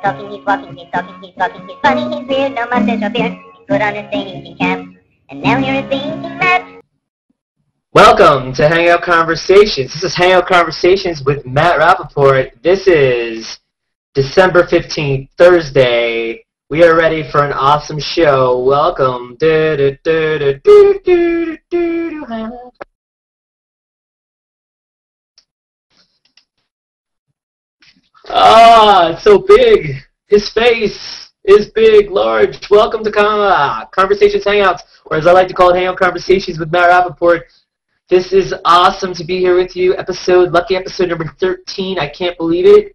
talking, he's walking, he's talking, he's talking, he's funny, he's weird, no mustache or beard. He put on his thinking cap, and now here is thinking Matt. Welcome to Hangout Conversations. This is Hangout Conversations with Matt Rappaport. This is December 15th, Thursday. We are ready for an awesome show. Welcome. It's so big. His face is big, large. Welcome to Conversations Hangouts, or as I like to call it, Hangout Conversations with Matt Rappaport. This is awesome to be here with you. Lucky episode number 13. I can't believe it.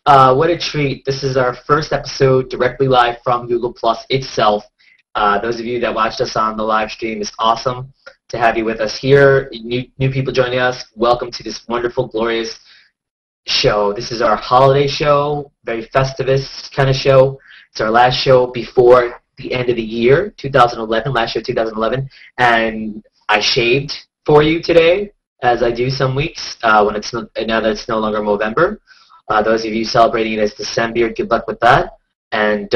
What a treat. This is our first episode directly live from Google Plus itself. Those of you that watched us on the live stream, it's awesome to have you with us here. New people joining us, welcome to this wonderful, glorious show. This is our holiday show, very festivus kind of show. It's our last show before the end of the year, 2011, last year 2011, and I shaved for you today, as I do some weeks, now that it's no longer November. Those of you celebrating it as December, good luck with that, and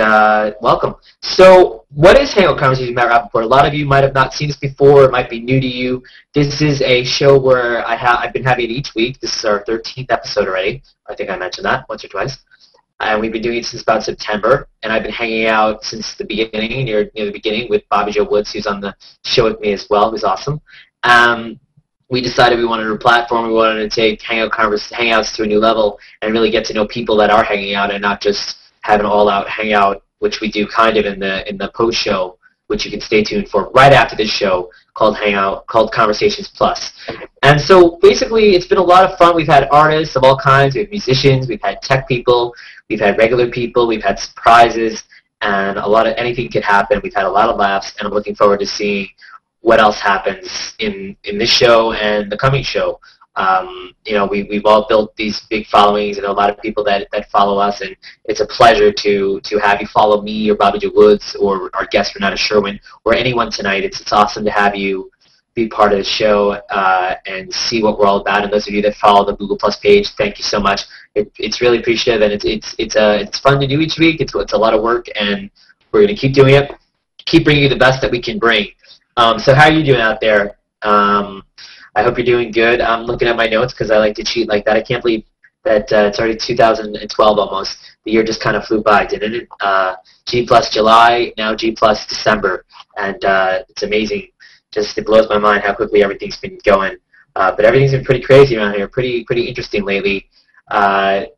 welcome. So, what is Hangout Conversations with Matt Rappaport? A lot of you might have not seen this before, it might be new to you. This is a show where I've been having it each week. This is our 13th episode already. I think I mentioned that once or twice. And we've been doing it since about September, and I've been hanging out since the beginning, near the beginning, with Bobbi Jo Woods, who's on the show with me as well, who's awesome. We decided we wanted a platform. We wanted to take Hangouts to a new level and really get to know people that are hanging out and not just have an all-out hangout, which we do kind of in the post-show, which you can stay tuned for right after this show, called Conversations Plus. And so basically, it's been a lot of fun. We've had artists of all kinds. We have musicians. We've had tech people. We've had regular people. We've had surprises, and anything could happen. We've had a lot of laughs, and I'm looking forward to seeing what else happens in this show and the coming show. We've all built these big followings, and a lot of people that follow us, and it's a pleasure to have you follow me or Bobbi Jo Woods or our guest Renata Sherwin or anyone tonight. It's awesome to have you be part of the show and see what we're all about. And those of you that follow the Google Plus page, thank you so much. It's really appreciative, and it's fun to do each week. It's a lot of work, and we're going to keep doing it, keep bringing you the best that we can bring. So how are you doing out there? I hope you're doing good. I'm looking at my notes because I like to cheat like that. I can't believe that it's already 2012 almost. The year just kind of flew by, didn't it? G plus July, now G plus December, and it's amazing. It blows my mind how quickly everything's been going. But everything's been pretty crazy around here, pretty interesting lately.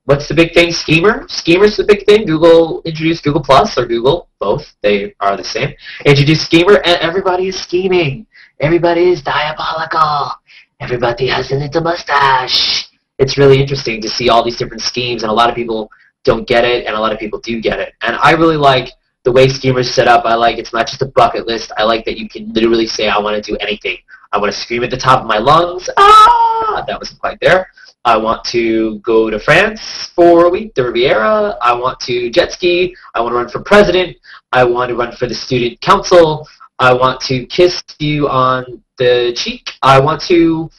What's the big thing? Schemer's the big thing. Google introduced Google Plus, or Google, both, they are the same. Introduced Schemer, and everybody is scheming. Everybody is diabolical. Everybody has a little mustache. It's really interesting to see all these different schemes, and a lot of people don't get it, and a lot of people do get it. And I really like the way Schemer's set up. I like it's not just a bucket list. I like that you can literally say, I want to do anything. I want to scream at the top of my lungs. That wasn't quite there. I want to go to France for a week, the Riviera. I want to jet ski. I want to run for president. I want to run for the student council. I want to kiss you on the cheek. I want to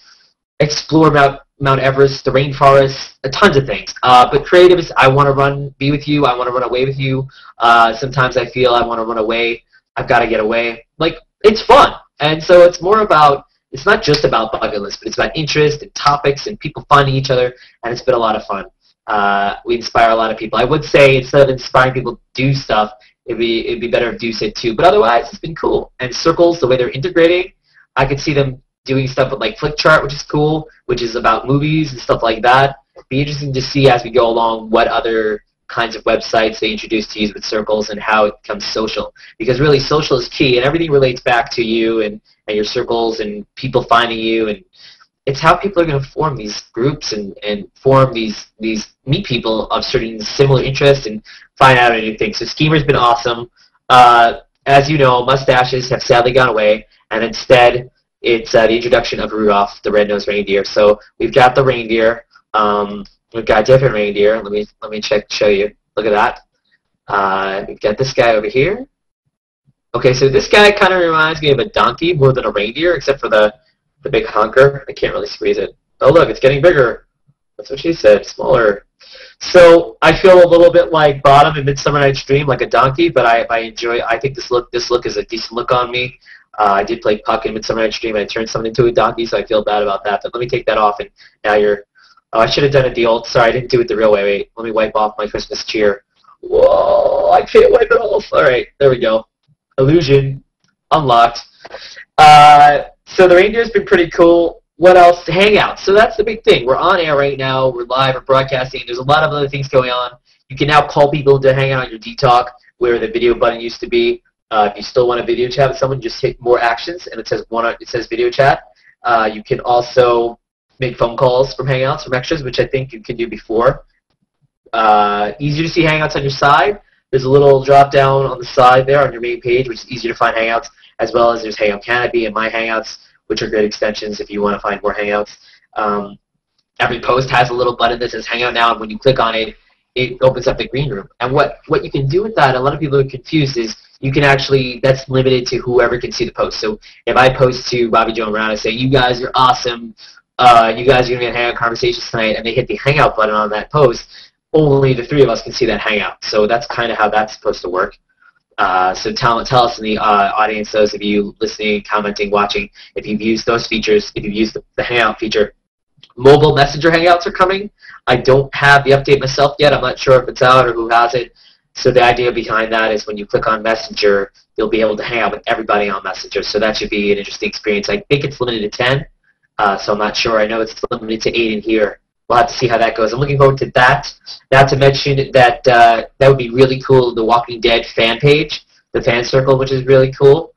explore Mount Everest, the rainforest, tons of things. But creative is, I want to be with you. I want to run away with you. Sometimes I feel I want to run away. I've got to get away. Like, it's fun. And so it's not just about bucket lists, but it's about interest and topics and people finding each other, and it's been a lot of fun. We inspire a lot of people. I would say instead of inspiring people to do stuff, it'd be better if do it too. But otherwise, it's been cool. And circles, the way they're integrating, I could see them doing stuff with like Flickchart, which is cool, which is about movies and stuff like that. It'd be interesting to see as we go along what other kinds of websites they introduce to use with circles and how it becomes social. Because really, social is key, and everything relates back to you and your circles and people finding you, and it's how people are going to form these groups and form meet people of certain similar interests and find out new things. So Schemer's been awesome. As you know, mustaches have sadly gone away, and instead it's the introduction of Rudolph the Red-Nosed Reindeer. So we've got the reindeer. We've got different reindeer. Let me show you. Look at that. We've got this guy over here. Okay, so this guy kind of reminds me of a donkey more than a reindeer, except for the big honker. I can't really squeeze it. Oh, look, it's getting bigger. That's what she said. Smaller. So I feel a little bit like Bottom in Midsummer Night's Dream, like a donkey, but I enjoy. I think this look is a decent look on me. I did play Puck in Midsummer Night's Dream, and I turned someone into a donkey, so I feel bad about that. But let me take that off, and now you're. Oh, I should have done it the old. Sorry, I didn't do it the real way. Wait, let me wipe off my Christmas cheer. Whoa, I can't wipe it off. All right, there we go. Illusion unlocked. So the reindeer's been pretty cool. What else? Hangouts. So that's the big thing. We're on air right now. We're live. We're broadcasting. There's a lot of other things going on. You can now call people to hang out on your D-Talk, where the video button used to be. If you still want a video chat with someone, just hit more actions, and it says video chat. You can also make phone calls from Hangouts from extras, which I think you could do before. Easier to see Hangouts on your side. There's a little drop down on the side there on your main page, which is easier to find Hangouts, as well as there's Hangout Canopy and My Hangouts, which are great extensions if you want to find more Hangouts. Every post has a little button that says Hangout Now, and when you click on it, it opens up the green room. And what you can do with that, a lot of people are confused, is you can actually, that's limited to whoever can see the post. So if I post to Bobbi, Joe, and Rana saying, you guys are awesome, you guys are going to get Hangout Conversations tonight, and they hit the Hangout button on that post, only the three of us can see that Hangout. So that's kind of how that's supposed to work. So tell us in the audience, those of you listening, commenting, watching, if you've used those features, if you've used the Hangout feature. Mobile Messenger Hangouts are coming. I don't have the update myself yet. I'm not sure if it's out or who has it. So the idea behind that is when you click on Messenger, you'll be able to hang out with everybody on Messenger. So that should be an interesting experience. I think it's limited to 10, so I'm not sure. I know it's limited to 8 in here. We'll have to see how that goes. I'm looking forward to that. Not to mention that that would be really cool, the Walking Dead fan page, the fan circle, which is really cool,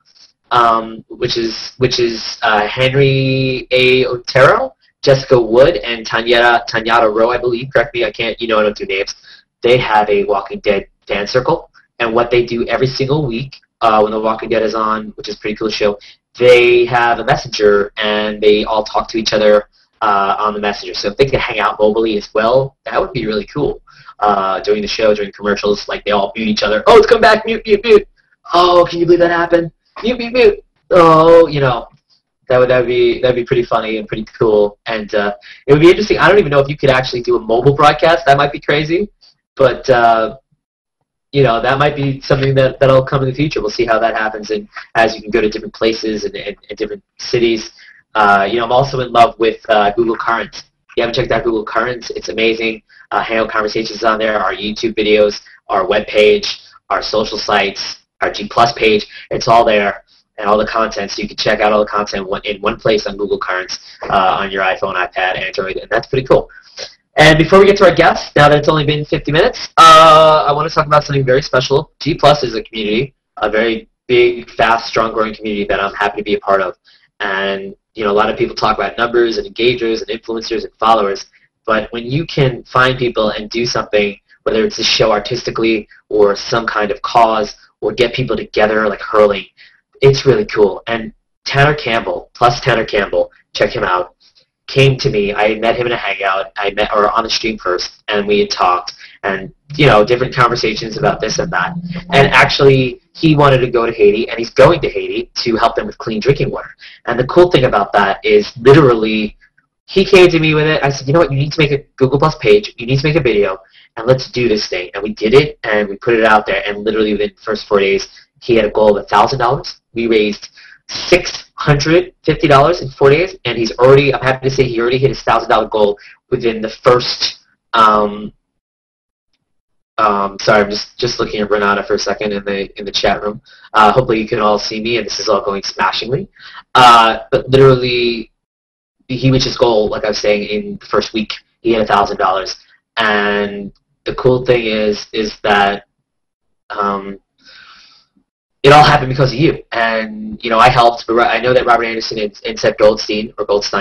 which is Henry A. Otero, Jessica Wood, and Tanyata Rowe, I believe. Correct me, I don't do names. They have a Walking Dead fan circle, and what they do every single week when The Walking Dead is on, which is a pretty cool show, they have a messenger, and they all talk to each other on the messenger. So if they could hang out mobilely as well, that would be really cool. During the show, during commercials, like they all mute each other. Oh, it's come back, mute, mute, mute. Oh, can you believe that happened? Mute, mute, mute. Oh, that'd be pretty funny and pretty cool. And it would be interesting. I don't even know if you could actually do a mobile broadcast. That might be crazy, but that might be something that'll come in the future. We'll see how that happens, and as you can go to different places and different cities. I'm also in love with Google Current. If you haven't checked out Google Current, it's amazing. Hangout Conversations on there, our YouTube videos, our web page, our social sites, our G+ page. It's all there, and all the content. So you can check out all the content in one place on Google Current on your iPhone, iPad, Android, and that's pretty cool. And before we get to our guests, now that it's only been 50 minutes, I want to talk about something very special. G+ is a community, a very big, fast, strong-growing community that I'm happy to be a part of. And a lot of people talk about numbers and engagers and influencers and followers, but when you can find people and do something, whether it's a show artistically or some kind of cause or get people together like hurling, it's really cool. And Tanner Campbell, check him out, came to me. I met him in a hangout. Or on the stream first, and we had talked, and different conversations about this and that. And actually, he wanted to go to Haiti, and he's going to Haiti to help them with clean drinking water. And the cool thing about that is, literally, he came to me with it. I said, you know what? You need to make a Google Plus page. You need to make a video, and let's do this thing. And we did it, and we put it out there. And literally within the first 4 days, he had a goal of $1,000. We raised $650 in 4 days, and I'm happy to say he already hit his $1,000 goal within the first, sorry, I'm just looking at Renata for a second in the chat room. Hopefully you can all see me, and this is all going smashingly. But literally, he reached his goal, like I was saying, in the first week. He had $1,000, and the cool thing is that it all happened because of you. And I helped, but I know that Robert Anderson and Seth Goldstein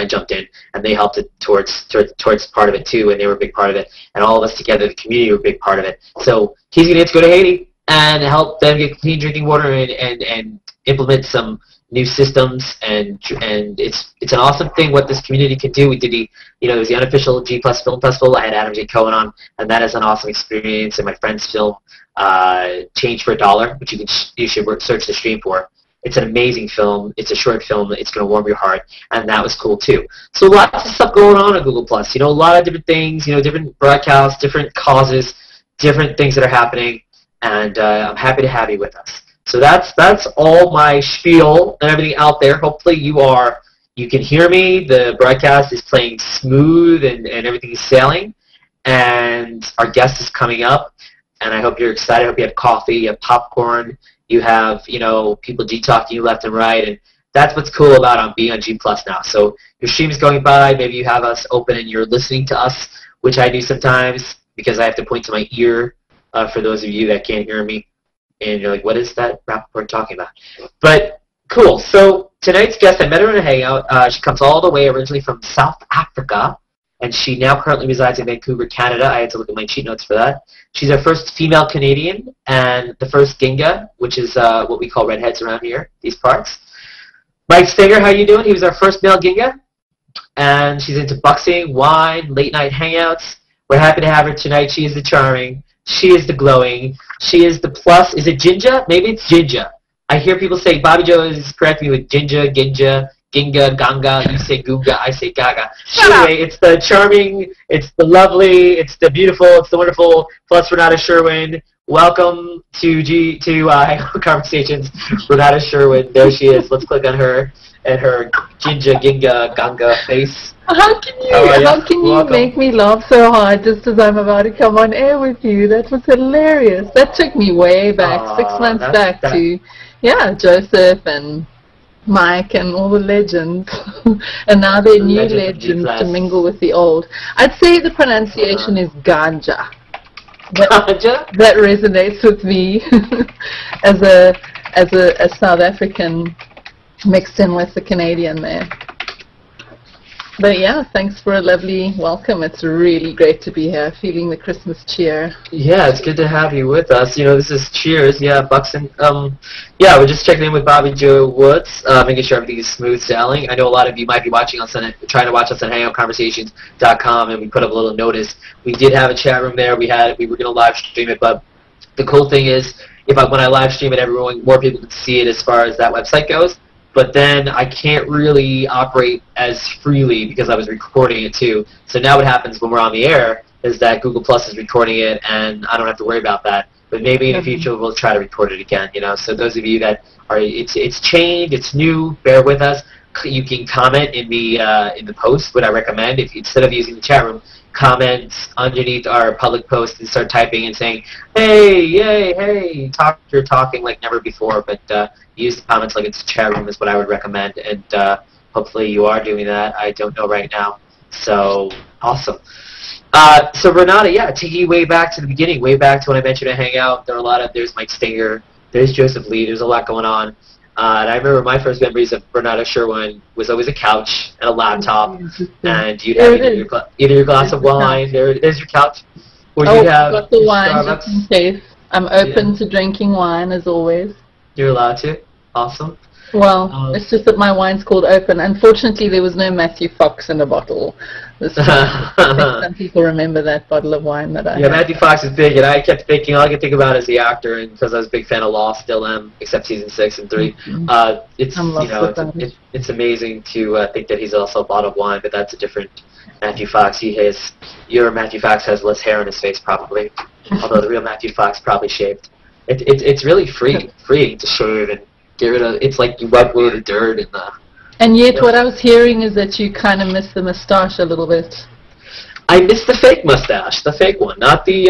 jumped in, and they helped it towards part of it too, and they were a big part of it. And all of us together, the community, were a big part of it. So he's going to go to Haiti and help them get clean drinking water and implement some new systems. And it's an awesome thing what this community can do. We did there was the unofficial G+ Film Festival. I had Adam J. Cohen on, and that is an awesome experience. And my friend's film, Change for $1, which you should search the stream for. It's an amazing film. It's a short film. It's going to warm your heart, and that was cool too. So lots of stuff going on Google+. You know, a lot of different things. You know, different broadcasts, different causes, different things that are happening, and I'm happy to have you with us. So that's all my spiel and everything out there. Hopefully you can hear me. The broadcast is playing smooth and everything is sailing. And our guest is coming up. And I hope you're excited. I hope you have coffee, you have popcorn, you have, you know, people G-talking you left and right. And that's what's cool about being on G+ now. So your stream is going by. Maybe you have us open and you're listening to us, which I do sometimes because I have to point to my ear for those of you that can't hear me. And you're like, what is that Rappaport talking about? But cool. So tonight's guest, I met her in a hangout. She comes all the way originally from South Africa, and she now currently resides in Vancouver, Canada. I had to look at my cheat notes for that. She's our first female Canadian and the first Ginga, which is what we call redheads around here, these parts. Mike Stenger, how you doing? He was our first male Ginga, and she's into boxing, wine, late-night hangouts. We're happy to have her tonight. She is the charming. She is the glowing. She is the plus. Is it Jinja? Maybe it's Jinja. I hear people say, Bobbi Joe is correcting me with Jinja, Ginja, Ginga, Ganga. You say Gunga, I say Gaga. Anyway, it's the charming, it's the lovely, it's the beautiful, it's the wonderful, plus Renata Sherwin. Welcome to Hangout Conversations, Renata Sherwin. There she is. Let's click on her and her Jinja, Ginga, Ganga face. How can you make me laugh so hard just as I'm about to come on air with you? That was hilarious. That took me way back, 6 months back to, Joseph and Mike and all the legends. And now they're new legends to mingle with the old. I'd say the pronunciation is Ganja. That resonates with me as a South African mixed in with the Canadian there. But yeah, thanks for a lovely welcome. It's really great to be here, feeling the Christmas cheer. Yeah, it's good to have you with us. You know, this is Cheers. Yeah, Buxton. Yeah, we're just checking in with Bobbi Joe Woods, making sure everything is smooth sailing. I know a lot of you might be watching us trying to watch us on hangoutconversations.com, and we put up a little notice. We did have a chat room there. We were going to live stream it, but the cool thing is, when I live stream it, more people can see it as far as that website goes. But then I can't really operate as freely because I was recording it too. So now what happens when we're on the air is that Google Plus is recording it, and I don't have to worry about that. But maybe in the future we'll try to record it again. You know, so those of you that are, it's changed, it's new. Bear with us. You can comment in the post. What I recommend, if instead of using the chat room, comment underneath our public post and start typing and saying, hey, yay, hey, you're talking like never before, but use the comments like it's a chat room is what I would recommend, and hopefully you are doing that. I don't know right now. So, awesome. So Renata, yeah, taking you way back to the beginning, way back to when I met you to hang out. There's Mike Stenger, there's Joseph Lee, there's a lot going on. And I remember my first memories of Renata Sherwin was always a couch and a laptop, and you'd have either your glass of wine, there's your couch, or you'd have got the wine just in case. I'm open to drinking wine as always. You're allowed to? Awesome. Well, it's just that my wine's called Open. Unfortunately, there was no Matthew Fox in a bottle. I think some people remember that bottle of wine that I had. Matthew Fox is big, and I kept thinking, all I could think about is the actor, and because I was a big fan of Lost, still am, except season 6 and 3. It's amazing to think that he's also a bottle of wine, but that's a different Matthew Fox. Your Matthew Fox has less hair on his face, probably, although the real Matthew Fox probably shaved. It's really freeing to shave and get rid of. It's like you wipe away the dirt and the. And yet, what I was hearing is that you kind of miss the mustache a little bit. I miss the fake mustache, the fake one, not the.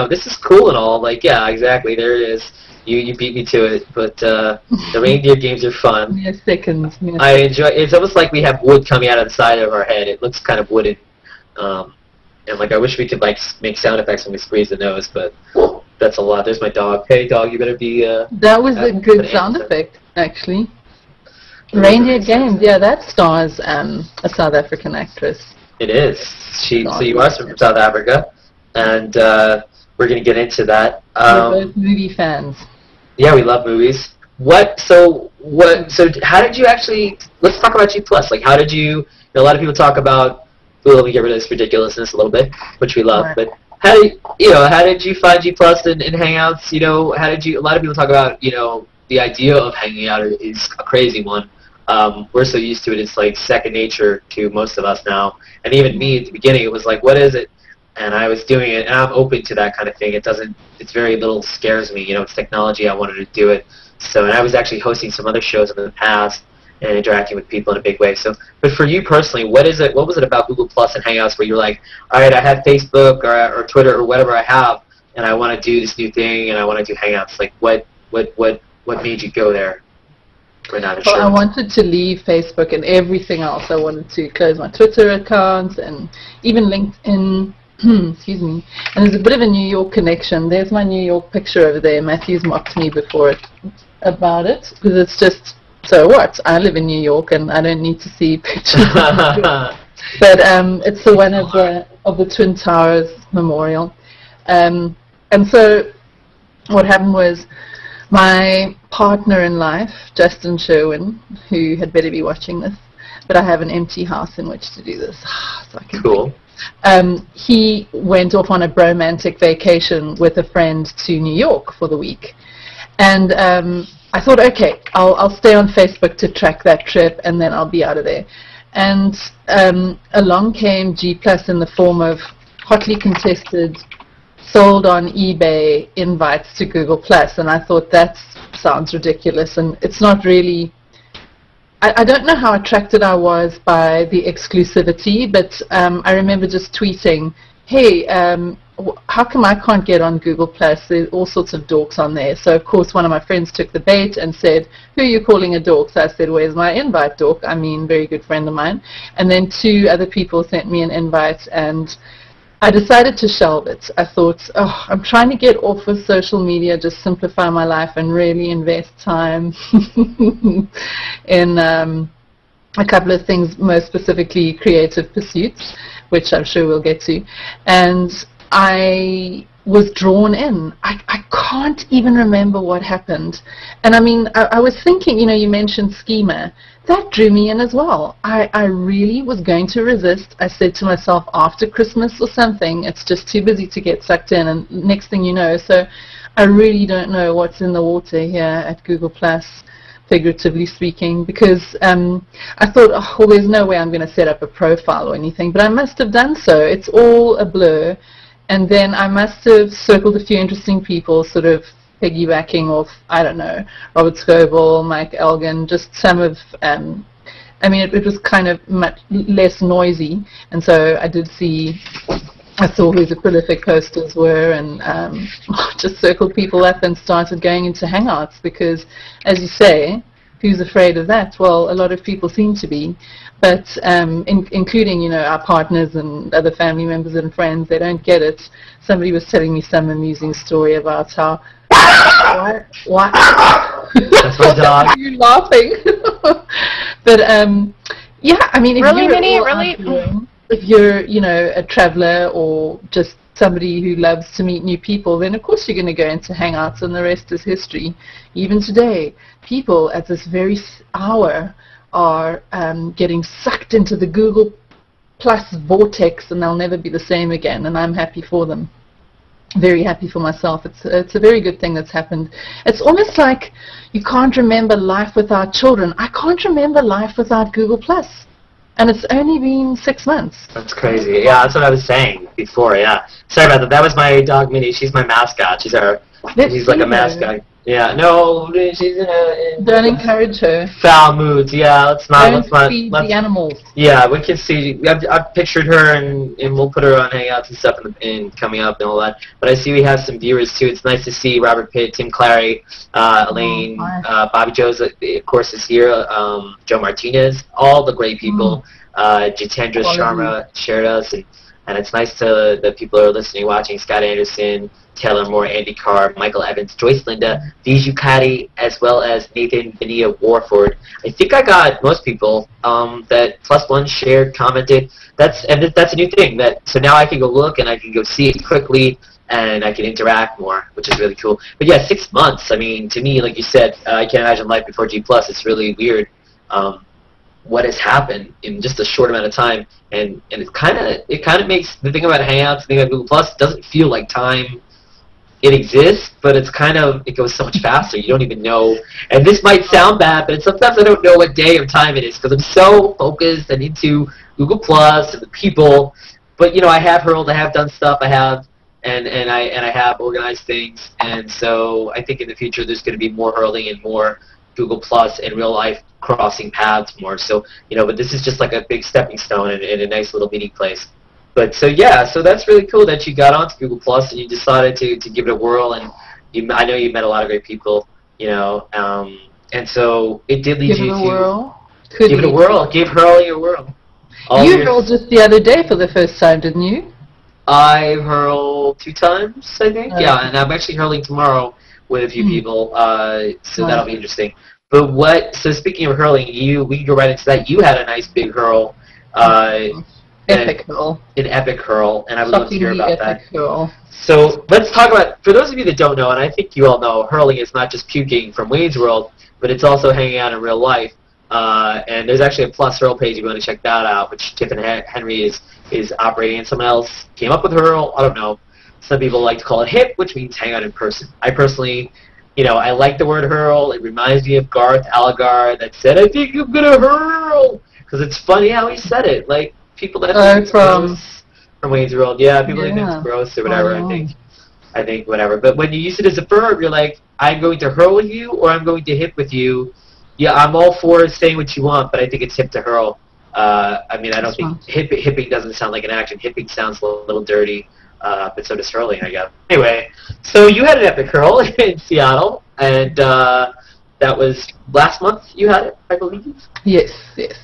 This is cool and all. Like, yeah, exactly. There it is. You beat me to it, but the reindeer games are fun. Yes, seconds. Yes. I enjoy. It's almost like we have wood coming out of the side of our head. It looks kind of wooden, and like I wish we could like make sound effects when we squeeze the nose, but. That's a lot. There's my dog. Hey, dog, you better be... that was a good sound effect, actually. Reindeer Games, yeah, that stars a South African actress. It is. So you are from South Africa, and we're going to get into that. We're both movie fans. Yeah, we love movies. So how did you actually... Let's talk about G+. Like, how did you... a lot of people talk about... Let me get rid of this ridiculousness a little bit, which we love, but... How did you find G+ in Hangouts? A lot of people talk about, the idea of hanging out is a crazy one. We're so used to it, it's like second nature to most of us now. And even me at the beginning, it was like, what is it? And I was doing it, and I'm open to that kind of thing. It's very little scares me. You know, it's technology. I wanted to do it. So, and I was actually hosting some other shows in the past and interacting with people in a big way. So, but for you personally, what was it about Google Plus and Hangouts where you're like, all right, I have Facebook or Twitter or whatever I have, and I want to do this new thing, and I want to do Hangouts. Like, what made you go there? Well, I wanted to leave Facebook and everything else. I wanted to close my Twitter account and even LinkedIn. Excuse me. And there's a bit of a New York connection. There's my New York picture over there. Matthew's mocked me before about it because it's just, so what? I live in New York and I don't need to see pictures. But it's the one of the Twin Towers Memorial. And so what happened was my partner in life, Justin Sherwin, who had better be watching this, but I have an empty house in which to do this. So I can cool. He went off on a bromantic vacation with a friend to New York for the week. And I thought, okay, I'll stay on Facebook to track that trip, and then I'll be out of there. And along came G Plus in the form of hotly contested, sold on eBay invites to Google Plus, and I thought that sounds ridiculous, and it's not really. I don't know how attracted I was by the exclusivity, but I remember just tweeting, hey, how come I can't get on Google Plus? There's all sorts of dorks on there. So, of course, one of my friends took the bait and said, who are you calling a dork? So I said, where's my invite, dork? I mean, very good friend of mine. And then 2 other people sent me an invite, and I decided to shelve it. I thought, oh, I'm trying to get off of social media, just simplify my life and really invest time in a couple of things, most specifically creative pursuits, which I'm sure we'll get to. And I was drawn in. I can't even remember what happened. And I mean, I was thinking, you know, you mentioned schema. That drew me in as well. I really was going to resist. I said to myself, after Christmas or something, it's just too busy to get sucked in. And next thing you know, so I really don't know what's in the water here at Google Plus, figuratively speaking, because I thought, oh, well, there's no way I'm going to set up a profile or anything, but I must have done so. It's all a blur. And then I must have circled a few interesting people, sort of piggybacking off, I don't know, Robert Scoble, Mike Elgin, just some of, I mean, it was kind of much less noisy, and so I saw who the prolific posters were, and just circled people up and started going into Hangouts, because, as you say, who's afraid of that? Well, a lot of people seem to be, but including, you know, our partners and other family members and friends, they don't get it. Somebody was telling me some amusing story about how what? That's my dog. Why are you laughing? But yeah, I mean, if you're, you know, a traveler or just somebody who loves to meet new people, then of course you're going to go into Hangouts, and the rest is history. Even today, people at this very hour are getting sucked into the Google Plus vortex, and they'll never be the same again, and I'm happy for them. Very happy for myself. It's a very good thing that's happened. It's almost like you can't remember life without children. I can't remember life without Google Plus, and it's only been 6 months. That's crazy. Yeah, that's what I was saying before. Yeah, sorry about that. That was my dog Minnie. She's my mascot. She's like a mascot. Yeah, no, she's Don't encourage her. Foul moods. Yeah, let's not feed the animals. Yeah, we can see. I've pictured her, and we'll put her on Hangouts and stuff in coming up and all that. But I see we have some viewers too. It's nice to see Robert Pitt, Tim Clary, Elaine, Bobby Joes, of course, is here. Joe Martinez, all the great people. Jitendra Sharma shared us, and it's nice to the people who are listening, watching. Scott Anderson, Taylor Moore, Andy Carr, Michael Evans, Joyce Linda, Viju Kadi, as well as Nathan Benia Warford. I think I got most people that +1 shared, commented. That's a new thing. So now I can go look and I can go see it quickly, and I can interact more, which is really cool. But yeah, 6 months. I mean, to me, like you said, I can't imagine life before G+. It's really weird what has happened in just a short amount of time, and it kind of makes the thing about Hangouts, the thing about Google Plus, it doesn't feel like time it exists, but it's kind of, it goes so much faster. You don't even know. And this might sound bad, but sometimes I don't know what day or time it is because I'm so focused and into Google Plus and the people. But you know, I have hurled, I have done stuff, I have, and I have organized things. And so I think in the future there's going to be more hurling and more Google Plus and real life crossing paths more. So you know, but this is just like a big stepping stone and a nice little meeting place. But so yeah, so that's really cool that you got onto Google Plus and you decided to give it a whirl, and I know you met a lot of great people, you know, and so it did lead you to give it a whirl, give hurling a whirl. You hurled just the other day for the first time, didn't you? I hurled 2 times, I think. Yeah, and I'm actually hurling tomorrow with a few people, so that'll be interesting. But so speaking of hurling, we can go right into that. You had a nice big hurl. Epic hurl. An epic hurl, and I would love to hear about that. Hurl. So let's talk about, for those of you that don't know, and I think you all know, hurling is not just puking from Wayne's World, but it's also hanging out in real life. And there's actually a Plus Hurl page if you want to check that out, which Tiffin Henry is operating, and someone else came up with hurl. I don't know. Some people like to call it hip, which means hang out in person. I personally, you know, I like the word hurl. It reminds me of Garth Algar that said, "I think I'm gonna hurl," because it's funny how he said it. Like, people that think it's gross from Wayne's World, yeah, people that think it's gross or whatever. I think whatever. But when you use it as a verb, you're like, I'm going to hurl with you, or I'm going to hip with you. Yeah, I'm all for saying what you want, but I think it's hip to hurl. I mean, I don't think hipping doesn't sound like an action. Hipping sounds a little dirty, but so does hurling, I guess. Anyway, so you had an epic hurl in Seattle, and that was last month you had it, I believe? Yes, yes.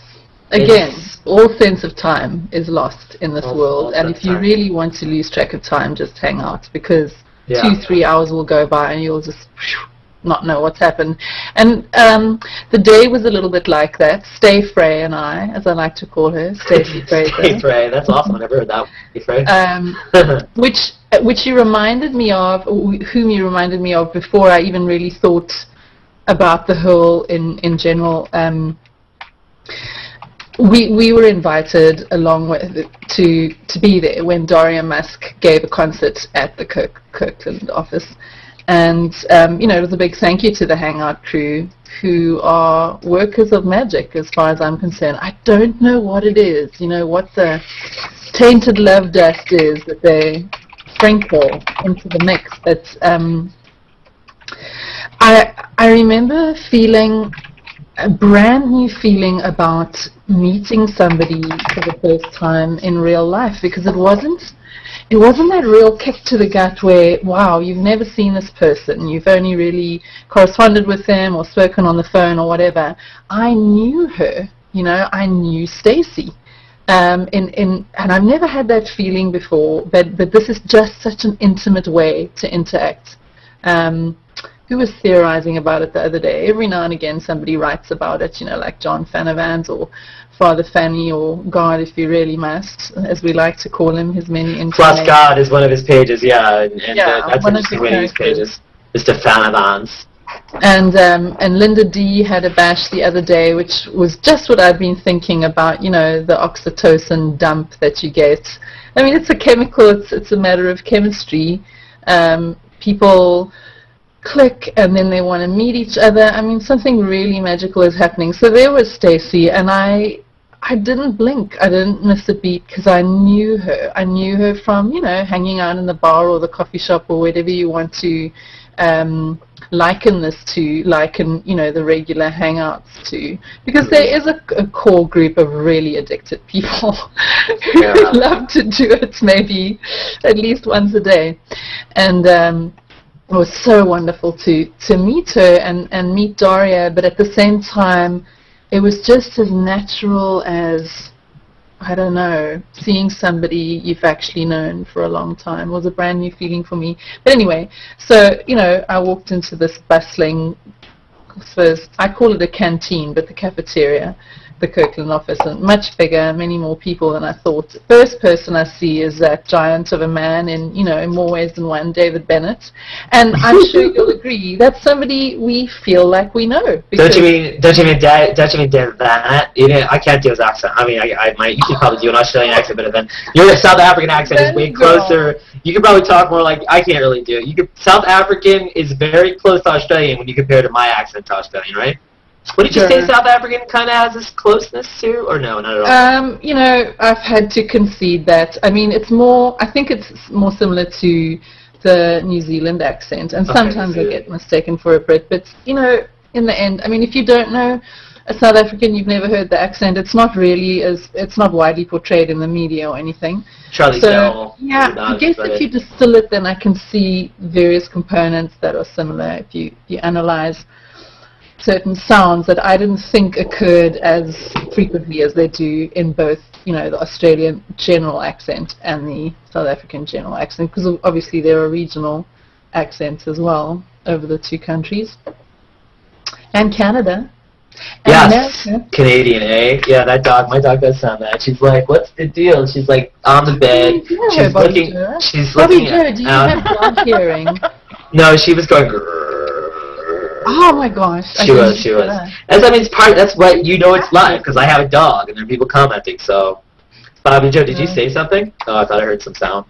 Again, all sense of time is lost in this world, and if you really want to lose track of time, just hang out, because 2-3 hours will go by and you'll just not know what's happened. And the day was a little bit like that. Stay Frey and I, as I like to call her, Stacey Fraser. Stay Frey, that's awesome. I never heard that one. Which you reminded me of, whom you reminded me of before I even really thought about the hurl in general. We were invited along with to be there when Doria Musk gave a concert at the Kirkland office, and you know, it was a big thank you to the Hangout crew, who are workers of magic as far as I'm concerned. I don't know what it is, you know, what the tainted love dust is that they sprinkle into the mix, but I remember feeling a brand new feeling about meeting somebody for the first time in real life, because it wasn't that real kick to the gut where, wow, you've never seen this person, you've only really corresponded with them or spoken on the phone or whatever. I knew her, you know, I knew Stacey, and I've never had that feeling before, but this is just such an intimate way to interact. Who was theorizing about it the other day? Every now and again somebody writes about it, you know, like John Fanavans or Father Fanny or God, if you really must, as we like to call him, his many incarnations. Plus God is one of his pages, and that's an interesting way to use pages. Mr. Fanavans. And Linda D had a bash the other day, which was just what I've been thinking about, you know, the oxytocin dump that you get. I mean, it's a chemical, it's a matter of chemistry. People click and then they want to meet each other. I mean, something really magical is happening. So there was Stacey, and I didn't blink. I didn't miss a beat, because I knew her. I knew her from, you know, hanging out in the bar or the coffee shop or whatever you want to liken this to, you know, the regular hangouts to, because there is a core group of really addicted people who love to do it maybe at least once a day. And it was so wonderful to meet her and meet Daria, but at the same time it was just as natural as, I don't know, seeing somebody you've actually known for a long time. It was a brand new feeling for me. But anyway, so, you know, I walked into this bustling, I suppose, I call it a canteen, but the cafeteria the Kirkland office, and much bigger, many more people than I thought. The first person I see is that giant of a man in, in more ways than one, David Bennett. And I'm sure you'll agree, that's somebody we feel like we know. Don't you mean David Bennett? I can't do his accent. I mean, you could probably do an Australian accent better than your South African accent is way closer. You could probably talk more like I can't really do it. South African is very close to Australian when you compare to my accent to Australian, right? What did you say South African kind of has this closeness to, or no, not at all? I've had to concede that. I mean, I think it's more similar to the New Zealand accent, and sometimes I get mistaken for a Brit, but, in the end, I mean, if you don't know a South African, you've never heard the accent, it's not widely portrayed in the media or anything. Charlie Bell. Yeah, I guess if you distill it, then I can see various components that are similar. If you analyze certain sounds that I didn't think occurred as frequently as they do in both, the Australian general accent and the South African general accent, because obviously there are regional accents as well over the two countries. And Canada. Yes, Canadian, eh? Yeah, my dog does sound that. She's like, what's the deal? She's like on the bed. She's looking. Bobbi Jo, do you have dog hearing? No, she was going. Oh my gosh! She was. That's what it's live because I have a dog and there are people commenting. So, Bobbi Jo, did you say something? Oh, I thought I heard some sound.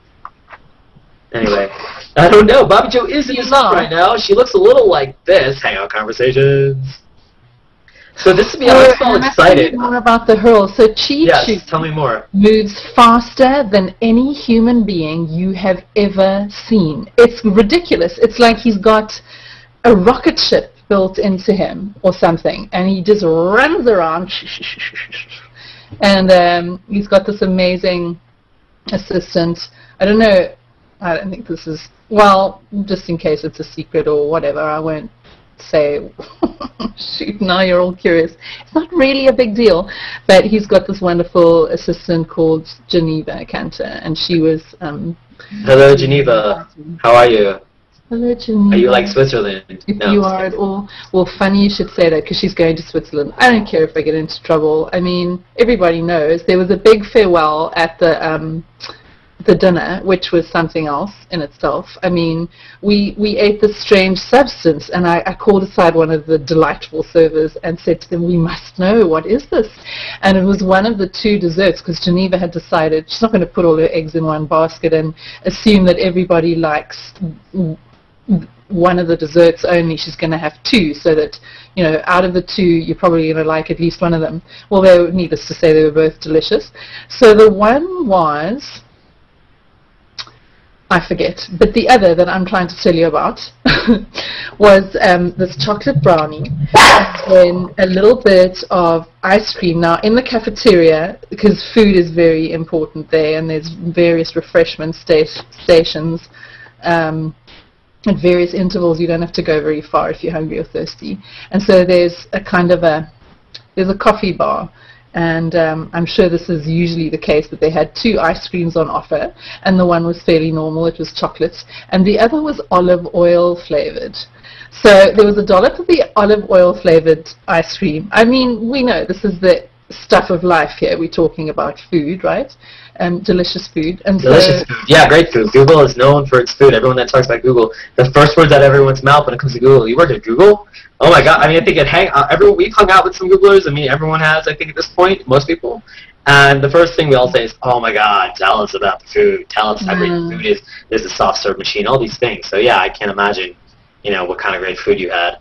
Anyway, I don't know. Bobbi Jo is in the sun right now. She looks a little like this. Hangout Conversations. So this would be I'm so excited. More about the hurl. So Chi tell me more. Moves faster than any human being you have ever seen. It's ridiculous. It's like he's got a rocket ship built into him or something, and he just runs around. And he's got this amazing assistant. I don't know. I don't think this is, well, just in case it's a secret or whatever, I won't say, shoot, now you're all curious. It's not really a big deal, but he's got this wonderful assistant called Geneva Cantor, and she was... Hello, Geneva. How are you? Hello, Geneva. Are you like Switzerland? If you are at all... Well, funny you should say that, because she's going to Switzerland. I don't care if I get into trouble. I mean, everybody knows. There was a big farewell at the dinner, which was something else in itself. I mean, we ate this strange substance, and I called aside one of the delightful servers and said to them, we must know, what is this? And it was one of the two desserts, because Geneva had decided she's not going to put all her eggs in one basket and assume that everybody likes one of the desserts only. She's going to have two, so that, out of the two, you're probably going to like at least one of them. Well, needless to say, they were both delicious. So the one was... I forget, but the other that I'm trying to tell you about was this chocolate brownie and then a little bit of ice cream. Now, in the cafeteria, because food is very important there, and there's various refreshment stations at various intervals. You don't have to go very far if you're hungry or thirsty. And so there's a kind of there's a coffee bar. And I'm sure this is usually the case, that they had two ice creams on offer, and the one was fairly normal, it was chocolate, and the other was olive oil flavored. So there was a dollop of the olive oil flavored ice cream. I mean, we know this is the stuff of life here. We're talking about food, right? Delicious food. And delicious food. Yeah, great food. Google is known for its food. Everyone that talks about Google, the first words out of everyone's mouth when it comes to Google, you work at Google? Oh my God. I mean, I think we've hung out with some Googlers. I mean, everyone has, I think, at this point, most people. And the first thing we all say is, oh my God, tell us about the food. Tell us how great the food is. There's a soft serve machine, all these things. So yeah, I can't imagine, what kind of great food you had.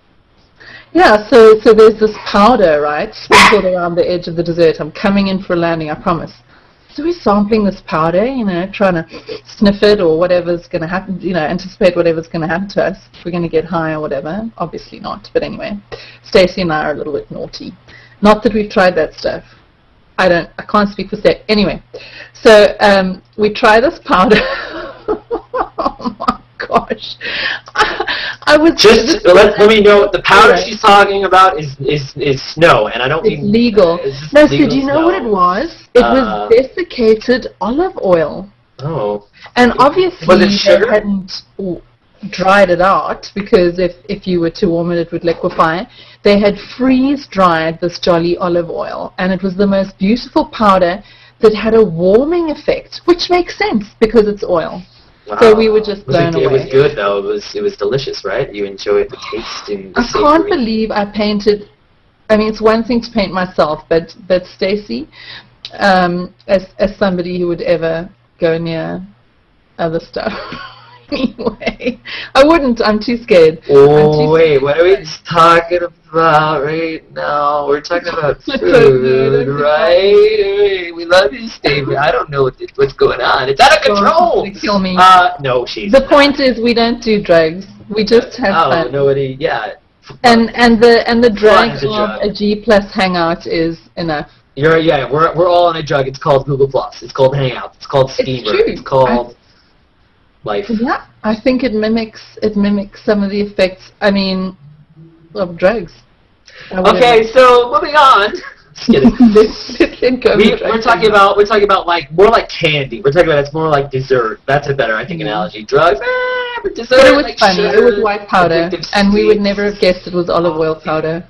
Yeah, so there's this powder, right, sprinkled around the edge of the dessert. I'm coming in for a landing, I promise. So we're sampling this powder, trying to sniff it or whatever's going to happen, anticipate whatever's going to happen to us. If we're going to get high or whatever. Obviously not, but anyway. Stacey and I are a little bit naughty. Not that we've tried that stuff. I can't speak for Stacey. Anyway, so we try this powder. Oh my gosh. I was just let me know, the powder she's talking about is snow, and I don't mean legal. No, so do you know what it was? It was desiccated olive oil. Oh. And obviously was it sugar? dried it out, because if you were to warm it, it would liquefy. They had freeze-dried this jolly olive oil, and it was the most beautiful powder that had a warming effect, which makes sense because it's oil. Wow. So we were just blown away. It was good though. It was delicious, right? You enjoyed the taste and the I can't believe I painted. I mean, it's one thing to paint myself, but Stacey, as somebody who would ever go near other stuff. Anyway, I wouldn't. I'm too scared. Oh, wait, what are we talking about right now? We're talking about food, right? We love you, Stacey. I don't know what's going on. It's out of control. Kill me. No, she's The point is, we don't do drugs. We just have fun. Oh, nobody. Yeah. And the drag of a G+ hangout is enough. We're all on a drug. It's called Google+. It's called Hangout. It's called Steamer. It's called life. Yeah, I think it mimics some of the effects, I mean, of drugs. Okay, so moving on. Just kidding. We're talking about like more like candy. We're talking about it's more like dessert. That's a better, I think, analogy. Drugs, but dessert. But it was like funny. sugar, it was white powder, and we would never have guessed it was olive oil powder.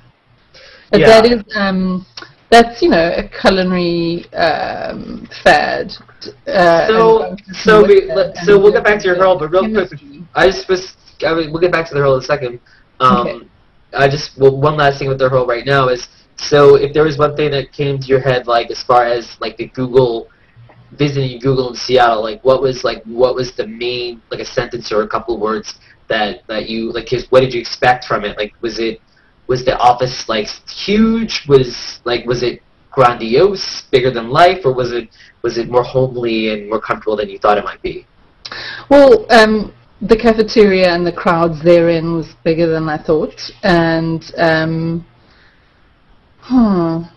But that is that's a culinary fad. So we'll get back to your hurl, but real quick, we'll get back to the hurl in a second. Okay. One last thing with the hurl right now is, so if there was one thing that came to your head, like as far as like the visiting Google in Seattle, like what was the main, like a sentence or a couple of words that you like? What did you expect from it? Like was the office like huge? Was it grandiose, bigger than life, or was it more homely and more comfortable than you thought it might be? Well, the cafeteria and the crowds therein was bigger than I thought, and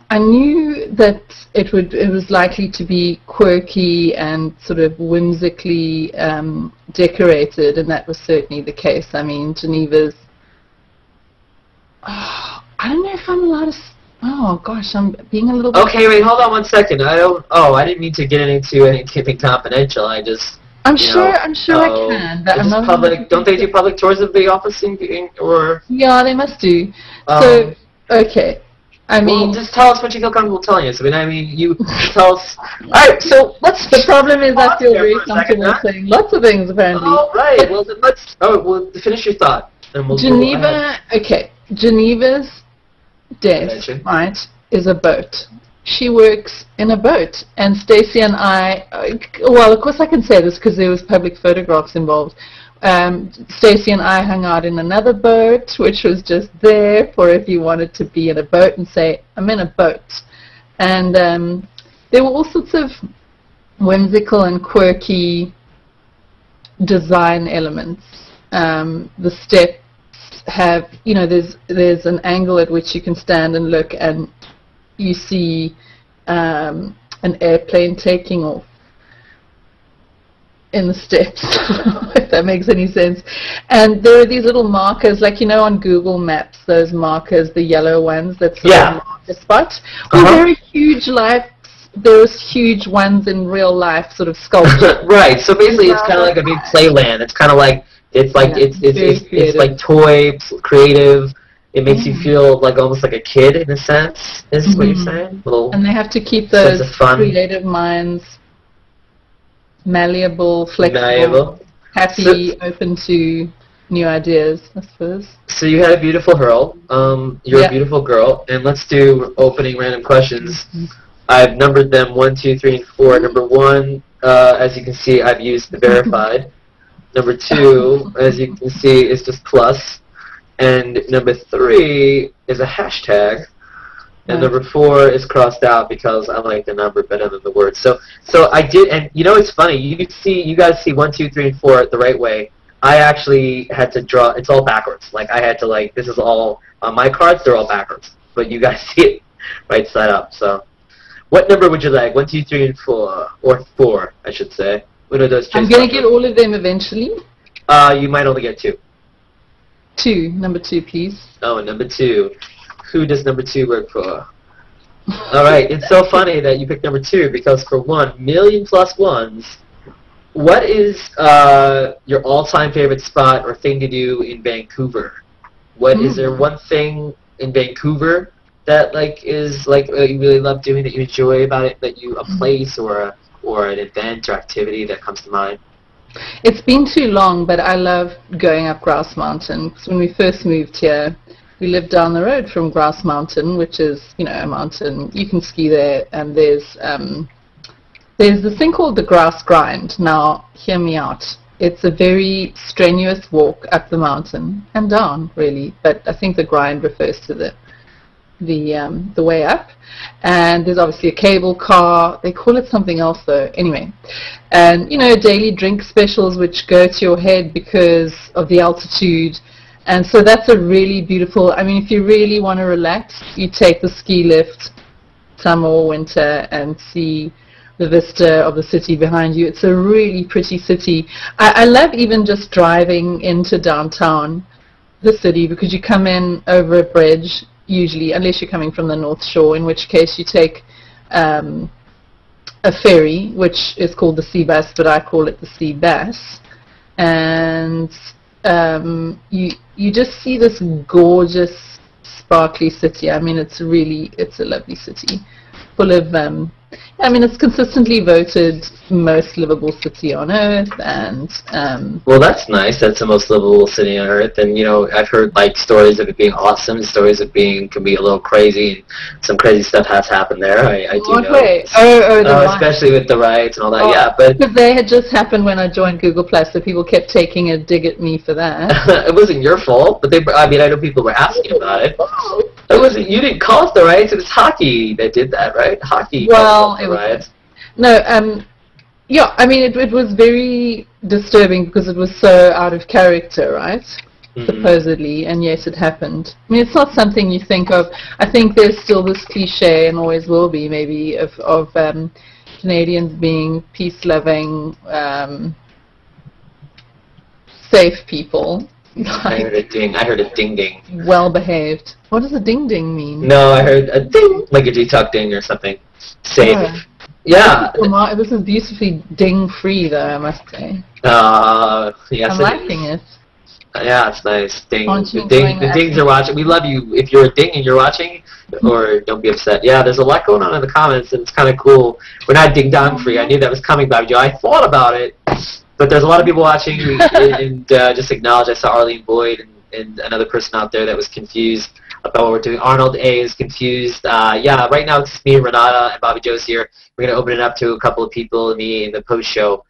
I knew that it was likely to be quirky and sort of whimsically decorated, and that was certainly the case. I mean, Geneva's. I don't know if I'm allowed to. Oh gosh, I'm being a little bit... Okay, wait, hold on one second. I didn't mean to get into anything confidential. I'm sure I can, but I'm not public. Don't they do public tours of the office or? Yeah, they must do. So, okay. I mean, just tell us what you feel comfortable telling us. You tell us. All right, so the problem is I feel very comfortable saying lots of things apparently. All right. Well, then finish your thought. And Geneva. Okay, Geneva's desk, right, is a boat. She works in a boat, and Stacey and I, well, of course I can say this because there was public photographs involved. Stacey and I hung out in another boat, which was just there for if you wanted to be in a boat and say, I'm in a boat. And there were all sorts of whimsical and quirky design elements. The steps have, there's an angle at which you can stand and look, and you see an airplane taking off in the steps, if that makes any sense. And there are these little markers, like on Google Maps, those markers, the yellow ones that sort of mark the spot. Well, there are huge ones in real life, sort of sculpted. Right. So basically, it's kind of like a big playland. It's kind of like it's like toy, creative. It makes you feel like almost like a kid in a sense. Is what you're saying? And they have to keep those creative minds malleable, flexible, happy, open to new ideas, I suppose. So you had a beautiful hurl. You're a beautiful girl, and let's do opening random questions. I've numbered them 1, 2, 3, and 4. Number 1, as you can see, I've used the verified. Number 2, as you can see, is just plus. And number 3 is a hashtag. And number 4 is crossed out because I like the number better than the word. So I did, and it's funny. You guys see 1, 2, 3, and 4 the right way. I actually had to draw. It's all backwards. Like I had to this is all on my cards. They're all backwards, but you guys see it right side up. So, what number would you like? 1, 2, 3, and 4, or 4, I should say. What are those? I'm gonna get all of them eventually. You might only get 2. 2, number 2, please. Oh, number 2. Who does number 2 work for? All right, it's so funny that you picked number 2 because for 1 million plus ones, what is your all-time favorite spot or thing to do in Vancouver? What is there one thing in Vancouver that you really love doing, that you enjoy about it, that you a place or an event or activity that comes to mind? It's been too long, but I love going up Grouse Mountain. Because when we first moved here, we lived down the road from Grouse Mountain, which is, you know, a mountain. You can ski there, and there's this thing called the Grouse Grind. Now, hear me out. It's a very strenuous walk up the mountain and down, really. But I think the grind refers to the way up. And there's obviously a cable car. They call it something else, though. Anyway, and you know, daily drink specials which go to your head because of the altitude. And so that's a really beautiful. I mean, if you really want to relax, you take the ski lift, summer or winter, and see the vista of the city behind you. It's a really pretty city. I love even just driving into downtown, the city, because you come in over a bridge, usually, unless you're coming from the North Shore, in which case you take a ferry, which is called the Sea Bus, but I call it the Sea Bass, and you just see this gorgeous, sparkly city. I mean, it's a lovely city, full of I mean, it's consistently voted most livable city on earth, and well, that's nice. That's the most livable city on earth, and you know, I've heard like stories of it being awesome, stories of can be a little crazy. Some crazy stuff has happened there. I do know. Way? Especially with the riots and all that. Yeah, but they had just happened when I joined Google Plus, so people kept taking a dig at me for that. It wasn't your fault, but I mean, I know people were asking about it. It wasn't. You didn't cause the riots. It was hockey that did that, right? Hockey. Well, it was riots. No. Yeah. I mean, it was very disturbing because it was so out of character, right? Supposedly, and yes, it happened. I mean, it's not something you think of. I think there's still this cliche, and always will be, maybe, of Canadians being peace-loving, safe people. I heard a ding. I heard a ding. Well behaved. What does a ding mean? No, I heard a ding, like a G-Talk ding or something. Safe. Yeah. This is beautifully ding-free, though, I must say. Yes, I'm liking it. Yeah, it's nice. Ding. The dings are watching. We love you. If you're a ding and you're watching, or don't be upset. Yeah, there's a lot going on in the comments, and it's kind of cool. We're not ding-dong free. I knew that was coming, Bobbi Joe. I thought about it. But there's a lot of people watching, and just acknowledge I saw Arlene Boyd and another person out there that was confused about what we're doing. Arnold A is confused. Yeah, right now it's me, Renata, and Bobbi Joe's here. We're going to open it up to a couple of people in the post-show.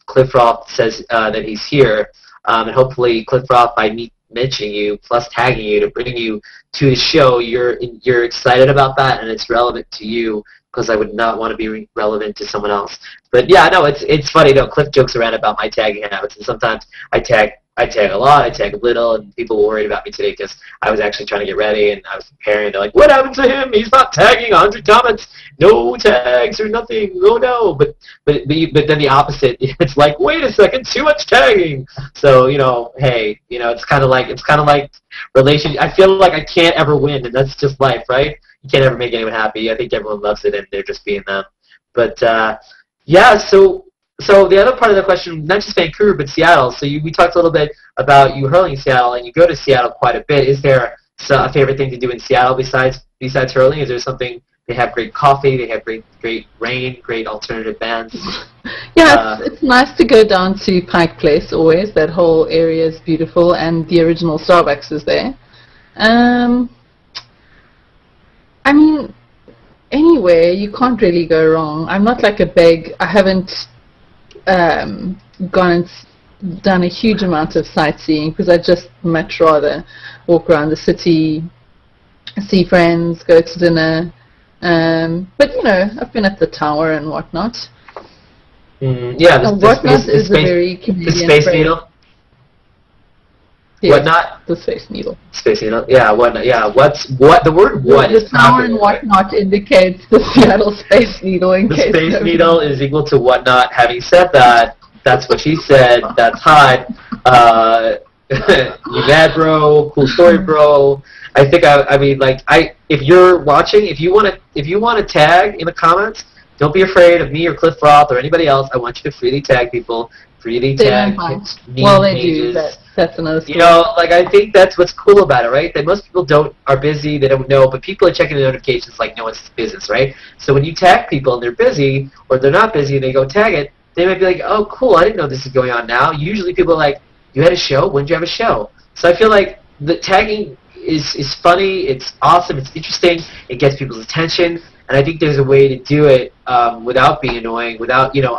Cliff Roth says that he's here, and hopefully Cliff Roth, by me mentioning you, plus tagging you to bring you to the show, you're excited about that, and it's relevant to you, because I would not want to be relevant to someone else. But yeah, no, it's funny though. Cliff jokes around about my tagging habits, and sometimes I tag a lot, I tag a little, and people were worried about me today because I was actually trying to get ready and I was preparing. They're like, "What happened to him? He's not tagging 100 comments, no tags or nothing. Oh no!" But then the opposite. It's like, wait a second, too much tagging. So you know, hey, you know, it's kind of like relation. I feel like I can't ever win, and that's just life, right? You can't ever make anyone happy. I think everyone loves it, and they're just being them. But yeah, so the other part of the question, not just Vancouver, but Seattle. So we talked a little bit about you hurling in Seattle, and you go to Seattle quite a bit. Is there a favorite thing to do in Seattle besides hurling? Is there something? They have great coffee. They have great rain, great alternative bands. Yeah, it's nice to go down to Pike Place always. That whole area is beautiful, and the original Starbucks is there. I mean, anywhere, you can't really go wrong. I'm not like I haven't gone and done a huge amount of sightseeing because I'd just much rather walk around the city, see friends, go to dinner. But, you know, I've been at the Tower and whatnot. Yeah, whatnot is a very Canadian the Space Needle. Yes, whatnot? The Space Needle. Space Needle. Yeah, whatnot. Yeah, the word what is the Tower and whatnot indicates the Seattle Space Needle. The Space Needle is equal to whatnot. Having said that, that's what she said. That's hot. You mad, bro? Cool story, bro. I think I mean, like, if you're watching, if you want to tag in the comments, don't be afraid of me or Cliff Roth or anybody else. I want you to freely tag people, freely tag well, they do. That's another story. You know, like, I think that's what's cool about it, right? That most people are busy, they don't know, but people are checking the notifications like no one's business, right? So when you tag people and they're busy, or they're not busy and they go tag it, they might be like, oh, cool, I didn't know this is going on now. Usually people are like, you had a show? When did you have a show? So I feel like the tagging is funny, it's awesome, it's interesting, it gets people's attention, and I think there's a way to do it without being annoying, without, you know,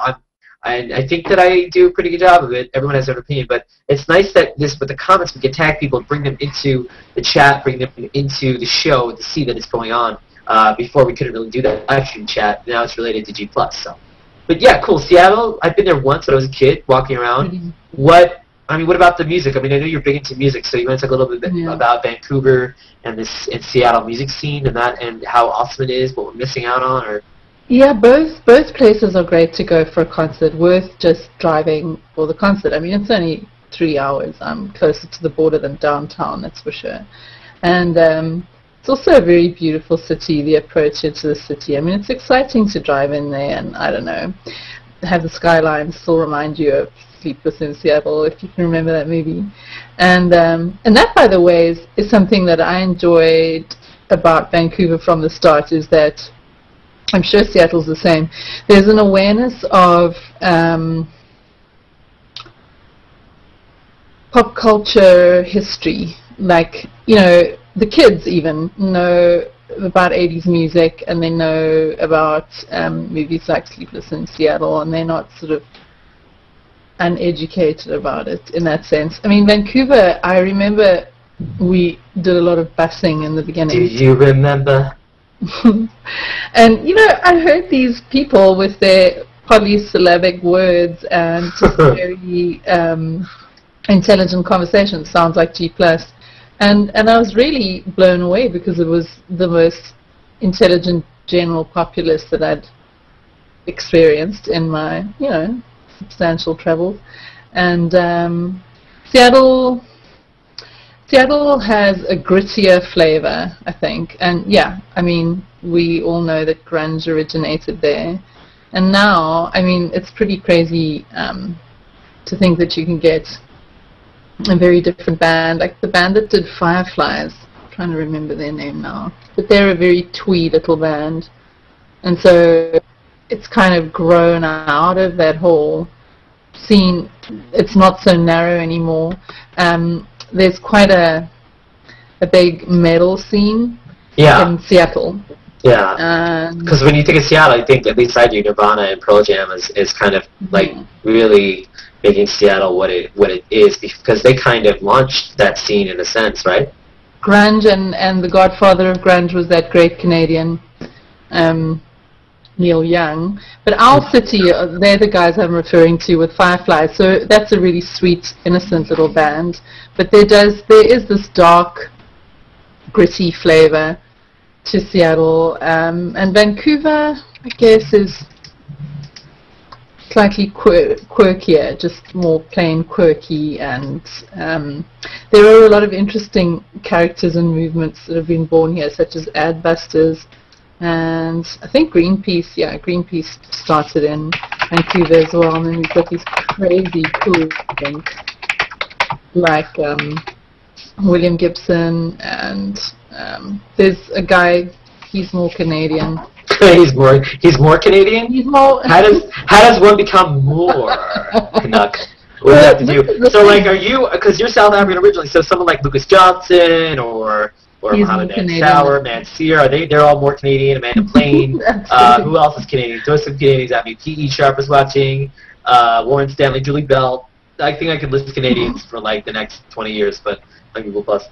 I think that I do a pretty good job of it. Everyone has their own opinion, but it's nice that with the comments we can tag people, bring them into the chat, bring them into the show to see that it's going on. Before we couldn't really do that live stream chat. Now it's related to G+. So, but yeah, cool. Seattle. I've been there once when I was a kid, walking around. Mm-hmm. What about the music? I mean, I know you're big into music, so you want to talk a little bit about Vancouver and Seattle music scene and how awesome it is, what we're missing out on, or. Yeah, both places are great to go for a concert, worth just driving for the concert. I mean, it's only 3 hours. I'm closer to the border than downtown, that's for sure. And it's also a very beautiful city, the approach into the city. I mean, it's exciting to drive in there and, I don't know, have the skyline still remind you of Sleepless in Seattle, if you can remember that movie. And that, by the way, is something that I enjoyed about Vancouver from the start, is that I'm sure Seattle's the same. There's an awareness of pop culture history. Like, you know, the kids even know about 80s music, and they know about movies like Sleepless in Seattle, and they're not sort of uneducated about it in that sense. I mean, Vancouver, I remember we did a lot of busing in the beginning. Do you remember? And, you know, I heard these people with their polysyllabic words and very intelligent conversations, sounds like G+. And I was really blown away because it was the most intelligent general populace that I'd experienced in my, you know, substantial travels. And Seattle has a grittier flavor, I think. And yeah, I mean, we all know that grunge originated there. And now, I mean, it's pretty crazy to think that you can get a very different band, like the band that did Fireflies. I'm trying to remember their name now. But they're a very twee little band. And so it's kind of grown out of that whole scene. It's not so narrow anymore. There's quite a big metal scene in Seattle. Yeah, because when you think of Seattle, I think, at least I do, Nirvana and Pearl Jam is kind of like really making Seattle what it is, because they kind of launched that scene in a sense, right? Grunge, and the godfather of grunge was that great Canadian Neil Young. But Owl City, they're the guys I'm referring to with Fireflies. So that's a really sweet, innocent little band. But there is this dark, gritty flavor to Seattle. And Vancouver, I guess, is slightly quirkier, just more plain quirky. And there are a lot of interesting characters and movements that have been born here, such as Adbusters. And I think Greenpeace started in Vancouver as well. And then we've got these crazy cool things like William Gibson, and there's a guy, he's more Canadian. he's more Canadian? He's more... How does one become more Canuck? What does that have to do? So, like, are you, because you're South African originally, so someone like Lucas Johnson or Mohammed Mansour, Mansour, they're all more Canadian. Amanda Plain. Who else is Canadian? Throw some Canadians at me. P.E. Sharp is watching. Warren Stanley, Julie Bell. I think I could list Canadians for like the next 20 years, but on Google Plus.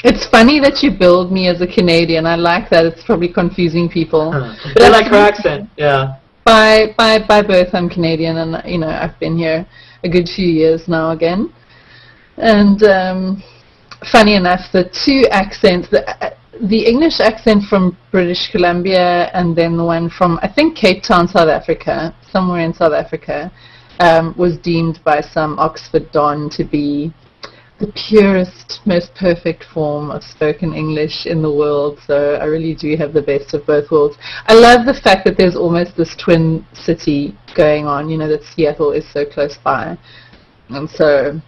It's funny that you billed me as a Canadian. I like that. It's probably confusing people. But I like her accent. Yeah. By birth, I'm Canadian, and you know, I've been here a good few years now again. And funny enough, the two accents, the English accent from British Columbia, and then the one from, I think, Cape Town, South Africa, somewhere in South Africa, was deemed by some Oxford Don to be the purest, most perfect form of spoken English in the world, so I really do have the best of both worlds. I love the fact that there's almost this twin city going on, that Seattle is so close by. And so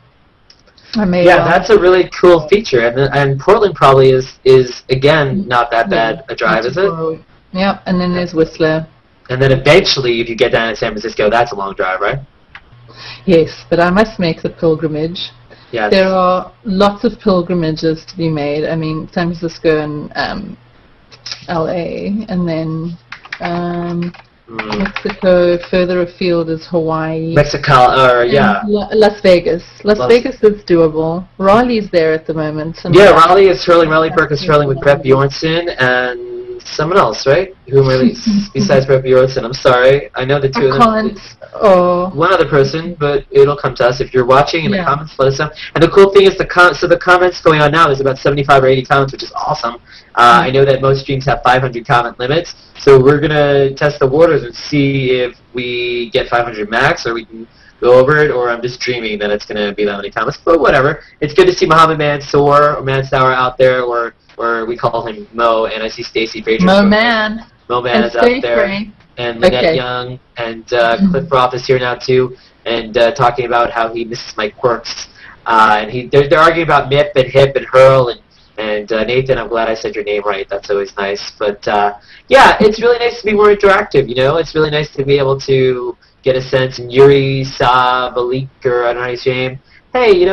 I may that's a really cool feature, and Portland probably is again not that bad a drive, is it? Yeah, and then there's Whistler. And then eventually, if you get down to San Francisco, that's a long drive, right? Yes, but I must make the pilgrimage. Yes. There are lots of pilgrimages to be made. I mean, San Francisco and LA, and then Mexico. Further afield is Hawaii. Mexico, or Las Vegas. Las Vegas is doable. Raleigh's there at the moment. Raleigh is hurling. Raleigh Burke is hurling with Brett Bjornsson and someone else, right? Who besides Brett Bjornsson? I'm sorry. I know the two of them. One other person, but it'll come to us. If you're watching in the comments, let us know. And the cool thing is the comments going on now, there's about 75 or 80 comments, which is awesome. I know that most streams have 500 comment limits, so we're going to test the waters and see if we get 500 max, or we can go over it, or I'm just dreaming that it's going to be that many comments. But whatever. It's good to see Mohammed Mansour out there, or we call him Mo, and I see Stacey Frazier. Mo Man is out there. And Lynette Young, and Cliff Roth is here now too, and talking about how he misses my quirks. And they're arguing about MIP and HIP and Hurl, and Nathan, I'm glad I said your name right. That's always nice. But it's really nice to be more interactive. It's really nice to be able to get a sense. And Yuri Sabalik, or I don't know his name. Hey,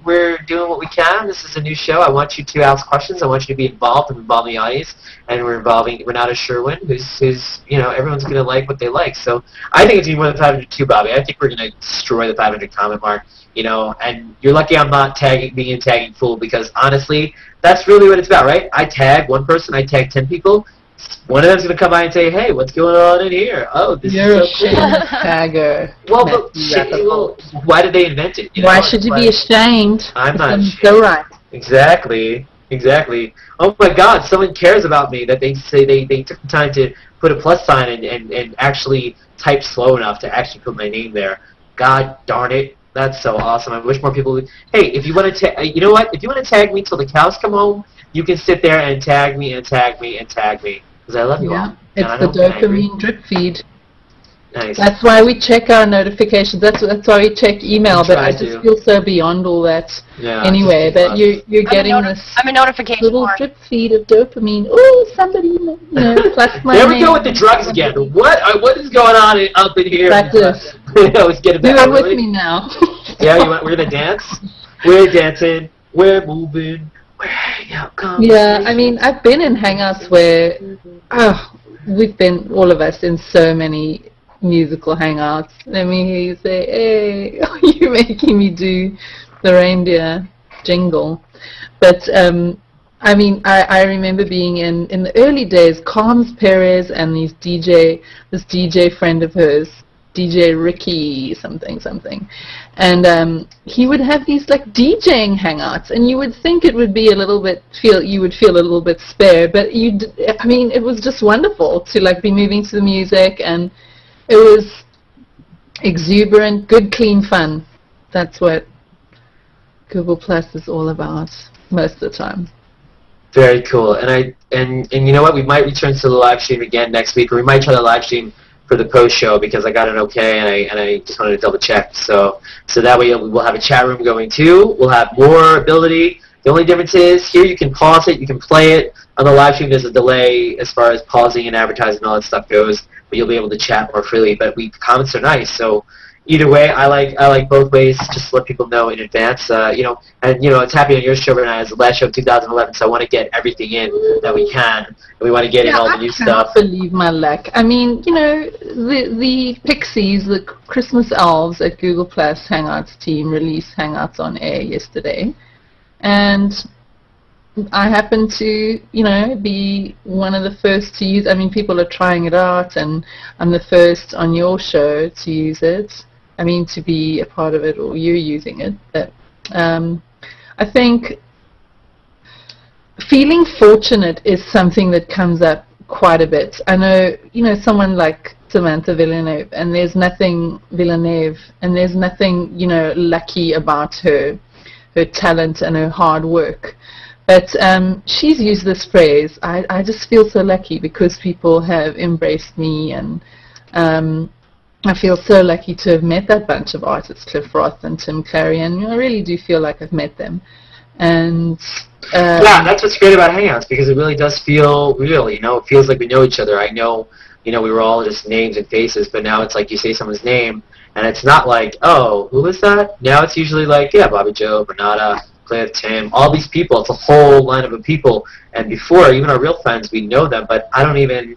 we're doing what we can. This is a new show. I want you to ask questions. I want you to be involved and involve the audience. And we're involving Renata Sherwin, who's everyone's going to like what they like. So I think it's even more than 500 too, Bobby. I think we're going to destroy the 500 comment mark. And you're lucky I'm not being a tagging fool, because honestly, that's really what it's about, right? I tag one person, I tag 10 people. One of them's going to come by and say, hey, what's going on in here? Oh, this You're is so cool. Tagger. Well, why did they invent it? Why should you be ashamed? I'm not ashamed. So right. Exactly. Oh my God, someone cares about me, that they say they took the time to put a plus sign and actually type slow enough to actually put my name there. God darn it. That's so awesome. I wish more people would. Hey, if you want to, you know what? If you want to tag me till the cows come home, you can sit there and tag me and tag me and tag me, because I love you all. It's the dopamine drip feed. Nice. That's why we check our notifications. That's why we check email. But I just feel so beyond all that. Yeah. Anyway, but you're getting this I'm a notification little drip feed of dopamine. Oh, somebody, plus my There we name. go with the drugs again. What is going on up in here? Practice. Let's get it back. You're with me now. Yeah, we're gonna dance. We're dancing. We're moving. We're Hangout Conversations. Yeah, I mean, I've been in Hangouts where we've been, all of us, in so many musical Hangouts. Let me hear you say, hey, you're making me do the reindeer jingle. But, I mean, I remember being in the early days, Carms Perez and this DJ friend of hers, DJ Ricky something, and he would have these like DJing hangouts, and you would think it would be you would feel a little bit spare, but I mean, it was just wonderful to like be moving to the music, and it was exuberant, good, clean fun. That's what Google Plus is all about most of the time. Very cool. And you know what? We might return to the live stream again next week, or we might try the live stream for the post show, because I got an okay, and I just wanted to double check. So that way we'll have a chat room going too. We'll have more ability. The only difference is here you can pause it, you can play it. On the live stream there's a delay as far as pausing and advertising and all that stuff goes, but you'll be able to chat more freely. But comments are nice, so either way, I like both ways. Just to let people know in advance, and it's happening on your show right now. It's the last show of 2011, so I want to get everything in that we can, and we want to get in all the new stuff. I can't believe my luck. I mean, the Pixies, the Christmas elves at Google Plus Hangouts team released Hangouts on Air yesterday, and I happen to, be one of the first to use. I mean, people are trying it out, and I'm the first on your show to use it. I mean, to be a part of it, or you're using it. But I think feeling fortunate is something that comes up quite a bit. I know, someone like Samantha Villeneuve, and there's nothing lucky about her. her talent and her hard work. But she's used this phrase. I just feel so lucky because people have embraced me, and I feel so lucky to have met that bunch of artists, Cliff Roth and Tim Clarion. I really do feel like I've met them. And yeah, that's what's great about Hangouts, because it really does feel real. You know, it feels like we know each other. I know, you know, we were all just names and faces, but now it's like you say someone's name, and it's not like, oh, who was that? Now it's usually like, yeah, Bobby, Joe, Renata, Cliff, Tim, all these people. It's a whole lineup of people. And before, even our real friends, we know them, but I don't even.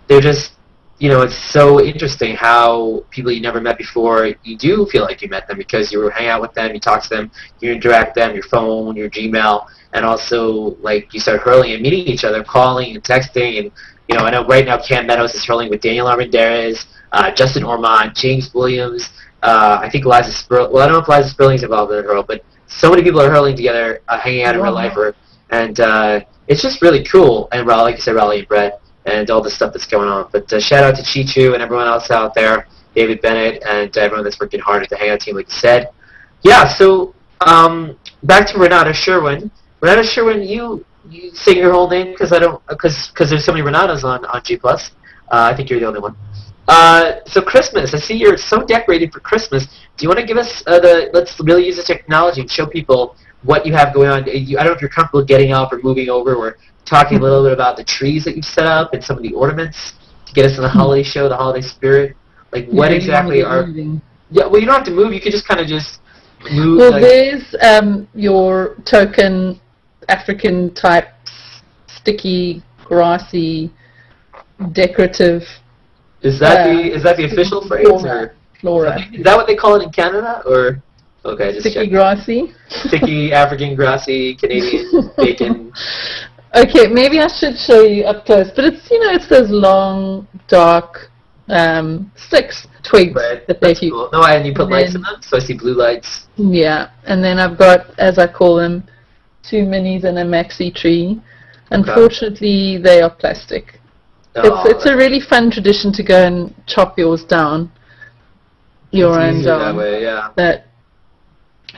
They're just. You know, it's so interesting how people you never met before, you do feel like you met them because you hang out with them, you talk to them, you interact with them, your phone, your Gmail, and also, like, you start hurling and meeting each other, calling and texting, and, you know, I know right now Cam Meadows is hurling with Daniel Armendariz, Justin Ormond, James Williams, I think Eliza Sperling, well, I don't know if Eliza Sperling's involved in the hurl, but so many people are hurling together, hanging out in real life, and it's just really cool, and like you said, Raleigh and Brett, and all the stuff that's going on. But shout out to Chichu and everyone else out there, David Bennett, and everyone that's working hard at the Hangout team, like you said. Yeah, so back to Renata Sherwin. Renata Sherwin, you say your whole name because there's so many Renatas on G+. I think you're the only one. So Christmas, I see you're so decorated for Christmas. Do you want to give us let's really use the technology and show people what you have going on. I don't know if you're comfortable getting up or moving over or talking a little bit about the trees that you've set up and some of the ornaments to get us in the holiday show, the holiday spirit. Like, what exactly are... Moving. Yeah, well, you don't have to move. You could just kind of just move. Well, there's your token African-type sticky, grassy, decorative... Is that the official phrase? Flora. Is that what they call it in Canada? Or... Okay, just sticky, grassy. Sticky, African, grassy, Canadian, bacon. Okay, maybe I should show you up close. But it's, you know, it's those long, dark sticks, twigs that they use. Cool. No, and you put lights in them, so I see blue lights. Yeah, and then I've got, as I call them, 2 minis and a maxi tree. Unfortunately, they are plastic. Oh, it's a really fun tradition to go and chop yours down. Your own down. That way, yeah. But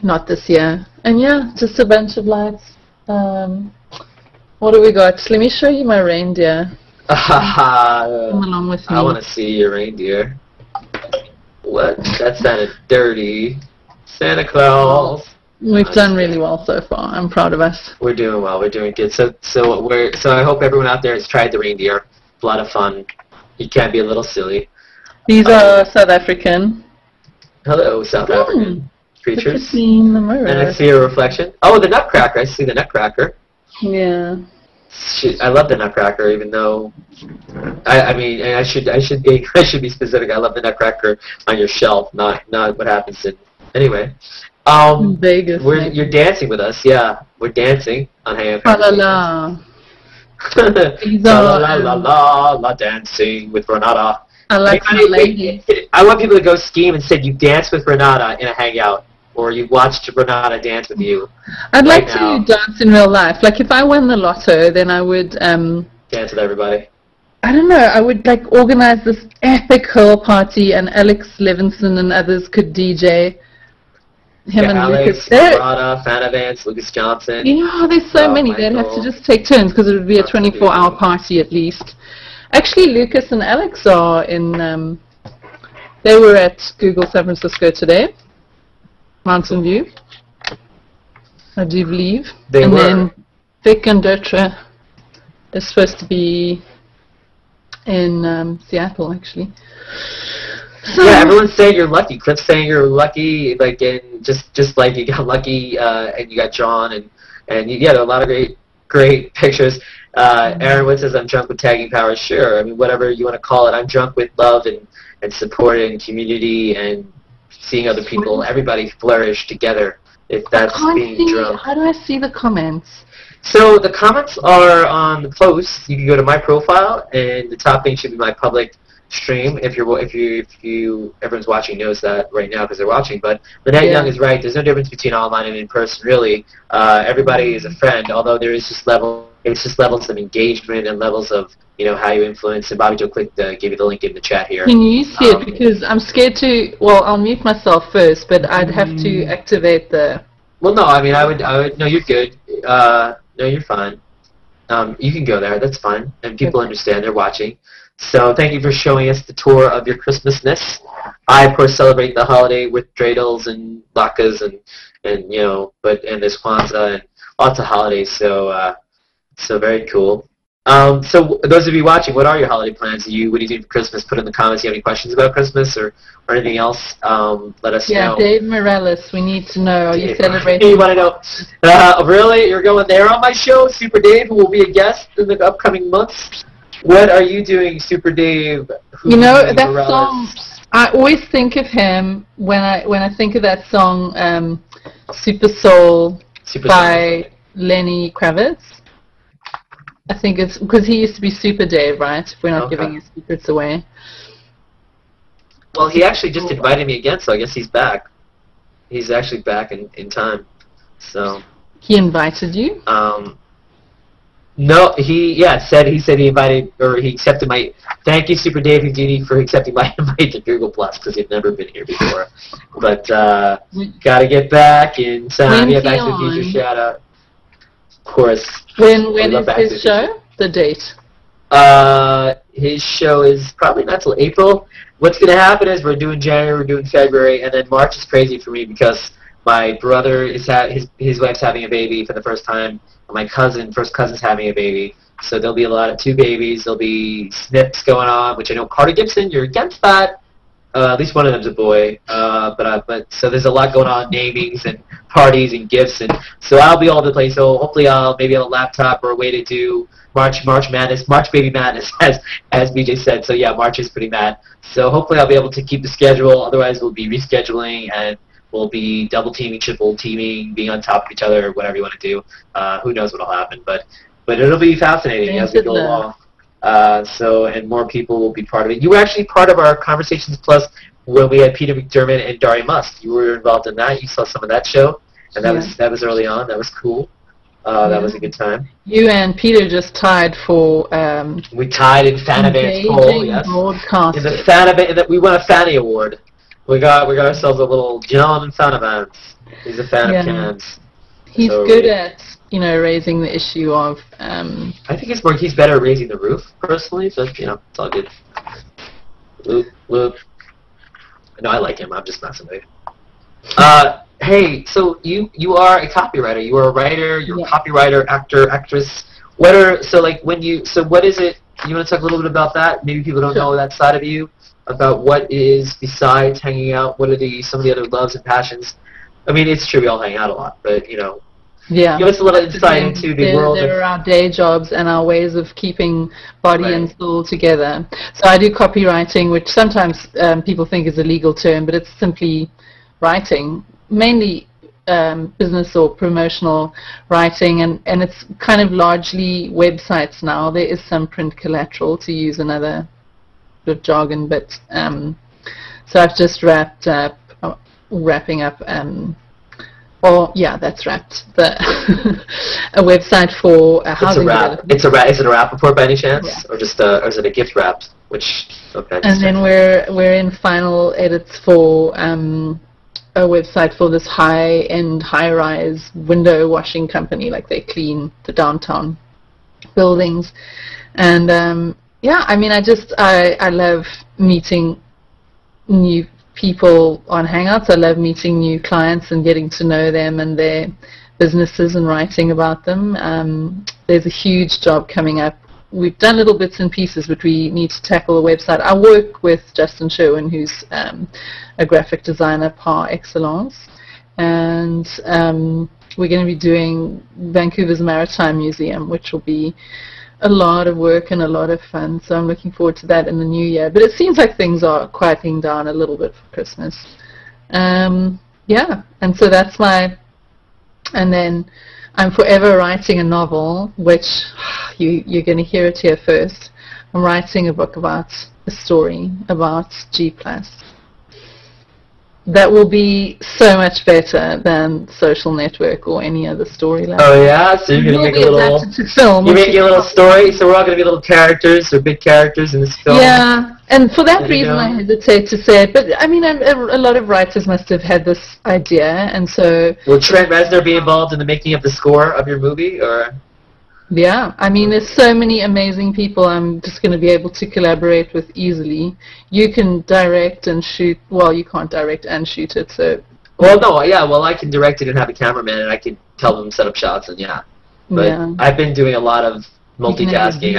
not this year. And yeah, just a bunch of lights. What do we got? Let me show you my reindeer. Come along with me. I want to see your reindeer. What? That sounded dirty. Santa Claus. We've done really well so far. I'm proud of us. We're doing well. We're doing good. So I hope everyone out there has tried the reindeer. A lot of fun. You can be a little silly. These are South African. Hello, South African creatures. In the mirror. And I see a reflection. Oh, the Nutcracker. I see the Nutcracker. Yeah. I love the Nutcracker, even though I mean, and I should be specific. I love the Nutcracker on your shelf, not what happens in anyway. Vegas. You're dancing with us, yeah. We're dancing on Hangout Conversations. La la la la la, dancing with Renata. I like ladies. I want people to go scheme and say you danced with Renata in a hangout, or you watched Renata dance with you. I'd like to dance in real life. Like if I won the lotto, then I would dance with everybody. I don't know. I would like organize this epic hurl party, and Alex Levinson and others could DJ. Alex, Renata, Fanavance, Lucas Johnson. You know, there's so many. They'd have to just take turns because it would be a 24-hour party at least. Actually, Lucas and Alex are in, they were at Google San Francisco today, Mountain View, I do believe. And then Vic and Dotra is supposed to be in Seattle, actually. So, yeah, everyone's saying you're lucky. Cliff's saying you're lucky, like, and just like you got lucky, and you got John, and you get a lot of great pictures. Aaron Wood says, I'm drunk with tagging power. Sure, I mean, whatever you want to call it. I'm drunk with love and support and community and seeing other people, everybody flourish together, if that's being drunk. How do I see the comments? So the comments are on the post. You can go to my profile, and the top thing should be my public stream. If everyone's watching knows that right now because they're watching. But Lynette Young is right. There's no difference between online and in person, really. Everybody is a friend, although there is just levels of engagement and levels of how you influence. And Bobby Joe gave you the link in the chat here. Can you see it? Because I'm scared to. Well, I'll mute myself first, but I'd have to activate the Well, no, I mean, I would, no, you're good. No, you're fine. You can go there. That's fine. And people understand. They're watching. So thank you for showing us the tour of your Christmasness. I, of course, celebrate the holiday with dreidels and latkes and you know, and there's Kwanzaa and lots of holidays. So so very cool. So those of you watching, what are your holiday plans? What are you doing for Christmas? Put in the comments. Do you have any questions about Christmas or anything else? Let us know. Yeah, Dave Morales, we need to know. Are you celebrating? You want to know? Really? You're going there on my show, Super Dave, who will be a guest in the upcoming months? What are you doing, Super Dave? You know, that song, I always think of him when I think of that song, Super Soul by Lenny Kravitz. I think it's because he used to be Super Dave, right? If we're not giving his secrets away. Well, he actually just invited me again, so I guess he's back. He's actually back in time. So. He invited you? No, he said he invited, or he accepted my. Thank you, Super Dave Houdini, for accepting my invite to Google Plus because he'd never been here before. But gotta get back in time. Yeah, Back to the Future shout out. Of course. When is his show? The date? His show is probably not till April. What's gonna happen is we're doing January, we're doing February, and then March is crazy for me because my brother is his wife's having a baby for the first time. My first cousin's having a baby, so there'll be a lot of 2 babies. There'll be snips going on, which I know Carter Gibson, you're against that. At least one of them's a boy. But so there's a lot going on, namings and parties and gifts, and so I'll be all over the place. So hopefully I'll maybe have a laptop or a way to do March Madness, March Baby Madness, as BJ said. So yeah, March is pretty mad. So hopefully I'll be able to keep the schedule. Otherwise we'll be rescheduling and we'll be double teaming, triple teaming, being on top of each other, whatever you want to do. Who knows what'll happen, but it'll be fascinating as we go along. And more people will be part of it. You were actually part of our Conversations Plus when we had Peter McDermott and Dari Musk. You were involved in that. You saw some of that show, and that was early on. That was cool. That was a good time. You and Peter just tied for. We tied in Fan Advance poll. Yes. In the Fan Advance, we won a Fanny Award. We got ourselves a little John Fan Advance. He's a fan of cans. He's good at raising the issue of. I think he's better at raising the roof personally, but it's all good. Loop. No, I like him. I'm just messing with you. Hey, so you are a copywriter. You are a writer. You're a copywriter, actor, actress. What is it? You want to talk a little bit about that? Maybe people don't know that side of you. About what is besides hanging out. What are some of the other loves and passions? I mean, it's true we all hang out a lot, but give us a little insight into the world. There are our day jobs and our ways of keeping body and soul together. So I do copywriting, which sometimes people think is a legal term, but it's simply writing, mainly business or promotional writing, and it's kind of largely websites now. There is some print collateral, to use another bit of jargon, but so I've just wrapping up. That's wrapped. A website for housing development. Is it a Rappaport by any chance, or is it a gift wrap? And then we're in final edits for a website for this high-end, high-rise window washing company. Like they clean the downtown buildings, and I mean, I love meeting new people on Hangouts. I love meeting new clients and getting to know them and their businesses and writing about them. There's a huge job coming up. We've done little bits and pieces, but we need to tackle the website. I work with Justin Sherwin, who's a graphic designer par excellence, and we're going to be doing Vancouver's Maritime Museum, which will be a lot of work and a lot of fun, so I'm looking forward to that in the new year. But it seems like things are quieting down a little bit for Christmas. And so that's and then I'm forever writing a novel, which you're going to hear it here first. I'm writing a book about a story about G+. That will be so much better than Social Network or any other storyline. Oh yeah, so you're gonna make a little. Film. You're making a little story, so we're all gonna be little characters or big characters in this film. Yeah, And for that reason, I hesitate to say it. But I mean, a lot of writers must have had this idea, and so. Will Trent Reznor be involved in the making of the score of your movie, or? Yeah, I mean, there's so many amazing people I'm just going to be able to collaborate with easily. You can direct and shoot. Well, you can't direct and shoot it, so. Well, no, yeah. Well, I can direct it and have a cameraman, and I can tell them set up shots, and yeah. But yeah. I've been doing a lot of multitasking.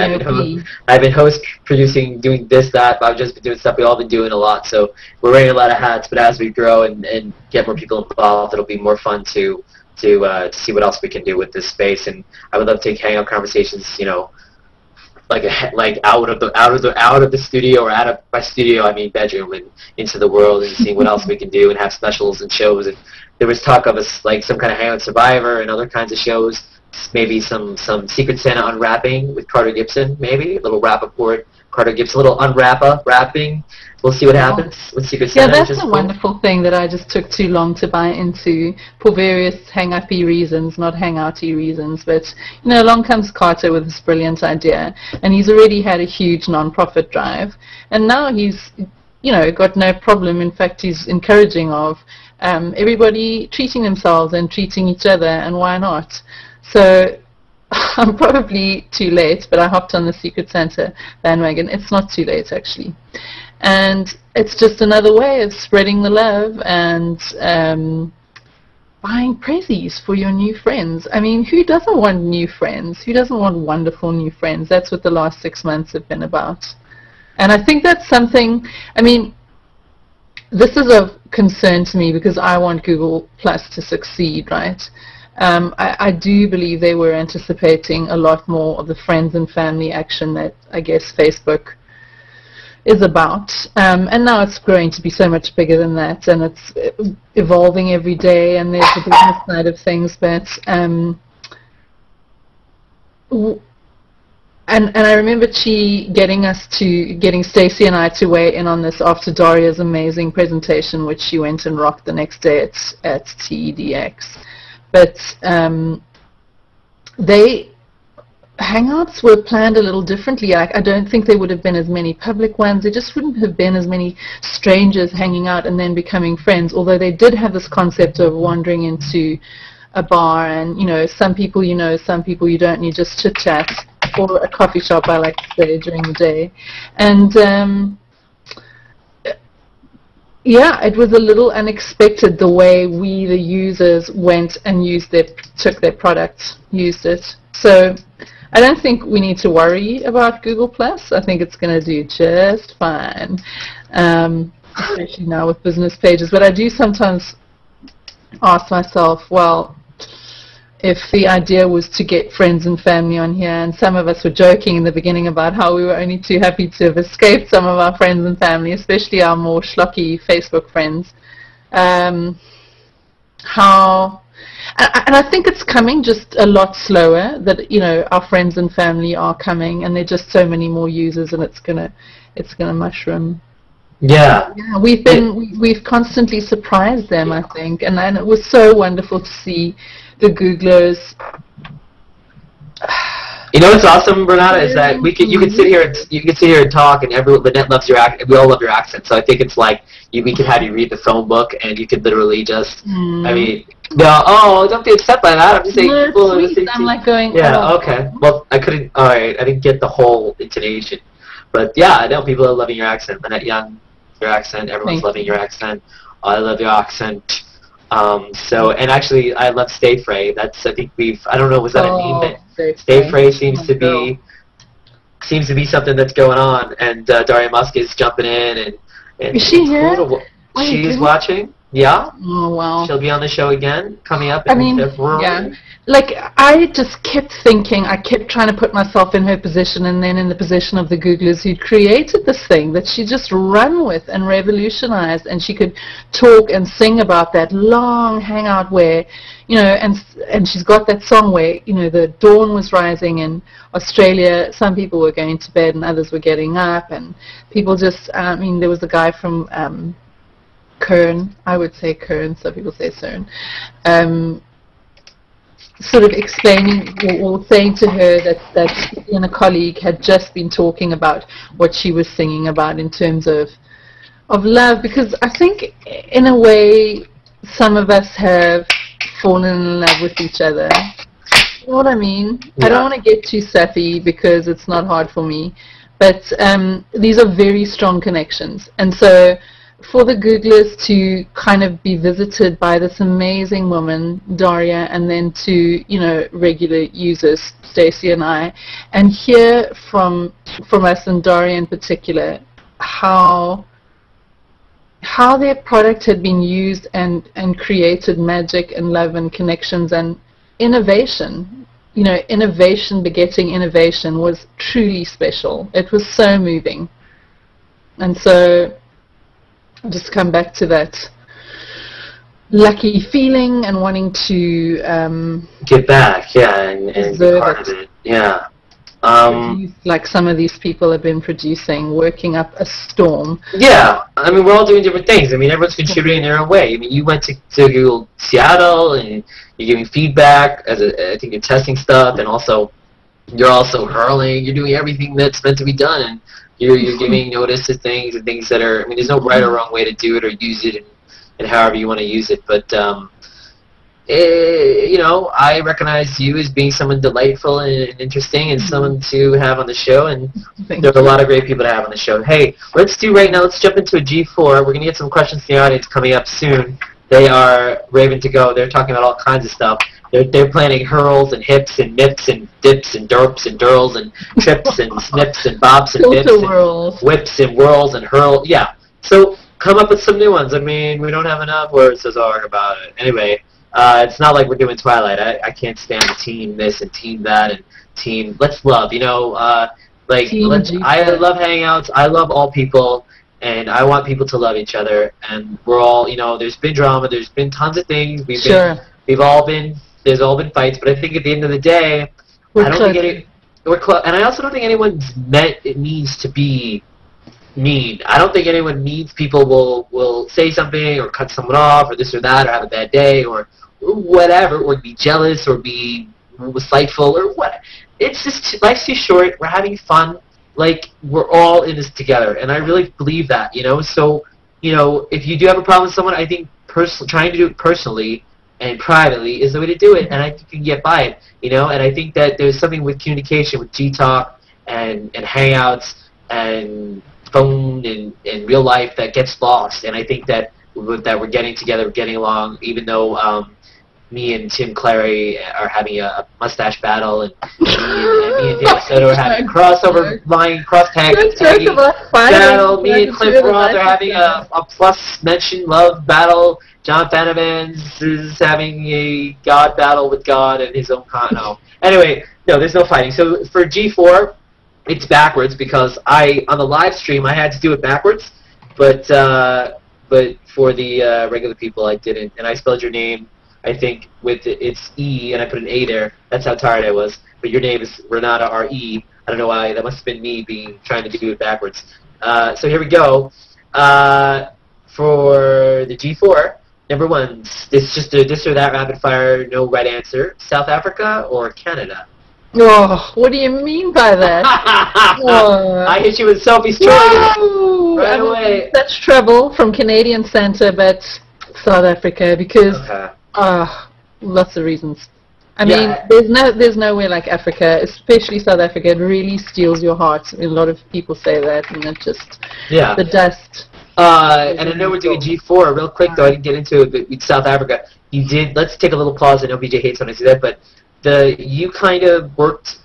I've been host producing, doing this, that. I've just been doing stuff. We've all been doing a lot, so we're wearing a lot of hats. But as we grow and get more people involved, it'll be more fun to see what else we can do with this space. And I would love to take Hangout Conversations, you know, like out of the studio, or out of my studio, I mean bedroom, and into the world, and seeing what else we can do, and have specials and shows. And there was talk of us like some kind of Hangout Survivor and other kinds of shows. Maybe some Secret Santa unwrapping with Carter Gibson, maybe a little Rappaport, Carter Gibson, a little wrapping. We'll see what happens with Secret Santa. Yeah, that's a wonderful thing that I just took too long to buy into for various hang-up-y reasons, not hang-out-y reasons. But, you know, along comes Carter with this brilliant idea, and he's already had a huge non-profit drive, and now he's, you know, got no problem. In fact, he's encouraging of everybody treating themselves and treating each other, and why not? So I'm probably too late, but I hopped on the Secret Santa bandwagon. It's not too late, actually. And it's just another way of spreading the love and buying prezzies for your new friends. I mean, who doesn't want new friends? Who doesn't want wonderful new friends? That's what the last 6 months have been about. And I think that's something, I mean, this is of concern to me because I want Google Plus to succeed, right? I do believe they were anticipating a lot more of the friends and family action that I guess Facebook is about, and now it's growing to be so much bigger than that, and it's evolving every day, and there's the business side of things, but and I remember getting Stacey and I to weigh in on this after Daria's amazing presentation, which she went and rocked the next day at TEDx. But Hangouts were planned a little differently. I don't think there would have been as many public ones. There just wouldn't have been as many strangers hanging out and then becoming friends, although they did have this concept of wandering into a bar and, you know, some people you know, some people you don't, and you just chit-chat, or a coffee shop, I like to say, during the day. And yeah, it was a little unexpected the way we, the users, went and took their product, used it. So I don't think we need to worry about Google Plus. I think it's going to do just fine, especially now with business pages. But I do sometimes ask myself, well, if the idea was to get friends and family on here, and some of us were joking in the beginning about how we were only too happy to have escaped some of our friends and family, especially our more schlocky Facebook friends, and I think it's coming just a lot slower, that, you know, our friends and family are coming, and there are just so many more users, and it's gonna mushroom. Yeah. Yeah, we've constantly surprised them, I think, and it was so wonderful to see the Googlers. You know what's awesome, Renata, is that you can sit here and talk, and the net loves your accent. We all love your accent, so I think it's like we could have you read the phone book, and you could literally just. I mean, no, don't be upset by that. I'm just saying. No, I'm like going. Yeah. Okay. Well, I couldn't. All right. I didn't get the whole intonation, but yeah, I know people are loving your accent. Annette Young, your accent. Everyone's loving your accent. I love your accent. And actually, I love Stay Frey. I think I don't know, was that a meme? But Stay Frey seems to be something that's going on, and Daria Musk is jumping in, and is she here? She's watching. Yeah. Oh, wow. She'll be on the show again, coming up in February. Yeah. Like, I just kept thinking, I kept trying to put myself in her position, and then in the position of the Googlers who created this thing that she just ran with and revolutionized, and she could talk and sing about that long hangout where, you know, and she's got that song where, you know, the dawn was rising in Australia, some people were going to bed and others were getting up, and people just, I mean, there was a guy from Kern, I would say Kern, some people say CERN, sort of explaining or saying to her that she and a colleague had just been talking about what she was singing about in terms of love, because I think in a way some of us have fallen in love with each other. You know what I mean? Yeah. I don't want to get too sappy because it's not hard for me, but these are very strong connections. And so for the Googlers to kind of be visited by this amazing woman, Daria, and then to, you know, regular users, Stacey and I, and hear from us and Daria in particular how their product had been used and created magic and love and connections and innovation. You know, innovation begetting innovation was truly special. It was so moving. And so I'll just come back to that lucky feeling and wanting to get back, yeah, and be part of it, yeah. Like some of these people have been producing, working up a storm. Yeah, I mean, we're all doing different things. I mean, everyone's contributing in their own way. I mean, you went to Seattle, and you're giving feedback, I think you're testing stuff, and also, you're also hurling, you're doing everything that's meant to be done, and you're giving notice to things and things that are, I mean, there's no right or wrong way to do it or use it and however you want to use it, but, you know, I recognize you as being someone delightful and interesting and someone to have on the show, and there's a lot of great people to have on the show. Hey, let's jump into a G4. We're going to get some questions from the audience coming up soon. They are raving to go. They're talking about all kinds of stuff. They're planning hurls and hips and mips and dips and derps and dirls and trips and snips and bops and bips and whips and whirls and hurl. Yeah. So come up with some new ones. I mean, we don't have enough words to talk about it. Anyway, it's not like we're doing Twilight. I can't stand the team this and team that and team. Let's love. You know, I love Hangouts. I love all people. And I want people to love each other. And we're all, you know, there's been drama. There's been tons of things. There's all been fights, but I think at the end of the day, we're close. And I also don't think anyone's it needs to be mean. I don't think anyone needs people will say something or cut someone off or this or that or have a bad day or whatever, or be jealous or be spiteful or what. It's just, life's too short. We're having fun. Like, we're all in this together, and I really believe that, you know. So, you know, if you do have a problem with someone, I think trying to do it personally and privately is the way to do it, and I think you can get by it, you know. And I think that there's something with communication, with G-Talk and Hangouts and phone and real life that gets lost. And I think that we're getting together, we're getting along, even though me and Tim Clary are having a mustache battle, and me and David Soto are having a crossover line, cross-tag battle. Me and Cliff Roth are having a plus mention love battle. John Fanavans is having a God battle with God and his own no. Anyway, no, there's no fighting. So for G4, it's backwards because on the live stream I had to do it backwards, but for the regular people I didn't, and I spelled your name, I think, with it's E, and I put an A there. That's how tired I was. But your name is Renata R.E. I don't know why. That must have been me trying to do it backwards. So here we go. For the G4, number one, it's just a this or that rapid fire, no right answer. South Africa or Canada? Oh, what do you mean by that? I hit you with Sophie's choice right away. That's trouble from Canadian Santa, but South Africa, because lots of reasons. I mean, there's nowhere like Africa, especially South Africa. It really steals your heart. A lot of people say that, and it's just the dust. And I know we're doing G4 real quick, though I didn't get into it, but with South Africa, you did. Let's take a little pause. I know BJ hates when I say that, but you kind of worked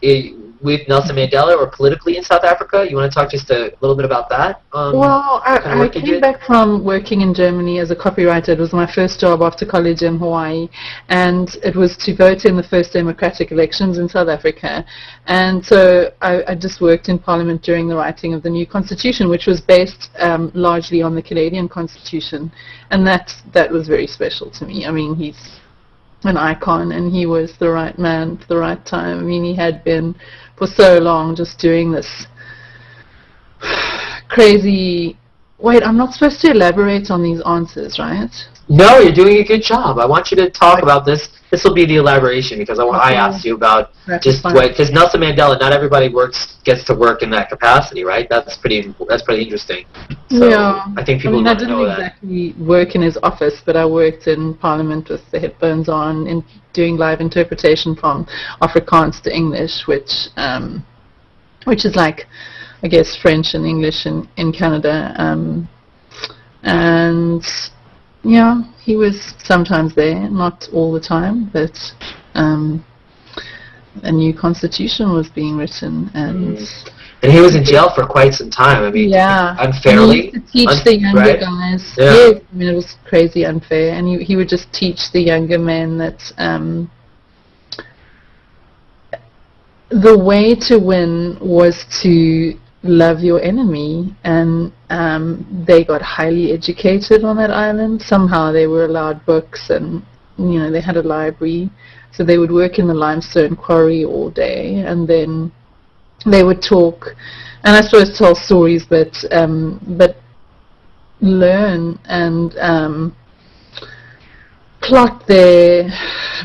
with Nelson Mandela or politically in South Africa. You want to talk just a little bit about that? Well, I came back from working in Germany as a copywriter. It was my first job after college in Hawaii, and it was to vote in the first democratic elections in South Africa. And so I just worked in Parliament during the writing of the new constitution, which was based largely on the Canadian constitution, and that was very special to me. I mean, he's an icon, and he was the right man for the right time. I mean, he had been for so long just doing this crazy... Wait, I'm not supposed to elaborate on these answers, right? No, you're doing a good job. I want you to talk about this this will be the elaboration, because I asked you about just what, because Nelson Mandela, not everybody gets to work in that capacity, right? That's pretty interesting. So yeah. I think people I didn't know that. exactly work in his office, but I worked in Parliament with the headphones on, in doing live interpretation from Afrikaans to English, which is like, I guess, French and English in Canada. And yeah, he was sometimes there, not all the time, but a new constitution was being written, and he was in jail for quite some time. I mean, yeah, unfairly. And he used to teach the younger guys. Yeah. Yes, I mean, it was crazy unfair, and he would just teach the younger men that the way to win was to love your enemy, and they got highly educated on that island. Somehow they were allowed books, and they had a library, so they would work in the limestone quarry all day, and then they would talk, and I suppose tell stories, but learn and plot their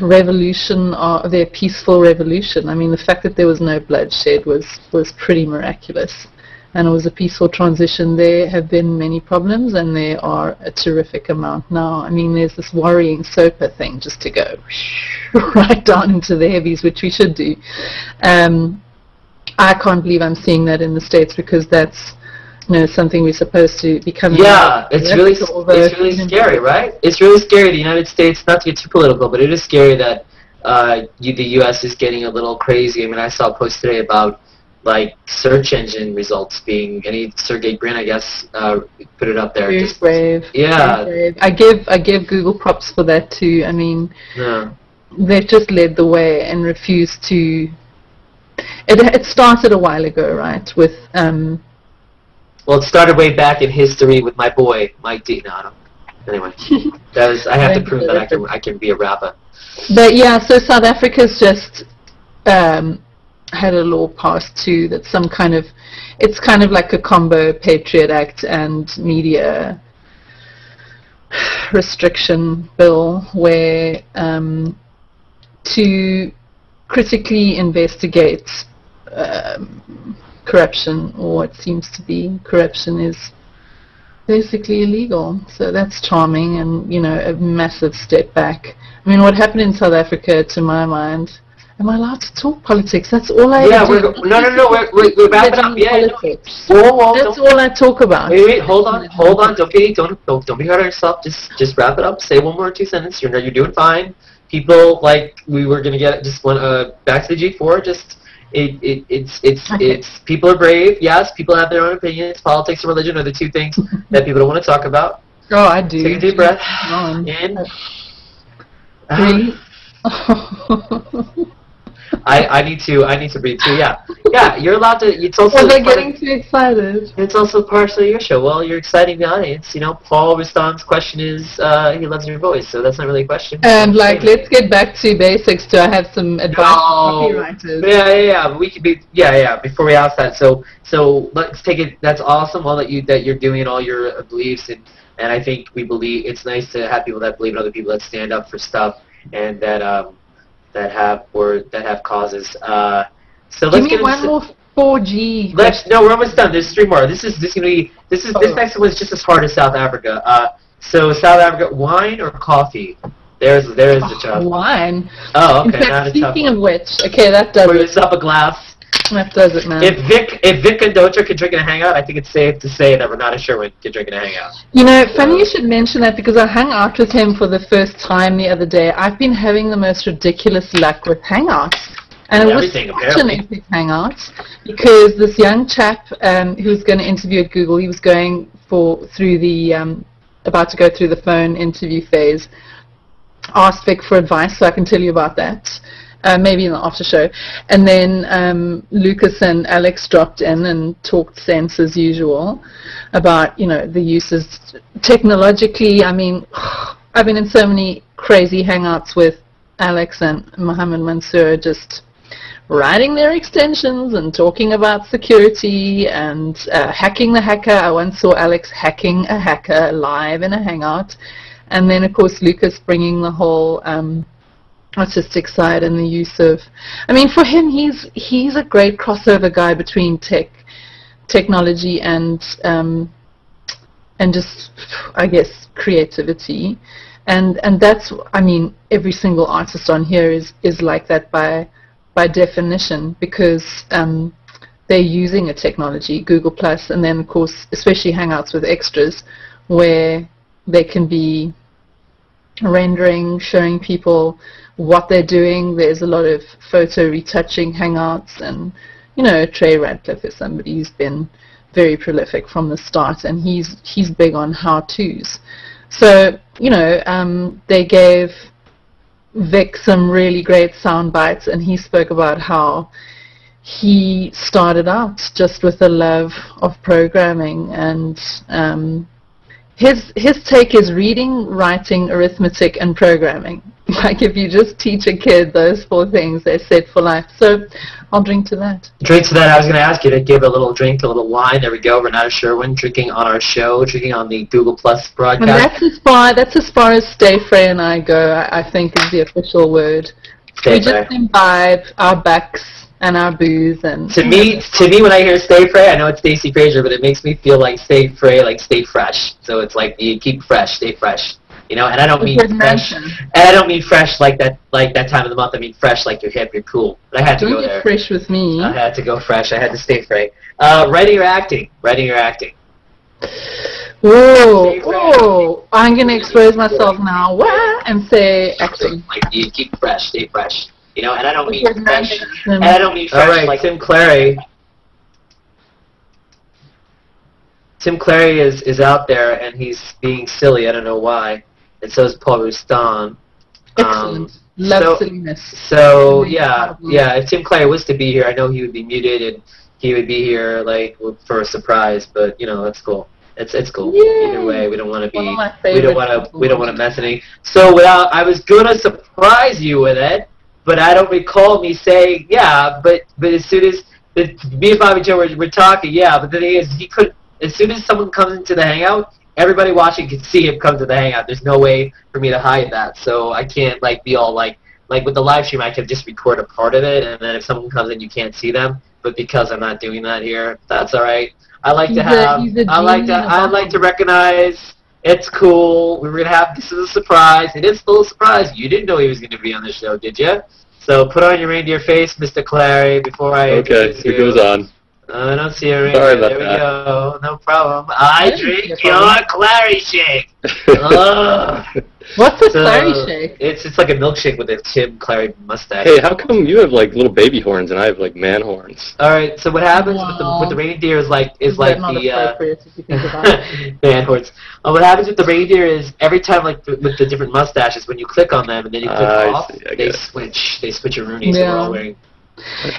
revolution, or their peaceful revolution. I mean, the fact that there was no bloodshed was pretty miraculous, and it was a peaceful transition. There have been many problems, and there are a terrific amount now. I mean, there's this worrying SOPA thing, just to go right down into the heavies, which we should do. I can't believe I'm seeing that in the States, because that's something we're supposed to be coming. Yeah, it's really scary, right? It's really scary. The United States, not to get too political, but it is scary that the U.S. is getting a little crazy. I mean, I saw a post today about like search engine results being, Sergey Brin, I guess, put it up there. Very brave. Yeah. Very brave. I give Google props for that too. I mean, they've just led the way and refused to. It started a while ago, right? With well, it started way back in history with my boy Mike D. No, I don't. Anyway, I have to prove that I can be a rapper. But yeah, so South Africa's just had a law passed too, that it's kind of like a combo Patriot Act and media restriction bill, where to critically investigate corruption, or what seems to be corruption, is basically illegal. So that's charming, and a massive step back. I mean, what happened in South Africa, to my mind, am I allowed to talk politics? That's all I do. No, we're wrapping up. Yeah, whoa, that's all I talk about. Wait, hold on. Don't be hard on yourself. Just wrap it up. Say one more or two sentences. You're doing fine. People, like, we were gonna get just one back to the G4. Just it's people are brave. Yes, people have their own opinions. Politics and religion are the two things that people don't want to talk about. Oh, I do. Take a deep breath in. Really? I need to breathe too. Yeah. You're allowed to. It's also. Well, they're getting too excited. It's also partially your show. Well, you're exciting the audience. Paul Riston's question is he loves your voice, so that's not really a question. And let's get back to basics. Do I have some advice for copywriters? Yeah. We could be. Yeah. Before we ask that, so let's take it. That's awesome. All that you're doing, all your beliefs, and I think we believe it's nice to have people that believe in other people, that stand up for stuff, and that have causes. So let's give me one more 4G. We're almost done. There's 3 more. This next one is just as hard as South Africa. So South Africa, wine or coffee? There's the tough. Wine. Oh, okay. In fact, speaking of which, okay, that does it. Pour it. yourself a glass. That does it, man. If Vic and Dotra can drink in a hangout, I think it's safe to say that Renata Sherwin can drink in a hangout. Funny you should mention that, because I hung out with him for the first time the other day. I've been having the most ridiculous luck with hangouts. And it was such an epic hangout, because this young chap who was going to interview at Google, he was going about to go through the phone interview phase, asked Vic for advice, so I can tell you about that. Maybe in the after show. And then Lucas and Alex dropped in and talked sense as usual about, the uses technologically. I mean, I've been in so many crazy hangouts with Alex and Mohammed Mansour, just writing their extensions and talking about security and hacking the hacker. I once saw Alex hacking a hacker live in a hangout. And then, of course, Lucas bringing the whole artistic side and the use of, I mean, for him, he's a great crossover guy between technology and just, I guess, creativity, and that's, I mean, every single artist on here is like that by definition, because they're using a technology, Google Plus, and then of course especially Hangouts with extras, where they can be rendering, showing people what they're doing. There's a lot of photo retouching Hangouts, and you know, Trey Radcliffe is somebody who's been very prolific from the start, and he's big on how-tos. So, you know, they gave Vic some really great sound bites, and he spoke about how he started out just with a love of programming, and his take is reading, writing, arithmetic, and programming. Like, if you just teach a kid those 4 things, they're set for life. So I'll drink to that. Drink to that. I was going to ask you to give a little drink, a little wine. There we go. Renata Sherwin drinking on our show, drinking on the Google Plus broadcast. And that's as far as Stay Frey and I go, I think is the official word. We just imbibe our backs and our booze. And to me, when I hear Stay Frey, I know it's Stacey Fraser, but it makes me feel like Stay Frey, like stay fresh. So it's like you keep fresh, stay fresh. You know, and I don't mean fresh. And I don't mean fresh like that time of the month. I mean fresh like you're hip, you're cool. But I had to go there. Fresh with me. I had to go fresh. I had to stay Frey. Writing or acting? Writing or acting? Whoa! I'm gonna expose myself now. What? And say acting. Like you keep fresh, stay fresh. You know, and I don't mean fresh. And I don't mean fresh. All right, like Tim Clary. Tim Clary is out there and he's being silly. I don't know why. And so is Paul Rustan. Excellent. Love silliness. So yeah. If Tim Clary was to be here, I know he would be muted and he would be here like for a surprise. But you know, that's cool. It's cool. Yay. Either way, we don't want to be. We don't want to mess anything. So I was gonna surprise you with it, but I don't recall me saying yeah. But as soon as me and Bobby Joe were talking, yeah. But the thing is, he could. As soon as someone comes into the Hangout, everybody watching can see him come to the Hangout. There's no way for me to hide that. So I can't like be all like with the live stream, I can just record a part of it, and then if someone comes in, you can't see them. But because I'm not doing that here, that's all right. I like to have. I like to recognize. It's cool. We were gonna have this as a surprise. It is still a surprise. You didn't know he was gonna be on the show, did you? So put on your reindeer face, Mr. Clary, before I. Okay, it goes on. I don't see a reindeer. There we go. No problem. I drink your Clary shake. What's a Clary shake? It's like a milkshake with a Tim Clary mustache. Hey, how come you have like little baby horns and I have like man horns? All right. So what happens with the reindeer is like the man horns. What happens with the reindeer is every time with the different mustaches, when you click on them and then you click off, they switch. They switch a Rooney. So we're all wearing.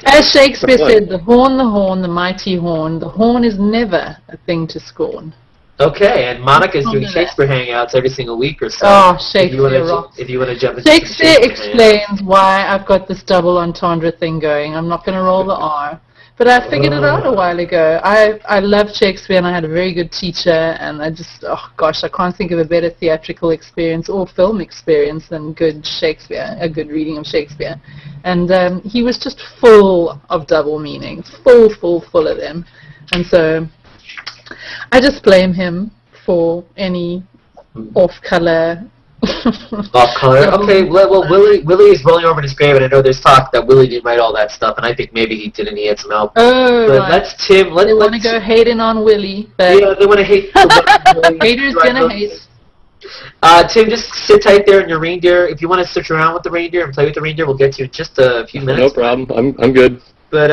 As Shakespeare said, the horn, the mighty horn. The horn is never a thing to scorn. Okay, and Monica's doing Shakespeare Hangouts every single week or so. Oh, Shakespeare rocks. If you want to jump into Shakespeare explains why I've got this double entendre thing going. I'm not going to roll the R. But I figured it out a while ago. I loved Shakespeare, and I had a very good teacher, and I just, oh gosh, I can't think of a better theatrical experience or film experience than good Shakespeare, a good reading of Shakespeare. And he was just full of double meanings, full of them. And so I just blame him for any off-color. Off-color? Okay, well Willie is rolling over in his grave, and I know there's talk that Willie didn't write all that stuff, and I think maybe he did and he had some help. Oh, but let's Tim. They want to go hating on Willie. But yeah, they want to hate. Haters gonna hate. Tim, just sit tight there in your reindeer. If you want to switch around with the reindeer and play with the reindeer, we'll get to you in just a few minutes. No problem. I'm good. But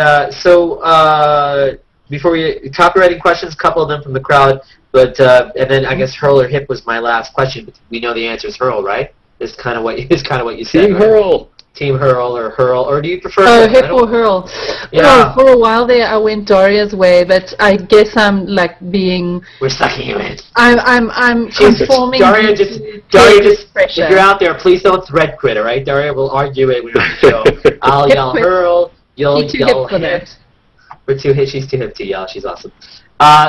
before we copywriting questions, a couple of them from the crowd. But and then I guess Hurl or Hip was my last question. But we know the answer is Hurl, right? It's kind of what you said. Team Hurl. Team Hurl, or do you prefer? Oh, Hip or Hurl. Yeah. For a while there, I went Doria's way, but I guess I'm like being. We're sucking you in. I'm conforming. Daria, just if you're out there, please don't thread quit, all right? Daria will argue it when we're on the show. I'll yell Hurl. You'll yell Hip. We're too hip. She's too hip to yell. She's awesome.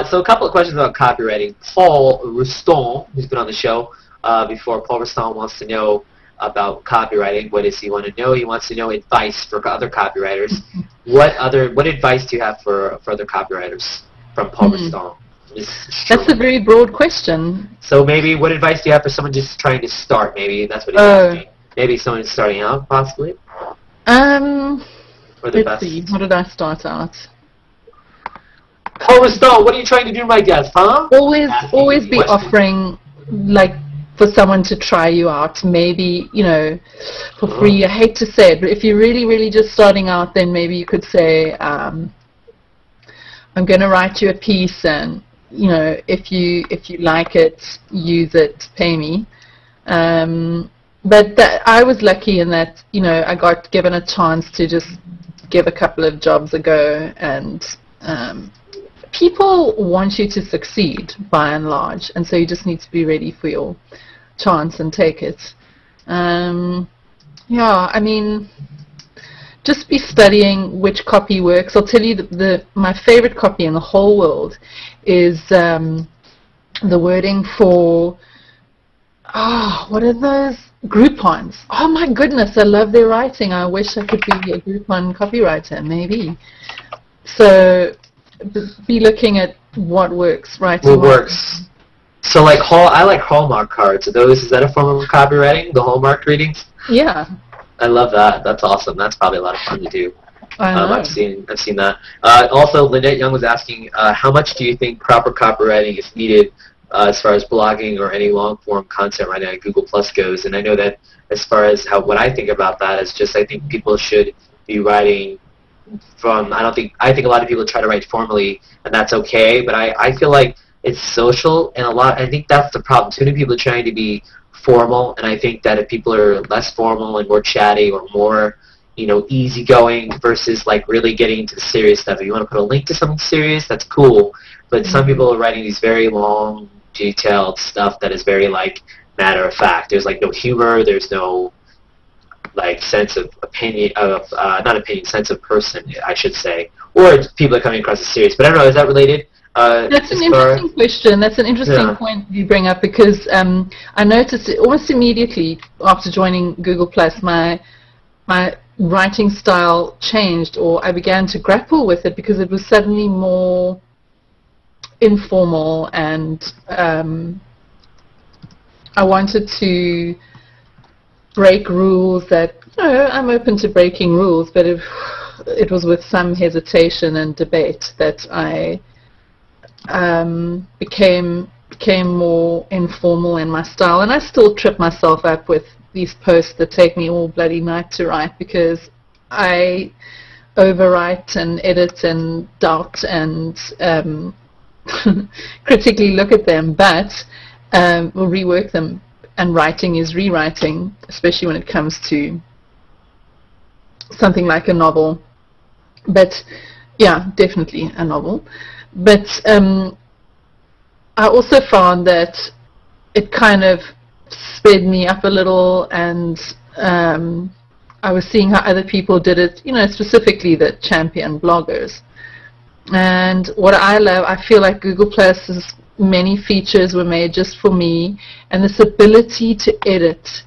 So a couple of questions about copywriting. Paul Rustan, who's been on the show before, Paul Rustan wants to know, about copywriting. What does he want to know? He wants to know advice for other copywriters. What advice do you have for other copywriters from Paul Riston? That's a very broad question. So maybe what advice do you have for someone just trying to start? Maybe that's what he's asking. Maybe someone starting out, possibly. Let's see. How did I start out? Paul Riston, what are you trying to do, my guest? Huh? Always be offering, like, for someone to try you out, maybe, you know, for free. I hate to say it, but if you're really, really just starting out, then maybe you could say, I'm going to write you a piece, and, you know, if you like it, use it, pay me. But I was lucky in that, you know, I got given a chance to just give a couple of jobs a go, and people want you to succeed by and large, and so you just need to be ready for your chance and take it. Yeah, I mean, just be studying which copy works. I'll tell you my favorite copy in the whole world is the wording for what are those? Groupons. Oh my goodness, I love their writing. I wish I could be a Groupon copywriter, maybe. So be looking at what works, right? What works. So like I like Hallmark cards. Is that a form of copywriting? The Hallmark readings? Yeah. I love that. That's awesome. That's probably a lot of fun to do. I know. I've seen that. Also, Lynette Young was asking, how much do you think proper copywriting is needed as far as blogging or any long-form content right now Google Plus goes? And I know that as far as what I think about that is just I think people should be writing from, I think a lot of people try to write formally, and that's okay, but I feel like it's social, and I think that's the problem. Too many people are trying to be formal, and I think that if people are less formal and more chatty or more, you know, easygoing versus like really getting into the serious stuff. If you want to put a link to something serious, that's cool, but some people are writing these very long, detailed stuff that is very like matter of fact. There's like no humor, there's no like sense of opinion sense of person, I should say, or people are coming across as serious. But I don't know, is that related? That's an interesting question. That's an interesting point you bring up, because I noticed it almost immediately after joining Google Plus, my writing style changed, or I began to grapple with it because it was suddenly more informal, and I wanted to break rules that, you know, I'm open to breaking rules, but it was with some hesitation and debate that I became more informal in my style. And I still trip myself up with these posts that take me all bloody night to write, because I overwrite and edit and doubt and critically look at them, but we'll rework them. And writing is rewriting, especially when it comes to something like a novel. But yeah, definitely a novel. But I also found that it kind of sped me up a little, and I was seeing how other people did it, you know, specifically the champion bloggers. And what I love, I feel like Google Plus's many features were made just for me, and this ability to edit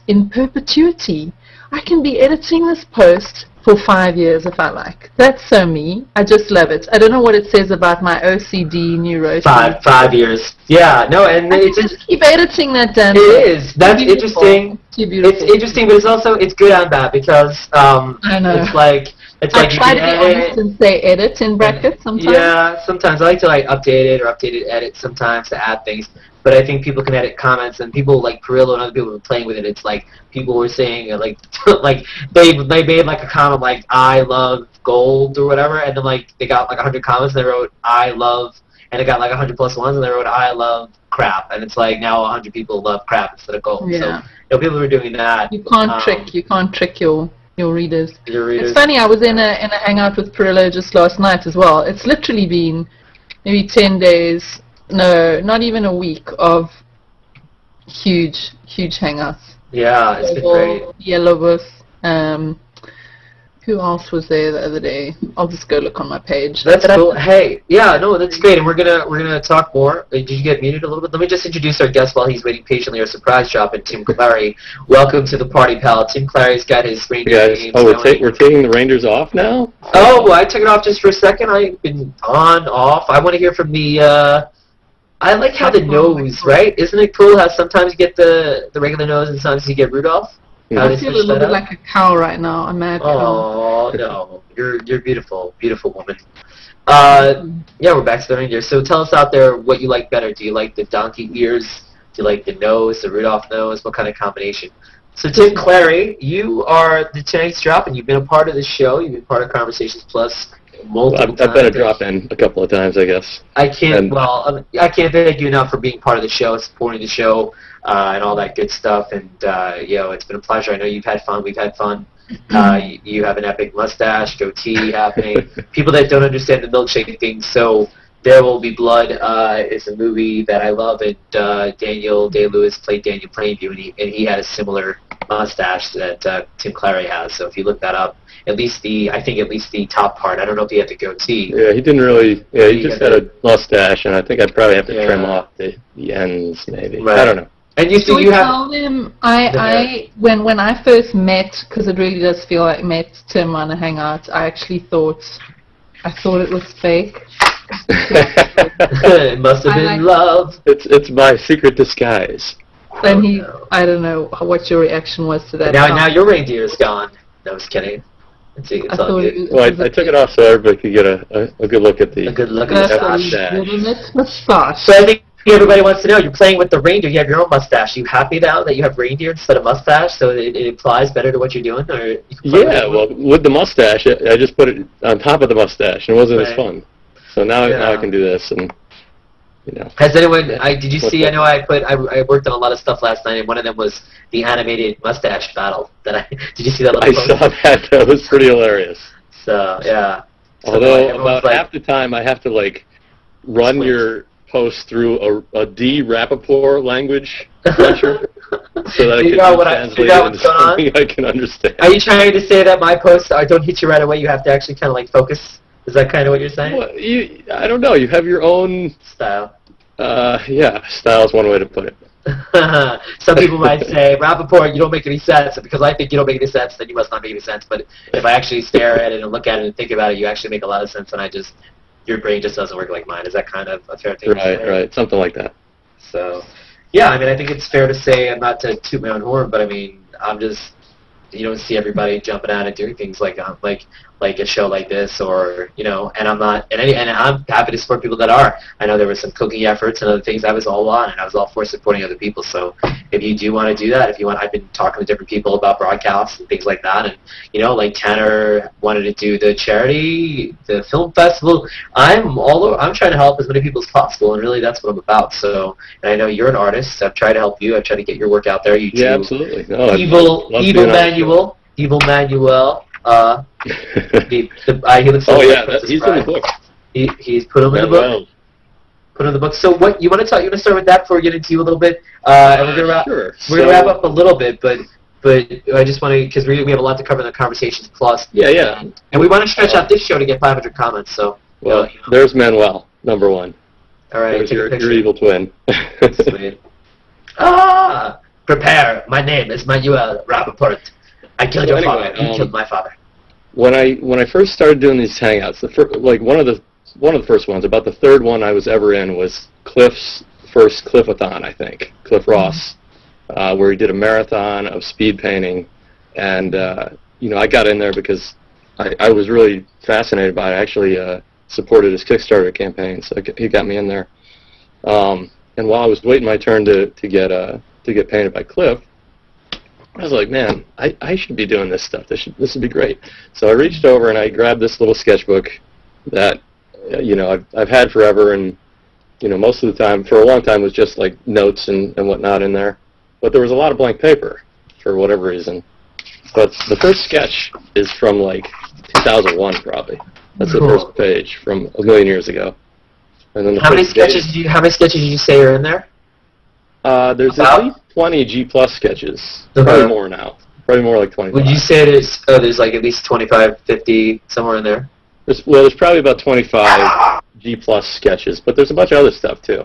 in perpetuity. I can be editing this post for 5 years if I like. That's so me. I just love it. I don't know what it says about my OCD neurosis. 5 years. Yeah, no, and I just keep editing that damn thing. It is. That's interesting. It's interesting, but it's good and bad, because I know. I try to be honest and say edit in brackets sometimes. Yeah, sometimes I like to update it or update it, edit sometimes to add things. But I think people can edit comments, and people like Perillo and other people were playing with it. It's like people were saying like they made like a comment like I love gold or whatever, and then like they got like 100 comments and they wrote I love, and it got like 100 plus ones and they wrote I love crap, and it's like now 100 people love crap instead of gold. Yeah. So people were doing that. You can't trick your readers. It's funny, I was in a hangout with Perillo just last night as well. It's literally been maybe 10 days, no, not even a week, of huge hangouts. Yeah, it's been great. Yellowbus, Who else was there the other day? I'll just go look on my page. That's cool. Hey, yeah, no, that's great, and we're gonna talk more. Did you get muted a little bit? Let me just introduce our guest while he's waiting patiently. Our surprise drop in Tim Clary. Welcome to the party, pal. Tim Clary's got his reindeer games. Oh, we're taking the reindeers off now? Oh, well, I took it off just for a second. I've been on, off. I want to hear from the. I like how the nose, right? Isn't it cool how sometimes you get the regular nose and sometimes you get Rudolph? I feel a little bit like a cow right now. I'm mad cow. Oh no, you're beautiful, beautiful woman. Yeah, we're back to the reindeer. So tell us out there what you like better. Do you like the donkey ears? Do you like the nose, the Rudolph nose? What kind of combination? So Tim Clary, you are the tonight's drop, and you've been a part of the show. You've been part of Conversations Plus multiple times. I've been a drop in a couple of times, I guess. I can't thank you enough for being part of the show, supporting the show, and all that good stuff. And it's been a pleasure. I know you've had fun. We've had fun. You have an epic mustache, goatee happening. People that don't understand the milkshake thing, so There Will Be Blood is a movie that I love, and Daniel Day-Lewis played Daniel Plainview, and he had a similar mustache that Tim Clary has. So if you look that up, at least the top part. I don't know if he had the goatee. Yeah, he didn't really. Yeah, he just had a mustache, and I think I'd probably have to trim off the ends, maybe. Right. I don't know. And you told him when I first met, because it really does feel like met Tim on a Hangout, I actually thought it was fake. It must have been love. It's my secret disguise. Then I don't know what your reaction was to that. Now your reindeer is gone. No, I was kidding. It's all good. Well, I took it off so everybody could get a good look at the mustache. So I think everybody wants to know, you're playing with the reindeer, you have your own mustache. Are you happy now that you have reindeer instead of mustache, so it applies better to what you're doing? Or yeah, well, with the mustache, I just put it on top of the mustache, and it wasn't as fun. So now I can do this, and Has anyone? Did you see? I know I worked on a lot of stuff last night, and one of them was the animated mustache battle. Did you see that? I saw that. That was pretty hilarious. So yeah. Although about half the time I have to run your post through a Rappaport language lecture so that I can translate it into something I can understand. Are you trying to say that my posts don't hit you right away? You have to actually kind of focus. Is that kind of what you're saying? Well, I don't know. You have your own style. Yeah, style is one way to put it. Some people might say, Rappaport, you don't make any sense. And because I think you don't make any sense, then you must not make any sense. But if I actually stare at it and look at it and think about it, you actually make a lot of sense. And your brain just doesn't work like mine. Is that kind of a fair thing to say? Right. Something like that. So, yeah, I think it's fair to say, and not to toot my own horn, but I'm just, you don't see everybody jumping out and doing things like a show like this, or and I'm not, and I'm happy to support people that are. I know there were some cooking efforts and other things I was all on, and I was all for supporting other people. So if you do want to do that, I've been talking to different people about broadcasts and things like that, and like Tanner wanted to do the charity, the film festival. I'm trying to help as many people as possible, and really that's what I'm about. So, and I know you're an artist. I've tried to help you. I've tried to get your work out there. You yeah, absolutely. No, Evil Manuel. He looks oh yeah, he's in the book. He's put him in the book. Put him in the book. So what you want to talk? You want to start with that before we get into you a little bit? And we're gonna wrap up a little bit, but I just want to, because we have a lot to cover in the Conversations Plus. Yeah. And we want to stretch out this show to get 500 comments. So there's Manuel, number one. All right, there's your evil twin. Sweet. Prepare. My name is Manuel Rappaport. I killed your father. You killed my father. When I first started doing these hangouts, one of the first ones, about the third one I was ever in, was Cliff's first Cliffathon, I think, Cliff Ross, where he did a marathon of speed painting, and I got in there because I was really fascinated by it. I actually supported his Kickstarter campaign, so he got me in there. And while I was waiting my turn to get painted by Cliff, I was like, man, I should be doing this stuff. This would be great. So I reached over and I grabbed this little sketchbook that I've had forever, and most of the time, for a long time, was just like notes and whatnot in there. But there was a lot of blank paper for whatever reason. But the first sketch is from 2001 probably. That's the first page from a million years ago. And then how many sketches did you say are in there? There's at least 20 G+ sketches. Probably more now. Probably more like 25. Would you say there's like at least 25, 50, somewhere in there? There's probably about 25 G+ sketches, but there's a bunch of other stuff too.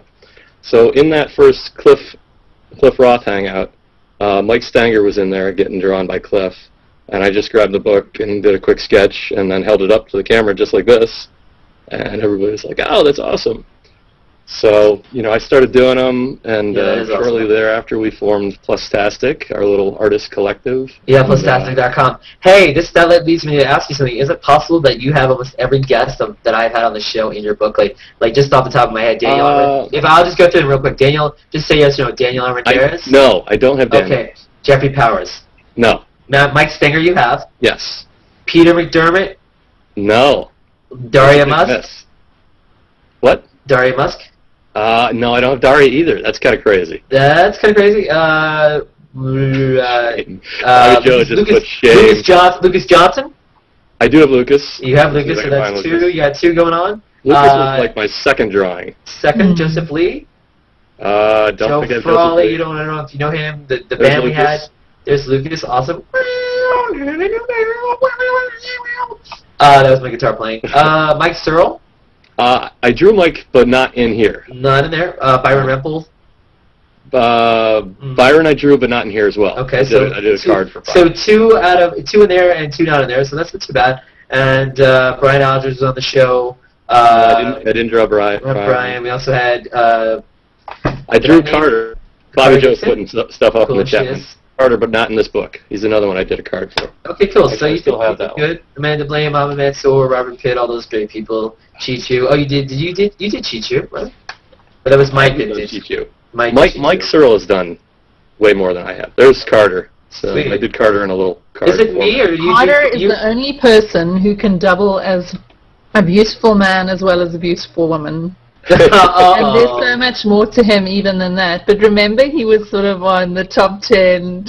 So in that first Cliff Roth hangout, Mike Stanger was in there getting drawn by Cliff, and I just grabbed the book and did a quick sketch and then held it up to the camera just like this, and everybody was like, "Oh, that's awesome." So, I started doing them, and shortly thereafter we formed Plustastic, our little artist collective. Yeah, plustastic.com. Hey, that leads me to ask you something. Is it possible that you have almost every guest that I've had on the show in your book? Like just off the top of my head, Daniel. If I'll just go through them real quick. Daniel, just say yes or no. Daniel Armendaris? No, I don't have Daniel. Okay. Jeffrey Powers? No. Now, Mike Stenger you have? Yes. Peter McDermott? No. Daria Musk? Miss. What? Daria Musk? No, I don't have Daria either. That's kind of crazy. That's kind of crazy. Lucas Johnson? I do have Lucas. You have Lucas, so that's two. Lucas. You had two going on. Lucas was like my second drawing. Second, Joseph Lee. Don't Joe think I have Frawley, Joseph Lee. I don't know if you know him. The band we had. There's Lucas, awesome. That was my guitar playing. Mike Searle. I drew Mike, but not in here. Not in there. Byron Rempel. Byron I drew, but not in here as well. Okay, I did a card for Byron. So two in there and two not in there, so that's not too bad. And Brian Aldridge was on the show. I didn't draw Brian. Brian. We also had. I drew Carter. Bobby Joe's putting stuff up in the chat. Carter, but not in this book. He's another one I did a card for. Okay, cool. So you still have that good. Amanda Blame, Mama Mansour, Robert Pitt, all those great people. Chichu. Oh, you did Chichu, right? But that was Mike that did Chichu. Mike Searle has done way more than I have. There's Carter. So Sweet. I did Carter in a little card. Is it me or you? Carter is the only person who can double as a beautiful man as well as a beautiful woman. And there's so much more to him even than that. But remember, he was sort of on the top 10.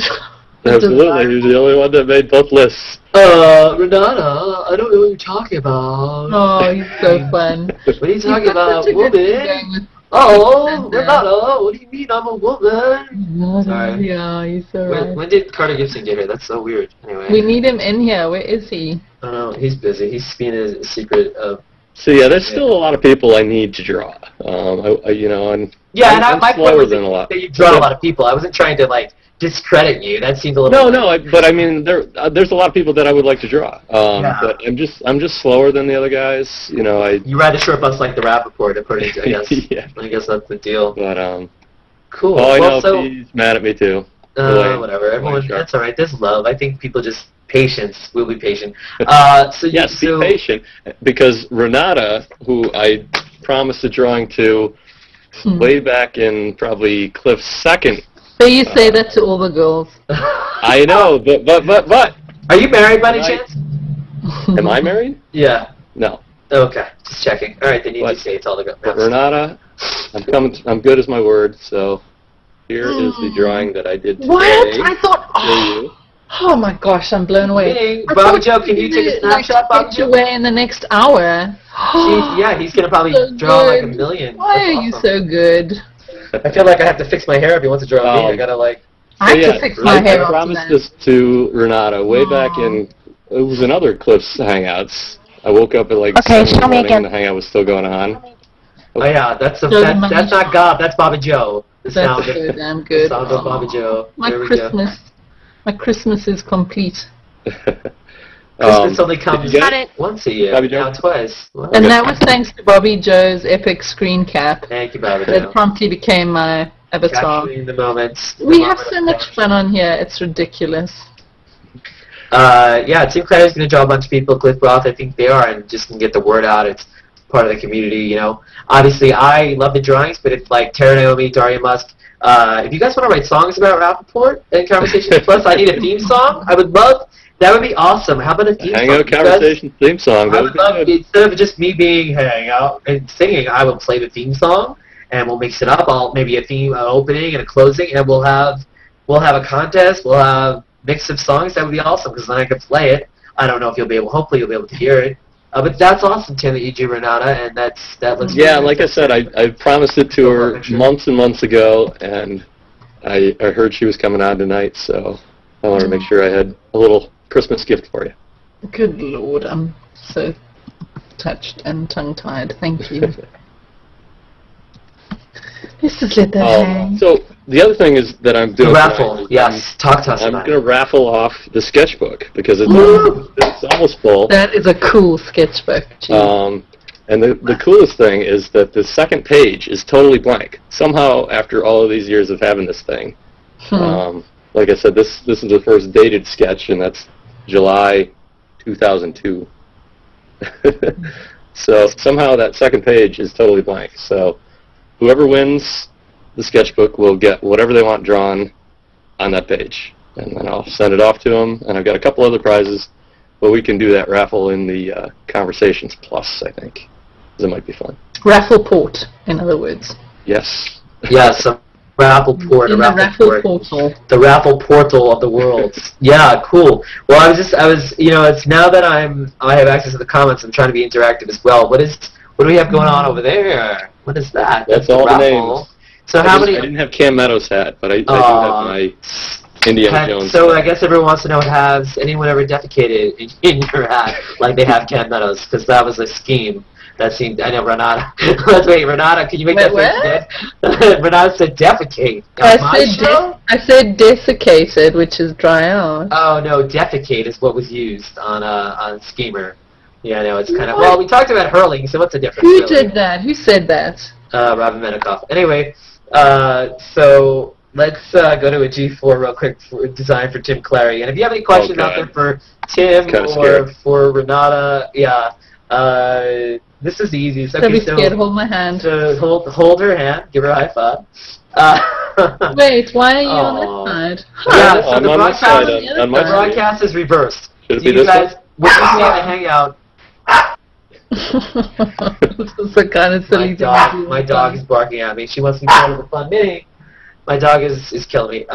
Absolutely, he was the only one that made both lists. Renata, I don't know what you're talking about. Oh, he's so fun. What are you talking about, woman? Renata, what do you mean I'm a woman? Sorry. Yeah, he's so right. When did Carter Gibson get here? That's so weird. Anyway. We need him in here. Where is he? I don't know. He's busy. He's being a secret of... So yeah, there's still a lot of people I need to draw. I'm my slower point than a lot. That you draw a lot of people. I wasn't trying to discredit you. That seemed a little. But I mean, there's a lot of people that I would like to draw. But I'm just slower than the other guys. You ride a short bus like the Rappaport, according to I guess. Yeah. I guess that's the deal. But cool. Oh, I know. He's mad at me too. Whatever. Everyone, that's all right. There's love. I think people just. Patience. We'll be patient. Be patient. Because Renata, who I promised a drawing to way back in probably Cliff's second. So you say that to all the girls. I know, but. Are you married by any chance? Am I married? Yeah. No. Okay. Just checking. All right, then you just say it's all the girls. But Renata, I'm good as my word, so here is the drawing that I did today. What? I thought... Oh my gosh, I'm blown away. Hey, Bobby Joe, can you take a snapshot, Bobby Joe? Away in the next hour. He's going to probably draw like a million. Why are you so good? I feel like I have to fix my hair if he wants to draw me. I got to I have to fix my hair. I promised this to Renata way back in, it was in other Cliff's Hangouts. I woke up at 7 in the morning and the Hangout was still going on. Oh yeah, that's not Gob, that's Bobby Joe. That's so damn good. The sound of Bobby Joe. My Christmas is complete. Christmas only comes once a year, now twice. Wow. And that was thanks to Bobby Joe's epic screen cap. Thank you, Bobby Joe. That promptly became my avatar. Capturing the moments. We have so much fun on here, it's ridiculous. Team Credit is going to draw a bunch of people. Cliff Roth, I think they are, and just can get the word out. It's part of the community, Obviously, I love the drawings, but if Tara Naomi, Daria Musk, if you guys want to write songs about Rappaport and Conversations Plus, I need a theme song. I would love. That would be awesome. How about a theme song? Hangout Conversations theme song. I would love, instead of just me being Hangout and singing, I will play the theme song, and we'll mix it up. I'll maybe a theme, an opening, and a closing, and we'll have a contest. We'll have a mix of songs. That would be awesome because then I could play it. I don't know if you'll be able. Hopefully, you'll be able to hear it. But that's awesome, Tim, that you drew Renata, and that looks. Yeah, like I said, I promised it to her months and months ago, and I heard she was coming on tonight, so I wanted to make sure I had a little Christmas gift for you. Good Lord, I'm so touched and tongue-tied. Thank you. Let's just let that hang. So the other thing is that I'm doing... The raffle, yes. Talk to us I'm about it. going to raffle off the sketchbook because it's almost full. That is a cool sketchbook. Geez. And the coolest thing is that the second page is totally blank. Somehow, after all of these years of having this thing, like I said, this is the first dated sketch, and that's July 2002. So somehow that second page is totally blank. So whoever wins the sketchbook will get whatever they want drawn on that page. And then I'll send it off to them, and I've got a couple other prizes, but we can do that raffle in the Conversations Plus, I think. It might be fun. Rappaport, in other words. Yes. Yes, a Rappaport, in the raffle portal. The raffle portal of the world. Yeah, cool. Well, I was, it's now that I have access to the comments, I'm trying to be interactive as well. What do we have going on over there? What is that? That's all the names. So how many? I didn't have Cam Meadows' hat, but I do have my Indiana Jones. So I guess everyone wants to know, has anyone ever defecated in your hat like they have Cam Meadows? Because that was a scheme. That seemed, I know, Renata. Let's wait, Renata, can you make that face? Renata said defecate. I said desiccated, which is dry out. Oh, no, defecate is what was used on Schemer. Yeah, no, it's kind of, well, we talked about hurling, so what's the difference? Who did that? Who said that? Robin Menikoff. Anyway, so let's go to a G4 real quick for design for Tim Clary. And if you have any questions out there for Tim or for Renata, this is the easiest. Don't be scared. Hold my hand. So hold her hand. Give her a high five. Wait, why are you on this side? Yeah, so the broadcast is reversed. Should it be this guys, when you see the Hangout, this is the kind of silly thing. My dog is barking at me. She wants to be part of the fun mini. My dog is killing me.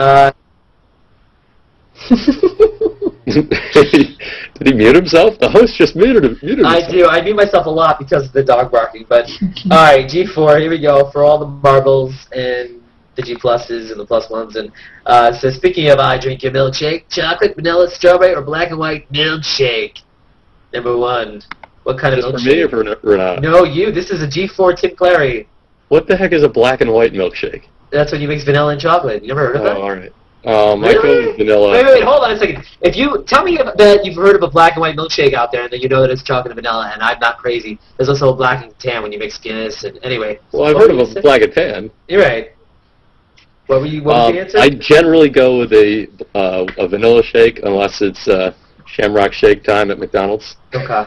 Did he mute himself? The host just muted himself. I do. I mute myself a lot because of the dog barking. But all right, G4. Here we go for all the marbles and the G pluses and the plus ones. And so speaking of, I drink your milkshake: chocolate, vanilla, strawberry, or black and white milkshake. Number one. What kind of milkshake? For me or for Renata? No, you. This is a G4 Tim Clary. What the heck is a black and white milkshake? That's when you mix vanilla and chocolate. You never heard of that? Oh, all right. My favorite vanilla. Wait, hold on a second. If you tell me that you've heard of a black and white milkshake out there, and then you know that it's chocolate and vanilla, and I'm not crazy. There's also a black and tan when you mix Guinness. And anyway. Well, I've heard of a black and tan. You're right. What was the answer? I generally go with a vanilla shake unless it's Shamrock Shake time at McDonald's. Okay.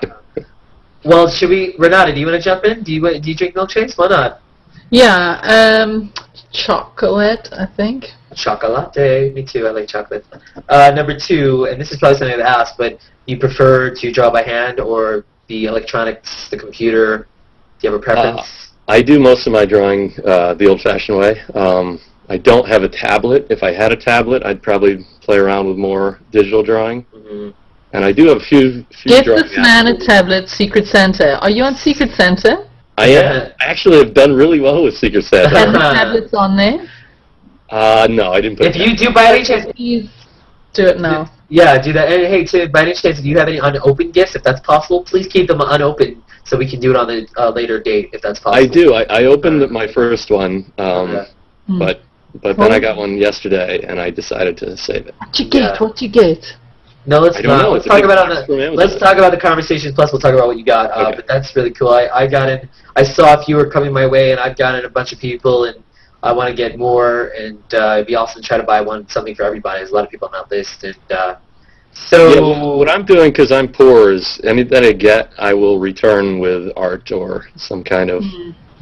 Well, should we, Renata? Do you want to jump in? Do you drink milkshakes? Why not? Yeah. Chocolate, I think. Chocolate. Me too. I like chocolate. Number two, and this is probably something to ask, but you prefer to draw by hand or the electronics, the computer? Do you have a preference? I do most of my drawing the old-fashioned way. I don't have a tablet. If I had a tablet, I'd probably play around with more digital drawing. Mm-hmm. And I do have a few Give this man a tablet, Secret Santa. Are you on Secret Santa? I am. I actually have done really well with Secret Santa. And the tablet's on there? No, I didn't put it. If you do by any chance... Please do it now. Yeah, do that. And hey, Tim, by any chance, if you have any unopened gifts, if that's possible, please keep them unopened so we can do it on a later date, if that's possible. I do. I opened my first one, but then I got one yesterday, and I decided to save it. What'd you get? What'd you get? No, let's not. Let's talk about the Conversations Plus. We'll talk about what you got. Okay. But that's really cool. I got in. I saw a few were coming my way, and I've gotten a bunch of people, and I want to get more. And it'd be awesome to try to buy something for everybody. There's a lot of people on that list, and so what I'm doing, because I'm poor, is anything I get, I will return with art or some kind of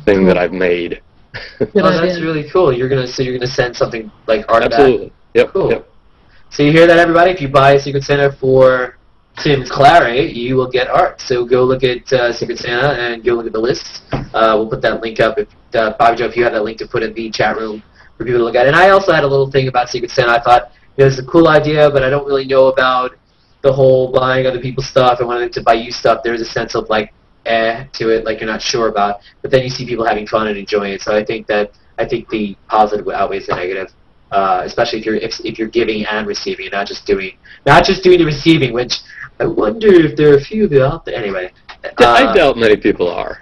thing that I've made. That's really cool. You're gonna send something like art Absolutely. back. Yep. Cool. Yep. So you hear that, everybody? If you buy a Secret Santa for Tim Clary, you will get art. So go look at Secret Santa and go look at the list. We'll put that link up. If Bobby Joe, if you have that link to put in the chat room for people to look at. And I also had a little thing about Secret Santa. I thought it's a cool idea, but I don't really know about the whole buying other people's stuff and wanting to buy you stuff. There's a sense of like to it, like you're not sure about. But then you see people having fun and enjoying it. So I think the positive outweighs the negative. especially if you're giving and receiving, not just doing the receiving, which I wonder if there are a few that out there. Anyway, I doubt many people are,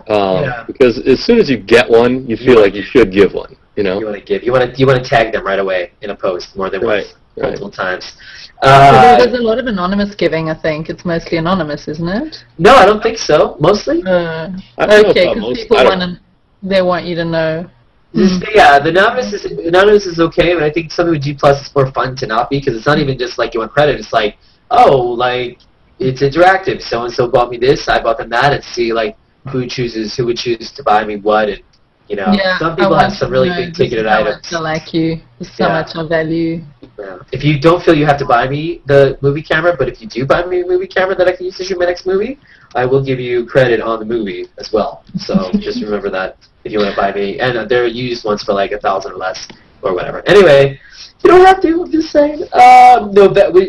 because as soon as you get one, you feel like you should give one. You know, you want to give, you want to tag them right away in a post more than once, multiple times. There's a lot of anonymous giving. I think it's mostly anonymous, isn't it? No, I don't think so. Mostly. Okay, because people they want you to know. Yeah, the anonymous is okay, but I think something with G+ is more fun to not be, because it's not even just like you want credit. It's like, oh, like it's interactive. So and so bought me this, I bought them that, and see like who would choose to buy me what, and you know, some people have some really big ticketed items. I like you. There's so much I value. Yeah. If you don't feel you have to buy me the movie camera, but if you do buy me a movie camera that I can use to shoot my next movie, I will give you credit on the movie as well. So just remember that if you want to buy me. And they're used ones for like $1,000 or less or whatever. Anyway, you don't have to. I'm just saying.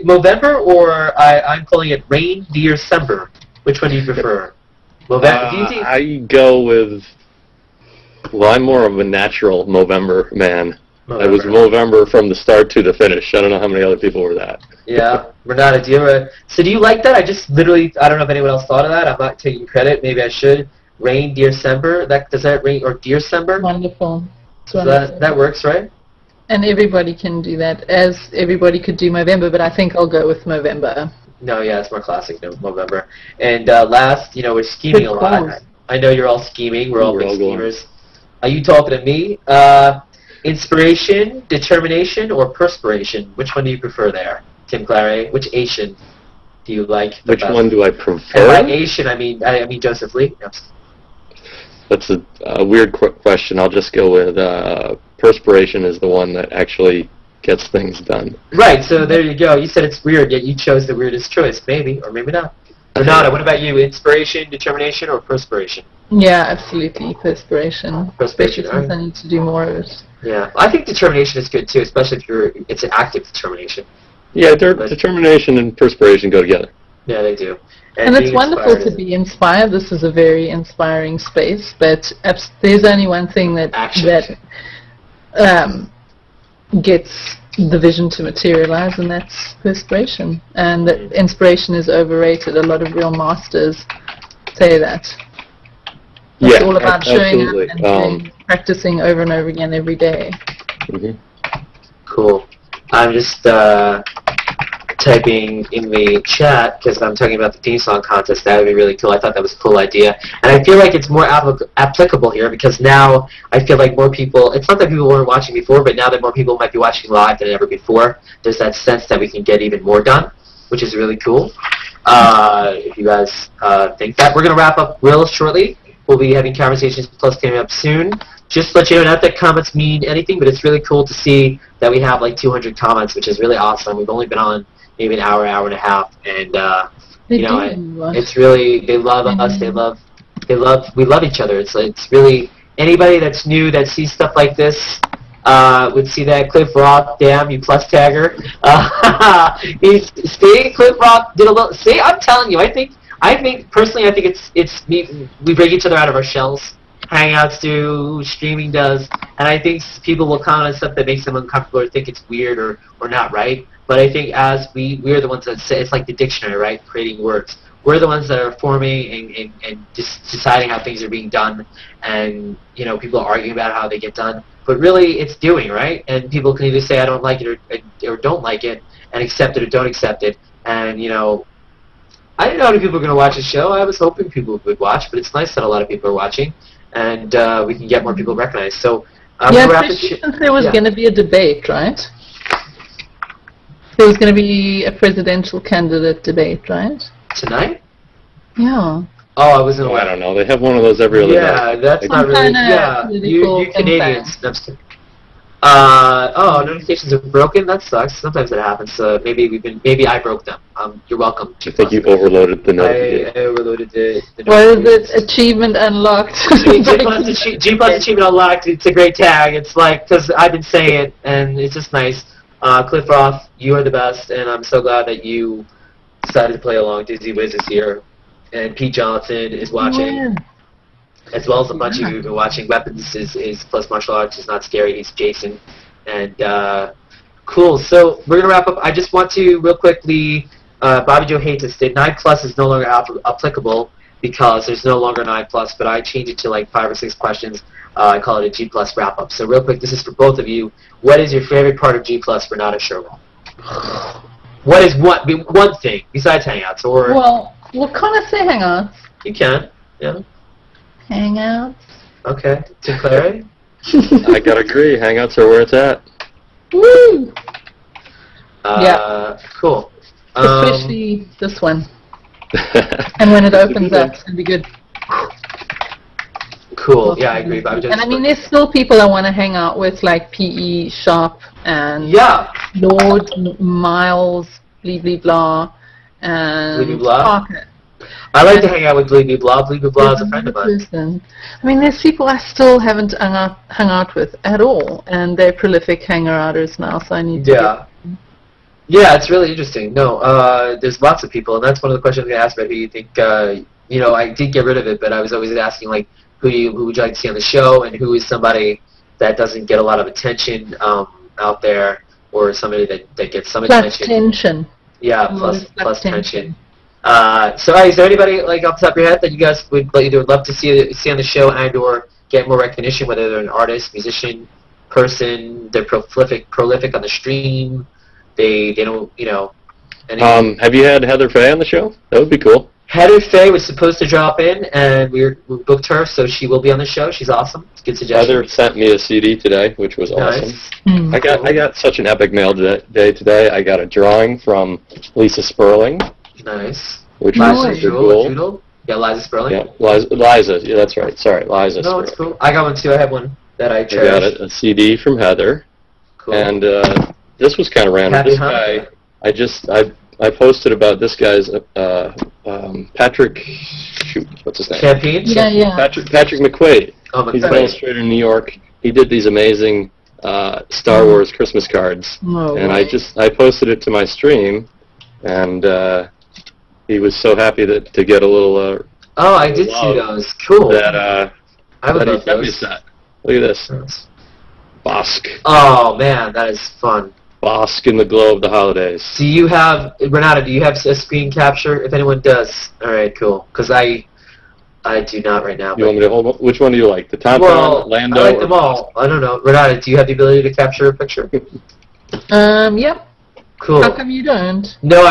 November or I'm calling it Rain December. Which one do you prefer? November. I go with. Well, I'm more of a natural Movember man. I was Movember from the start to the finish. I don't know how many other people were that. Yeah, Renata, do you ever... So do you like that? I don't know if anyone else thought of that. I'm not taking credit. Maybe I should. Rain December. Does that rain or December? Wonderful. So that works, right? And everybody can do that, as everybody could do Movember, but I think I'll go with Movember. No, yeah, it's more classic, Movember. And last, we're scheming a lot. I know you're all scheming. We're all big schemers. Are you talking to me? Inspiration, determination, or perspiration? Which one do you prefer there, Tim Clary? Which Asian do you like the best? Which one do I prefer? And by Asian, I mean Joseph Lee. Yes. That's a weird question. I'll just go with perspiration is the one that actually gets things done. Right, so there you go. You said it's weird, yet you chose the weirdest choice. Maybe, or maybe not. Renata, what about you? Inspiration, determination, or perspiration? Yeah, absolutely. Perspiration. Perspiration. Since I need to do more of it. Yeah, I think determination is good too, especially if it's an active determination. Yeah, determination and perspiration go together. Yeah, they do. And it's wonderful to be inspired. This is a very inspiring space, but there's only one thing that gets the vision to materialize, and that's perspiration. And that inspiration is overrated. A lot of real masters say that. It's all about showing up and practicing over and over again every day. Cool. I'm just typing in the chat because I'm talking about the theme song contest. That would be really cool. I thought that was a cool idea. And I feel like it's more applicable here because now I feel like more people, it's not that people weren't watching before, but now that more people might be watching live than ever before, there's that sense that we can get even more done, which is really cool. If you guys think that. We're going to wrap up real shortly. We'll be having Conversations Plus coming up soon. Just to let you know, not that comments mean anything, but it's really cool to see that we have like 200 comments, which is really awesome. We've only been on maybe an hour and a half, and it's really, they love us. We love each other. It's really, anybody that's new that sees stuff like this would see that. Cliff Rock, damn you, plus tagger. Cliff Rock did a little. See, I'm telling you, I think personally, I think it's we break each other out of our shells. Hangouts do, streaming does, and I think people will comment on stuff that makes them uncomfortable or think it's weird or not right. But I think as we're the ones that say, it's like the dictionary, right? Creating words. We're the ones that are forming and just deciding how things are being done, and people are arguing about how they get done. But really, it's doing, right? And people can either say I don't like it or don't like it, and accept it or don't accept it. And I didn't know how many people were going to watch the show. I was hoping people would watch, but it's nice that a lot of people are watching, and we can get more people recognized. So since there was going to be a debate, right? There was going to be a presidential candidate debate, right? Tonight? Yeah. Oh, I wasn't aware. I don't know. They have one of those every other day. Yeah, that's not really. Yeah, you Canadians. I'm just kidding. Notifications are broken. That sucks. Sometimes it happens. Maybe I broke them. You're welcome. I think you overloaded the notification. I overloaded the What is it? Achievement unlocked. G plus achievement unlocked. It's a great tag. It's like, because I've been saying it, and it's just nice. Cliff Roth, you are the best, and I'm so glad that you decided to play along. Dizzy Wiz is here, and Pete Johnson is watching, as well as a bunch of you who've been watching. Weapons is plus martial arts is not scary. He's Jason, and Cool. So we're going to wrap up. I just want to real quickly, Bobby Joe hates us. 9 plus is no longer applicable because there's no longer 9 plus, but I changed it to like 5 or 6 questions. I call it a G plus wrap up. So real quick, this is for both of you. What is your favorite part of G plus for Not a Sherlock? What is one thing besides Hangouts? Or well, can't I say Hangouts? You can. Yeah. Hangouts. Okay. Sinclair? I gotta agree. Hangouts are where it's at. Woo! Cool. Especially this one. And when it opens up, it's gonna be good. Cool. Yeah, I agree. And I mean, there's still people I want to hang out with, like PE, Sharp, and Lord, Miles, Bleebly Blah, and Bleebly Blah? Parker. I like to hang out with Bleebly Blah. Bleebly Blah is a friend of mine. I mean, there's people I still haven't hung out with at all, and they're prolific hangouters now, so I need to Yeah, it's really interesting. No, there's lots of people, and that's one of the questions I asked about who you think, you know, I did get rid of it, but I was always asking, like, who would you like to see on the show, and who is somebody that doesn't get a lot of attention out there, or somebody that gets some attention. Plus tension. Yeah, plus tension. So, is there anybody, like, off the top of your head that you guys would either love to see on the show and or get more recognition, whether they're an artist, musician, person, they're prolific on the stream, they don't, you know... Have you had Heather Faye on the show? That would be cool. Heather Faye was supposed to drop in, and we booked her, so she will be on the show. She's awesome. It's a good suggestion. Heather sent me a CD today, which was awesome. Nice. I got such an epic mail day today. I got a drawing from Lisa Sperling. Nice. Which was super cool. Yeah, Liza Sperling. Yeah, Liza. Yeah, that's right. Sorry, Liza. No, it's cool. I got one too. I have one that I cherish. I got it. A CD from Heather. Cool. And this was kind of random. This guy, I posted about this guy's Patrick. Shoot, what's his name? Campaign? Yeah. Patrick McQuaid. Oh, McQuaid. He's an illustrator in New York. He did these amazing Star Wars Christmas cards, and I posted it to my stream, and he was so happy to get a little. Oh, I did see those. Cool. That I would love sent me those. that. Look at this. Bosk. Oh man, that is fun. Bosk in the glow of the holidays. Do you have, Renata, do you have a screen capture? If anyone does. Alright, cool. Because I do not right now. You want me to hold? Which one do you like? The Tom Lando? I like them all. I don't know. Renata, do you have the ability to capture a picture? Yep. Cool. How come you don't? No,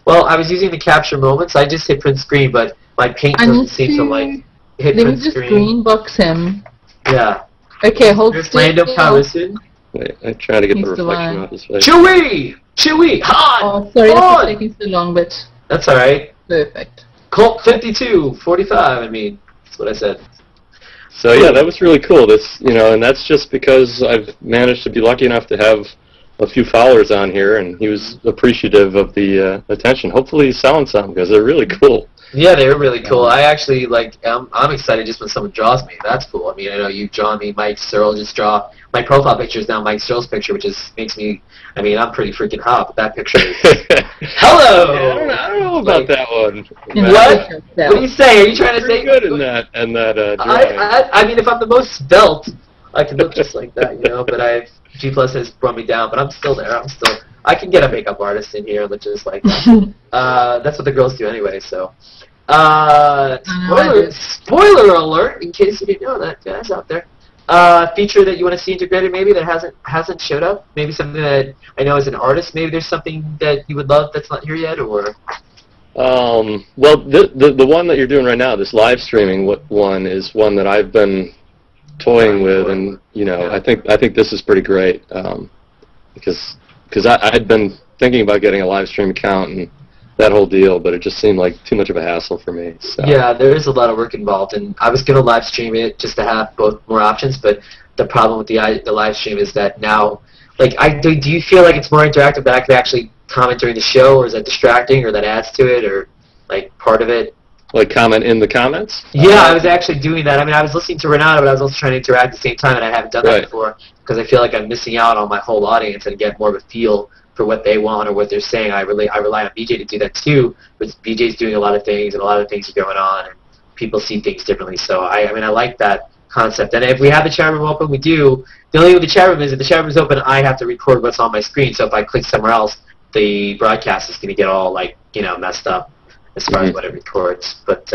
well, I was using the capture moments. I just hit print screen, but my paint doesn't seem to like hit let print me just screen. green box him. Yeah. Okay, hold There's still. Lando Calrissian. Wait, I'm trying to get the He's reflection off his face. Chewie! Han! Oh, sorry, that's taking so long, but That's alright. perfect. Colt 52, 45, I mean. That's what I said. So yeah, that was really cool. This, and that's just because I've managed to be lucky enough to have a few followers on here, and he was appreciative of the attention. Hopefully he's selling some, because they're really cool. Yeah, they're really cool. I actually, I'm excited just when someone draws me. That's cool. I mean, I know you've drawn me. Mike Searle just draw. My profile picture is now Mike Searle's picture, which makes me, I mean, I'm pretty freaking hot, but that picture is... Hello! Yeah, I don't know about that one. What? What are you saying? Are you trying to say... good in that drawing. I mean, if I'm the most svelte, I can look just like that, but G Plus has brought me down, but I'm still there. I can get a makeup artist in here and look just like that. That's what the girls do anyway, so. Spoiler alert, in case you didn't know that, guys out there. Feature that you want to see integrated maybe that hasn't showed up? Maybe something that I know as an artist, maybe there's something that you would love that's not here yet, or? Well, the one that you're doing right now, this live streaming one, is one that I've been toying with, and I think this is pretty great, because I'd been thinking about getting a live stream account and that whole deal, but it just seemed like too much of a hassle for me. So. Yeah, there is a lot of work involved, and I was going to live stream it just to have both more options, but the problem with the live stream is that now, do you feel like it's more interactive that I can actually comment during the show, or is that distracting, or that adds to it, or part of it? Like comment in the comments? Yeah, I was actually doing that. I mean, I was listening to Renata, but I was also trying to interact at the same time, and I haven't done that before, because I feel like I'm missing out on my whole audience and get more of a feel for what they want or what they're saying. I rely on BJ to do that too, but BJ's doing a lot of things, and a lot of things are going on, and people see things differently. So I like that concept. And if we have the chat room open, we do. The only thing with the chat room is if the chat room is open, I have to record what's on my screen. So if I click somewhere else, the broadcast is going to get all messed up as far as what it records. But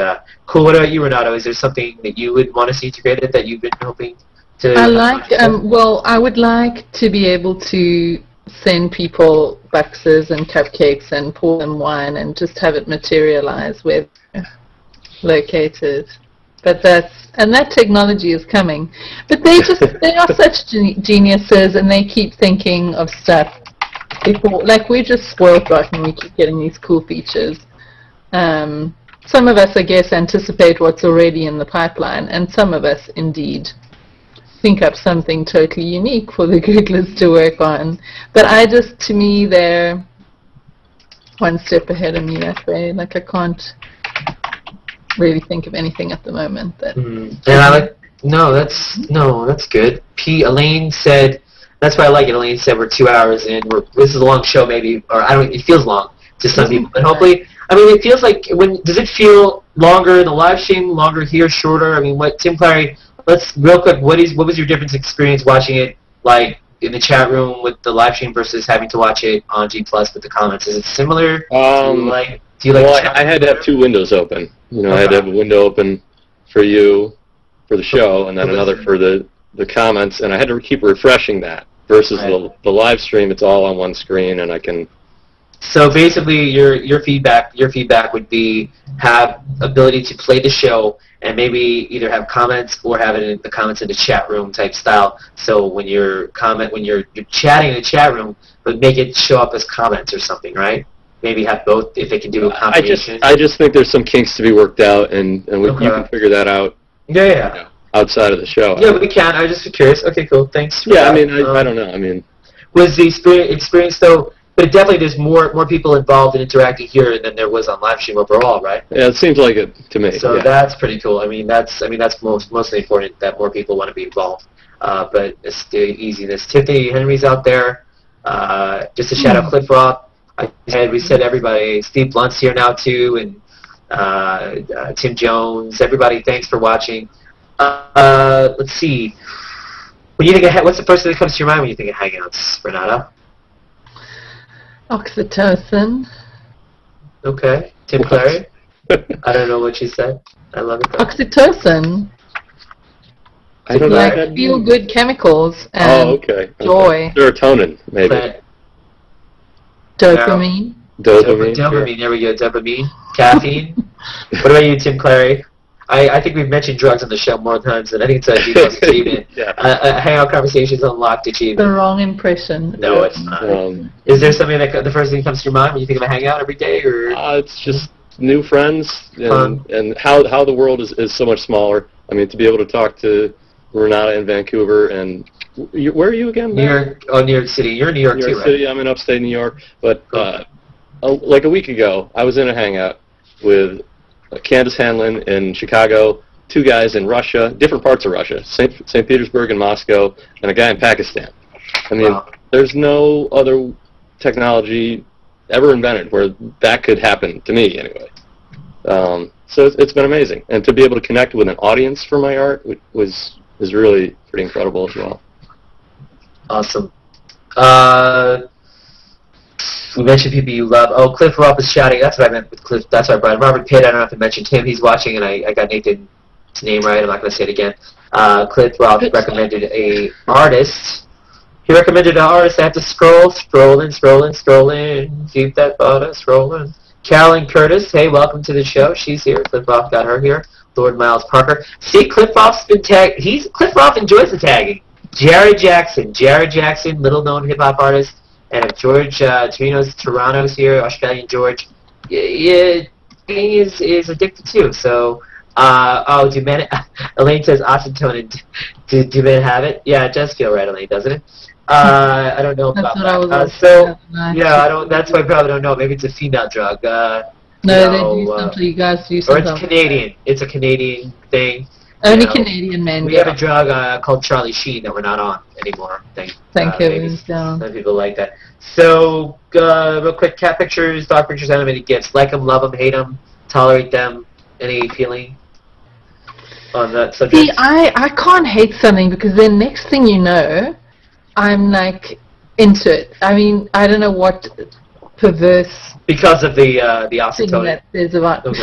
cool. What about you, Renato? Is there something that you would want to see integrated that you've been hoping to? I would like to be able to send people boxes and cupcakes and pour them wine and just have it materialize where they're located. But that technology is coming. But they are such geniuses, and they keep thinking of stuff before. Like, we're just spoiled rotten. We keep getting these cool features. Some of us, I guess, anticipate what's already in the pipeline, and some of us indeed think up something totally unique for the Googlers to work on. But to me, they're one step ahead of me that way. Like, I can't really think of anything at the moment. That's good. Elaine said, that's why I like it. Elaine said we're 2 hours in. This is a long show, maybe, or it feels long to some people, but hopefully, it feels like does it feel longer in the live stream, longer here, shorter? Tim Clary, let's real quick. What was your difference experience watching it like in the chat room with the live stream versus having to watch it on G Plus with the comments? Is it similar? I had to have two windows open. I had to have a window open for you, for the show, and then another for the comments, and I had to keep refreshing that versus the live stream. It's all on one screen, and I can. So basically, your feedback would be have ability to play the show and maybe either have comments or have it in the comments in the chat room type style. So when you're chatting in the chat room, but make it show up as comments or something, right? Maybe have both if they can do a combination. I just think there's some kinks to be worked out, and you can figure that out. Yeah. Outside of the show. Yeah, we can. I was just curious. Okay, cool. Thanks. Yeah, I don't know. Was the experience though? But definitely, there's more people involved in interacting here than there was on live stream overall, right? Yeah, it seems like it to me. So that's pretty cool. That's mostly important that more people want to be involved. But it's the easiness. Tiffany Henry's out there. Just a shout out, Cliff Roth. We said everybody. Steve Blunt's here now too, and Tim Jones. Everybody, thanks for watching. Let's see. When you think what's the first thing that comes to your mind when you think of Hangouts, Renato? Oxytocin. Okay. Tim Clary? I don't know what you said. I love it though. Oxytocin. I don't know. Feel-good chemicals and joy. Serotonin, maybe. Dopamine. Dopamine. There we go. Dopamine. Caffeine. What about you, Tim Clary? I think we've mentioned drugs on the show more times than I think it's a deep achievement. Hangout Conversations unlocked achievement. The wrong impression. No, it's not. Is there something the first thing that comes to your mind when you think of a hangout every day, or? It's just new friends and how the world is so much smaller. To be able to talk to Renata in Vancouver and where are you again? New York City. You're in New York too, right? City. I'm in upstate New York, but like a week ago, I was in a hangout with Candace Hanlon in Chicago, two guys in Russia, different parts of Russia, St. Petersburg and Moscow, and a guy in Pakistan. There's no other technology ever invented where that could happen, to me anyway. So it's been amazing. And to be able to connect with an audience for my art is really pretty incredible as well. Awesome. We mentioned people you love. Oh, Cliff Roth is shouting. That's what I meant with Cliff. That's what I brought him. Robert Pitt, I don't have to mention him. He's watching, and I got Nathan's name right. I'm not going to say it again. Cliff Roth recommended a artist. He recommended an artist. I have to scrolling. Keep that button scrolling. Carolyn Curtis. Hey, welcome to the show. She's here. Cliff Roth got her here. Lord Miles Parker. See, Cliff Roth's been tagged. Cliff Roth enjoys the tagging. Jared Jackson, little-known hip-hop artist. And if George Toronto's here, Australian George, he is addicted too. So, do men? Elaine says oxytocin. Do men have it? Yeah, it does feel right, Elaine, doesn't it? I don't know about that. I don't. That's why I probably don't know. Maybe it's a female drug. No, they do something. You guys do something. Or it's Canadian. It's a Canadian thing. Only Canadian men. We have a drug called Charlie Sheen that we're not on anymore. Thank you. Some people like that. So, real quick, cat pictures, dog pictures, animated gifs. Like them, love them, hate them, tolerate them. Any feeling? on that subject? See, I can't hate something because then next thing you know, I'm like into it. I mean, I don't know what perverse Because of the thing oxytocin. that there's about. Okay.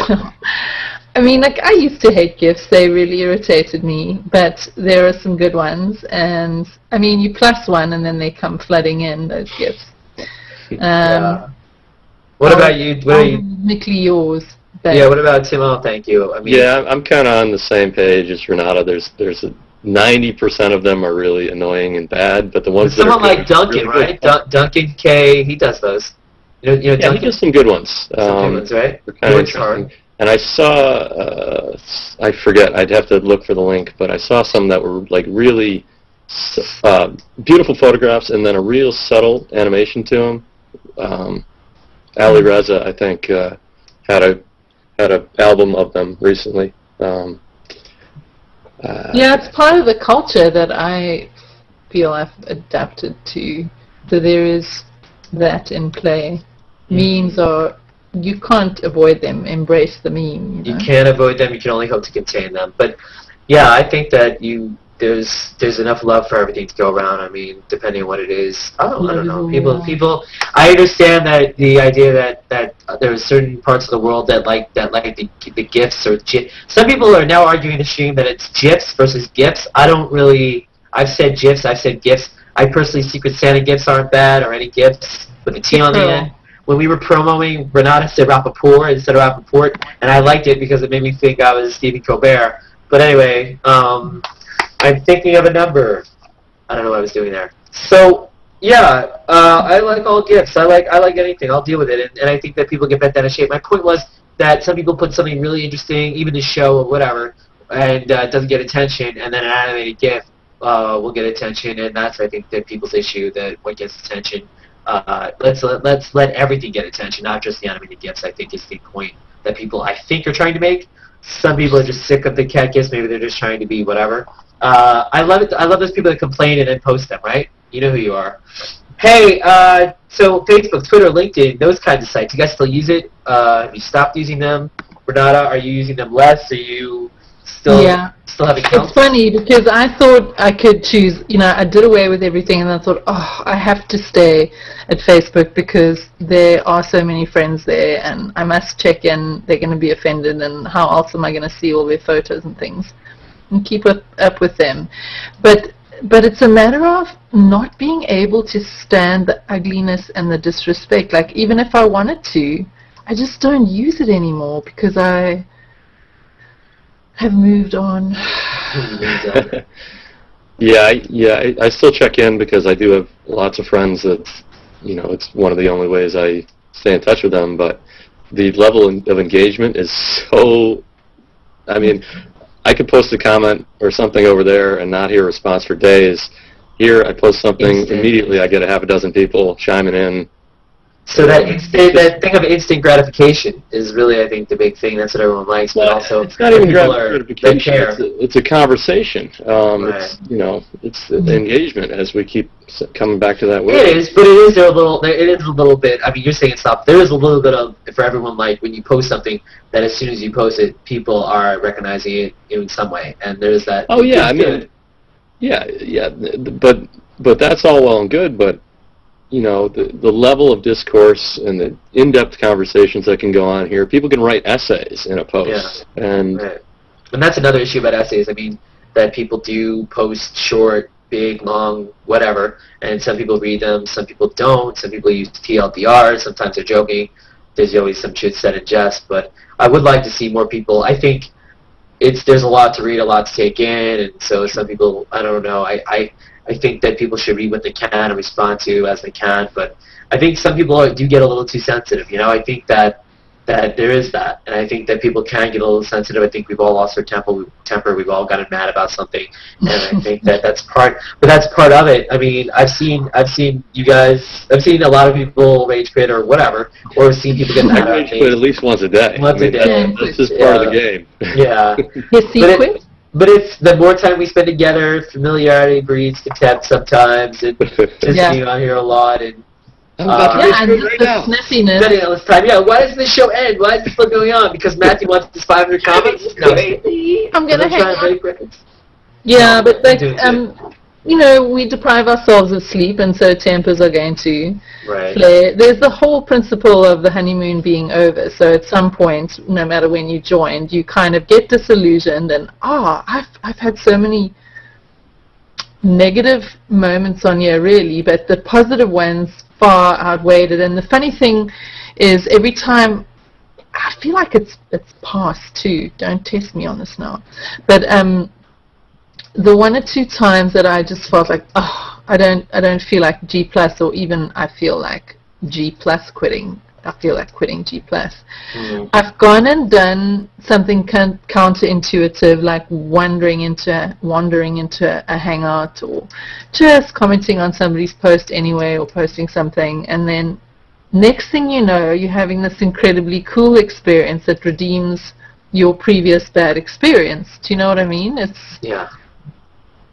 I mean, like, I used to hate GIFs. They really irritated me, but there are some good ones. And, I mean, you plus one, and then they come flooding in, those GIFs. Yeah. What about you? What are you? Technically yours. But Yeah, what about Tim? Oh, thank you. I mean, Yeah, I'm kind of on the same page as Renata. There's 90% of them are really annoying and bad, but the ones that someone are like Duncan, really right? Duncan K, he does those. You know Yeah, he Duncan? does some good ones. Some good ones, right? They're kind of Works hard. interesting. And I saw, I forget, I'd have to look for the link, but I saw some that were like really beautiful photographs and then a real subtle animation to them. Ali Reza, I think, had a album of them recently. yeah, it's part of the culture that I feel I've adapted to. So there is that in play. Memes are, you can't avoid them. Embrace the meme. You can't avoid them. You can only hope to contain them. But yeah, I think that there's enough love for everything to go around. I mean, depending on what it is. I don't know. People. I understand that the idea that there are certain parts of the world that like the GIFs or GIF. Some people are now arguing in the stream that it's GIFs versus GIFs. I don't really. I've said GIFs. I've said GIFs. I personally, Secret Santa GIFs aren't bad, or any GIFs with a T on the end. When we were promoting, Renata said Rappaport instead of Rappaport, and I liked it because it made me think I was Stephen Colbert. But anyway, I'm thinking of a number. I don't know what I was doing there. So yeah, I like all GIFs. I like anything. I'll deal with it, and I think that people get bent out of shape. My point was that some people put something really interesting, even a show or whatever, and it doesn't get attention, and then an animated GIF will get attention, and that's, I think, the people's issue, that what gets attention. Let's let everything get attention, not just the animated GIFs. I think is the point that people, I think, are trying to make. Some people are just sick of the cat GIFs. Maybe they're just trying to be whatever. I love it. I love those people that complain and then post them. Right? You know who you are. Hey, so Facebook, Twitter, LinkedIn, those kinds of sites. You guys still use it? Have you stopped using them? Renata, are you using them less? Are you still have accounts? It's funny because I thought I could choose, I did away with everything, and I thought, oh, I have to stay at Facebook because there are so many friends there and I must check in. They're going to be offended, and how else am I going to see all their photos and things and keep up with them? But it's a matter of not being able to stand the ugliness and the disrespect. Like, even if I wanted to, I just don't use it anymore because I have moved on. I still check in because I do have lots of friends that, it's one of the only ways I stay in touch with them, but the level of engagement is so, I mean, I could post a comment or something over there and not hear a response for days. Here, I post something, immediately I get a half a dozen people chiming in. So that thing of instant gratification is really, I think, the big thing. That's what everyone likes. But also, it's not even gratification. They care. It's a conversation. Right. It's the engagement, as we keep coming back to that word. It is, but it is a little bit. I mean, you're saying stop. There is a little bit of, for everyone, like when you post something, that as soon as you post it, people are recognizing it in some way, and there's that. Oh yeah, I mean, yeah, but that's all well and good, but. The level of discourse and the in-depth conversations that can go on here. People can write essays in a post. Yeah. And that's another issue about essays. I mean, that people do post short, big, long, whatever, and some people read them, some people don't. Some people use TLDR. Sometimes they're joking. There's always some shit said in jest, but I would like to see more people. I think there's a lot to read, a lot to take in, and so some people, I don't know, I think that people should read what they can and respond to as they can, but I think some people do get a little too sensitive. I think that there is that, and I think that people can get a little sensitive. I think we've all lost our temper. We've all gotten mad about something, and I think that's part of it. I mean, I've seen you guys. I've seen a lot of people rage quit or whatever, or seen people get mad. I rage quit at least once a day. Once a day. That's just part of the game. Yeah. Quit? But it's the more time we spend together, familiarity breeds contempt sometimes, and just being on here a lot, and I'm about to yeah, and right just the now. sniffiness. Spending all this time. Yeah, why doesn't this show end? Why is this still going on? Because Matthew wants his 500 comments? No, I'm gonna hang trying to out. break records. Yeah, but like, doing good. you know, we deprive ourselves of sleep, and so tempers are going to Right. flare. There's the whole principle of the honeymoon being over. So at some point, no matter when you joined, you kind of get disillusioned, and I've had so many negative moments on here, really, but the positive ones far outweighed it. And the funny thing is, every time I feel like it's past too. Don't test me on this now, but the one or two times that I just felt like, oh, I don't feel like G plus, or even I feel like G plus quitting. I feel like quitting G plus. I've gone and done something counterintuitive, like wandering into a hangout, or just commenting on somebody's post anyway, or posting something, and then next thing you know, you're having this incredibly cool experience that redeems your previous bad experience. Do you know what I mean? It's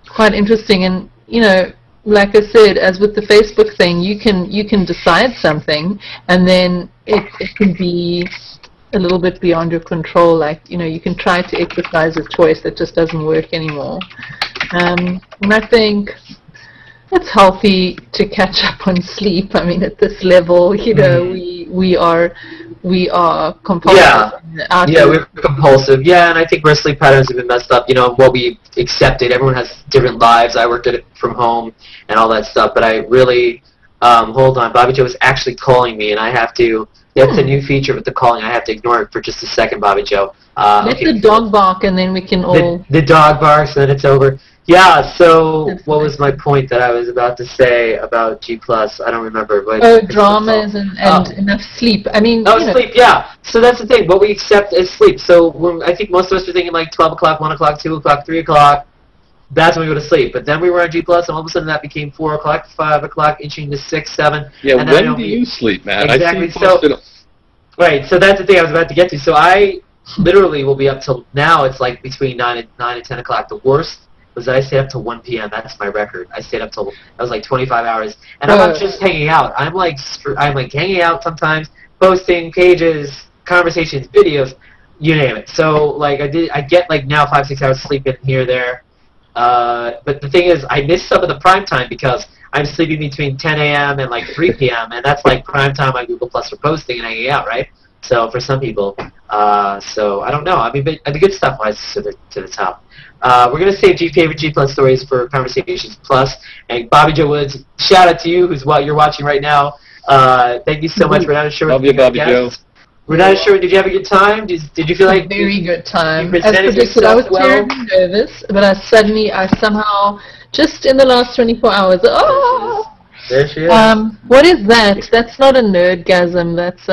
quite interesting. And you know, like I said, as with the Facebook thing, you can decide something, and then it can be a little bit beyond your control. Like, you know, you can try to exercise a choice that just doesn't work anymore. And I think it's healthy to catch up on sleep. I mean, at this level, you know, we are compulsive. We're compulsive. Yeah, and I think our sleep patterns have been messed up. You know, what we accepted. Everyone has different lives. I worked at it from home and all that stuff. But I really, hold on. Bobbi Jo is actually calling me, and I have to. That's a new feature with the calling. I have to ignore it for just a second, Bobbi Jo. Let the dog bark, and then we can all. The dog barks, and then it's over. Yeah, so what was my point that I was about to say about G+? I don't remember. But dramas and enough sleep. I mean, sleep, yeah. So that's the thing. What we accept is sleep. So I think most of us are thinking like 12 o'clock, 1 o'clock, 2 o'clock, 3 o'clock. That's when we go to sleep. But then we were on G+, and all of a sudden that became 4 o'clock, 5 o'clock, inching to 6, 7. Yeah, and when do you sleep, man? Exactly. Right, so that's the thing I was about to get to. So I literally will be up till now. It's like between 9 and 10 o'clock. The worst was I stayed up till 1 p.m. That's my record. I stayed up till I was like 25 hours, and I'm not just hanging out. I'm like hanging out sometimes, posting pages, conversations, videos, you name it. So like I get like now 5-6 hours sleep in here there. But the thing is, I miss some of the prime time because I'm sleeping between 10 a.m. and like 3 p.m. and that's like prime time on Google Plus for posting and hanging out, right? So for some people, so I don't know. I mean, good stuff rises to the top. We're going to save favorite G Plus stories for Conversations Plus. And Bobbi Jo Woods, shout out to you, you're watching right now. Thank you so much. We're not sure. Love you, Bobbi Jo. We're not sure. Did you have a good time? Did you feel like very good time? You As predicted, I was terribly nervous, but I somehow, just in the last 24 hours, there she is. What is that? That's not a nerdgasm. That's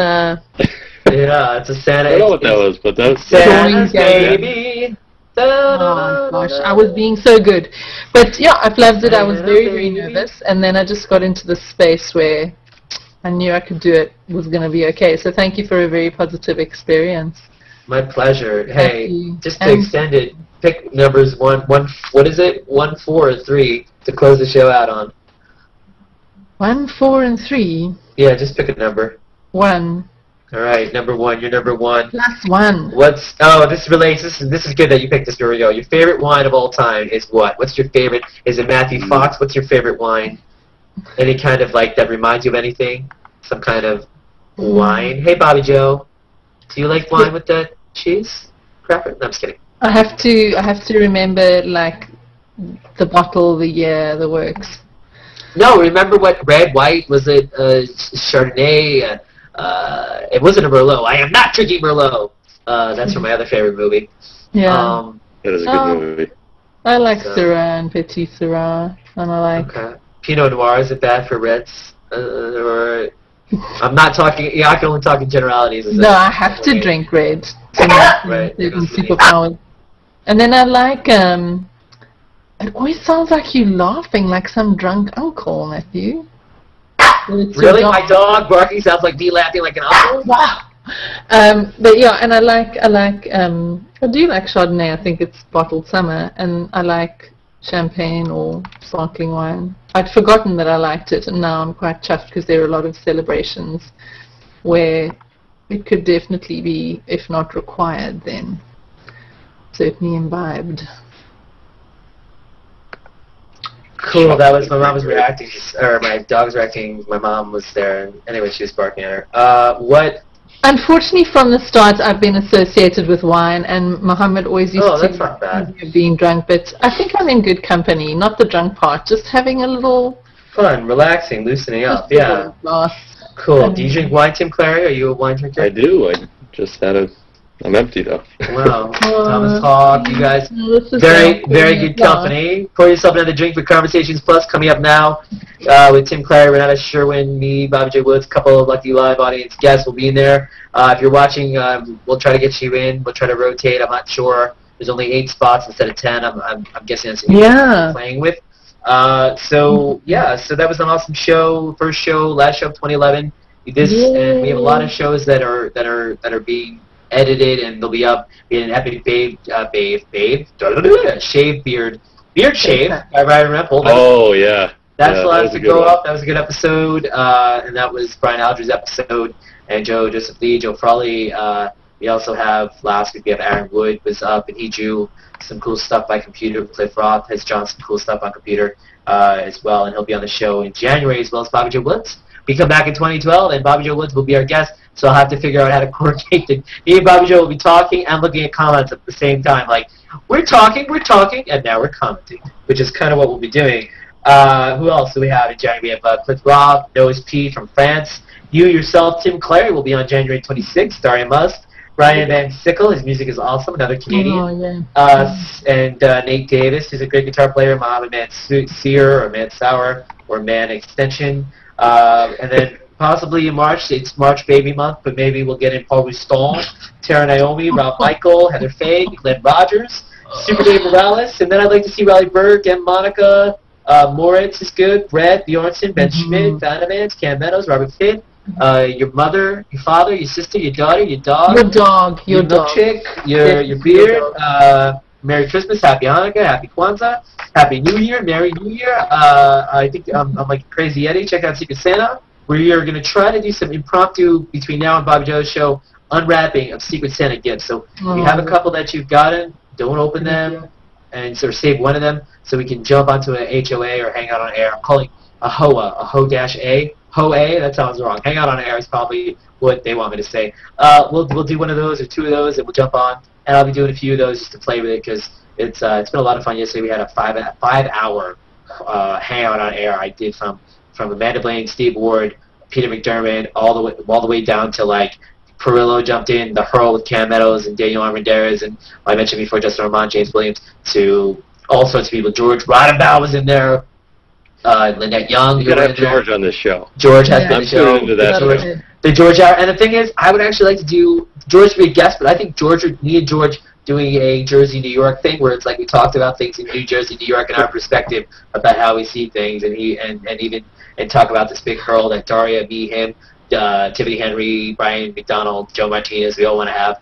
yeah, it's a Santa. I don't know what that was, but that's Santa's baby. Oh gosh, I was being so good, but yeah, I've loved it. I was very, very nervous, and then I just got into the space where I knew I could do it. Was going to be okay. So thank you for a very positive experience. My pleasure. Hey, just to extend it, pick numbers one. What is it? 1, 4, or 3 to close the show out on. 1, 4, and 3. Yeah, just pick a number. 1. All right, number 1. You're number 1. +1. This relates. This is good that you picked this. Here we go. Your favorite wine of all time is what? What's your favorite? Is it Matthew Fox? What's your favorite wine? Any kind of like that reminds you of anything? Some kind of wine. Hey, Bobbi Jo, do you like wine with the cheese cracker? No, I'm just kidding. I have to remember like the bottle, the year, the works. No, remember what red, white, was it Chardonnay? It wasn't a Merlot. I am not drinking Merlot. That's from my other favorite movie. Yeah. It is a good movie. I like Syrah and Petit Syrah, and I like... Okay. Pinot Noir, is it bad for reds? Or... I'm not talking... Yeah, I can only talk in generalities. No, I have to drink red. Right. Superpowers. And then I like... It always sounds like you laughing like some drunk uncle, Matthew. Really? My dog barking sounds like me laughing like an uncle? Wow. But yeah, and I do like Chardonnay. I think it's bottled summer, and I like champagne or sparkling wine. I'd forgotten that I liked it, and now I'm quite chuffed because there are a lot of celebrations where it could definitely be, if not required, then certainly imbibed. Cool. That was my mom was reacting, or my dog was reacting. My mom was there, and anyway, she was barking at her. What? Unfortunately, from the start, I've been associated with wine, and Muhammad always used that's not bad. being drunk. But I think I'm in good company. Not the drunk part, just having a little fun, relaxing, loosening up. Yeah. Cool. Do you drink wine, Tim Clary? Are you a wine drinker? I do. I just had a. I'm empty though. Wow. Thomas Hawk, you guys, very good company. Pour yourself another drink for Conversations Plus coming up now with Tim Clary, Renata Sherwin, me, Bobby J. Woods, a couple of lucky live audience guests will be in there. If you're watching, we'll try to get you in. We'll try to rotate. I'm not sure. There's only 8 spots instead of 10. I'm guessing that's what you're playing with. So that was an awesome show. First show, last show of 2011. And we have a lot of shows that are being edited, and they'll be up. We had an epic shave beard shave by Ryan Rempel. Oh yeah, that's last to go up. That was a good episode, and that was Brian Aldridge's episode, and Joseph Lee, Joe Frawley. We also have last week we have Aaron Wood was up, and he drew some cool stuff by computer. Cliff Roth has drawn some cool stuff on computer as well, and he'll be on the show in January as well as Bobby Joe Woods. We come back in 2012, and Bobby Joe Woods will be our guest, so I'll have to figure out how to coordinate it. Me and Bobby Joe will be talking and looking at comments at the same time. Like, we're talking, and now we're commenting, which is kind of what we'll be doing. Who else do we have in January? We have Cliff Roth, Noah's P from France. You yourself, Tim Clary, will be on January 26th, Daria Must. Brian Van Sickle, his music is awesome, another Canadian. And Nate Davis, who's a great guitar player. Mohammed Mansour, or Mansour, or Man Extension. And then possibly in March, it's March Baby Month, but maybe we'll get in Paul Ruston, Tara Naomi, Rob Michael, Heather Fag, Glenn Rogers, Super Dave Morales, and then I'd like to see Riley Berg and Monica, Moritz is good, Brett Bjornson, Ben Schmidt, Vandermans, Cam Meadows, Robert Fitt, your mother, your father, your sister, your daughter, your dog, your milkshake, your beard, Merry Christmas, Happy Hanukkah, Happy Kwanzaa, Happy New Year, Merry New Year. I think I'm like Crazy Eddie. Check out Secret Santa. We are going to try to do some impromptu between now and Bobby Joe's show unwrapping of Secret Santa gifts. So if you have a couple that you've gotten, don't open them and sort of save one of them so we can jump onto an HOA or Hangout on Air. I'm calling a HOA, a Ho-A. HOA, that sounds wrong. Hangout on Air is probably what they want me to say. We'll do one of those or 2 of those and we'll jump on. And I'll be doing a few of those just to play with it because it's been a lot of fun. Yesterday we had a 5-hour hangout on air. I did from Amanda Blaine, Steve Ward, Peter McDermott, all the way down to like Perillo jumped in, the Hurl with Cam Meadows and Daniel Armendariz, and I mentioned before Justin Ormond, James Williams, to all sorts of people. George Rodenbaugh was in there. Lynette Young. You gotta have George on this show. George has been on the show. Into that show. The George Hour. And the thing is, I would actually like to do George to be a guest, but I think me and George doing a Jersey, New York thing where it's like we talked about things in New Jersey, New York, and our perspective about how we see things, and talk about this big hurl that Daria, me, him, Tiffany Henry, Brian McDonald, Joe Martinez, we all want to have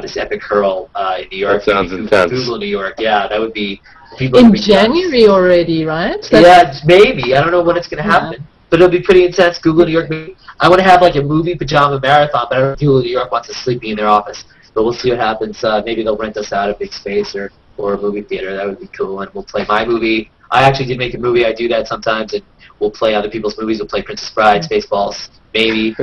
this epic hurl in New York. That sounds intense. Google New York. Yeah, that would be... In January already, right? Yeah, maybe. I don't know when it's going to happen. But it'll be pretty intense. Google New York. I want to have like a movie pajama marathon, but I don't know if Google New York wants to sleep in their office. But we'll see what happens. Maybe they'll rent us out a big space or a movie theater. That would be cool. And we'll play my movie. I actually did make a movie. I do that sometimes. And we'll play other people's movies. We'll play Princess Bride, Spaceballs. Maybe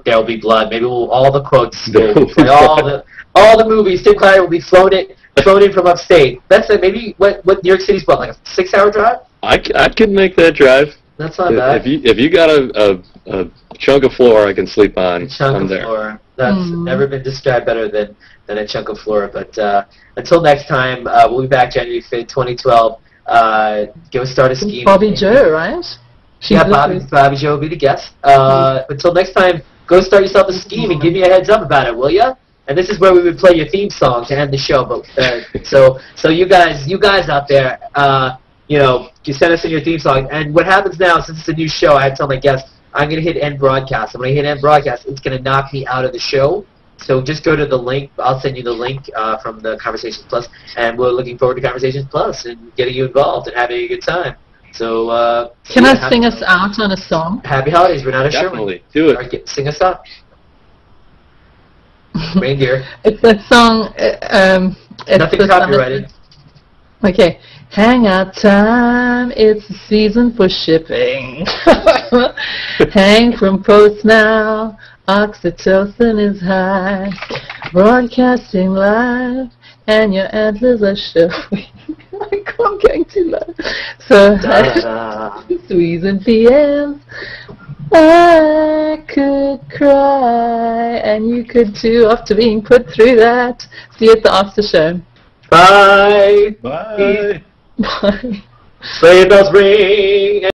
There'll Be Blood. Maybe all the quotes. We'll play all the movies. Tim Clary will be flown in from upstate. That's maybe what New York City's like a 6-hour drive. I could make that drive. That's not bad. If you got a chunk of floor I can sleep on, I'm there. Floor. That's never been described better than a chunk of floor. But until next time, we'll be back January 5th, 2012. Go start a scheme. Bobby Joe, right? Bobby Joe will be the guest. Until next time, go start yourself a scheme and give me a heads up about it, will ya? And this is where we would play your theme song to end the show. But so you guys out there, you send us in your theme song. And what happens now, since it's a new show, I have to tell my guests, I'm going to hit end broadcast. And when I hit end broadcast, it's going to knock me out of the show. So just go to the link. I'll send you the link from the Conversations Plus, and we're looking forward to Conversations Plus and getting you involved and having a good time. So can I sing us out on a song? Happy holidays, Renata Sherman. Definitely, do it. All right, sing us out. Reindeer. It's that song. Nothing copyrighted. Okay. Hangout time, it's the season for shipping. Hang from post now, oxytocin is high. Broadcasting live, and your antlers are showing. I'm going too low. So, Swedes and PMs, I could cry, and you could too after being put through that. See you at the after show. Bye. Bye. Bye. Sleigh bells ring.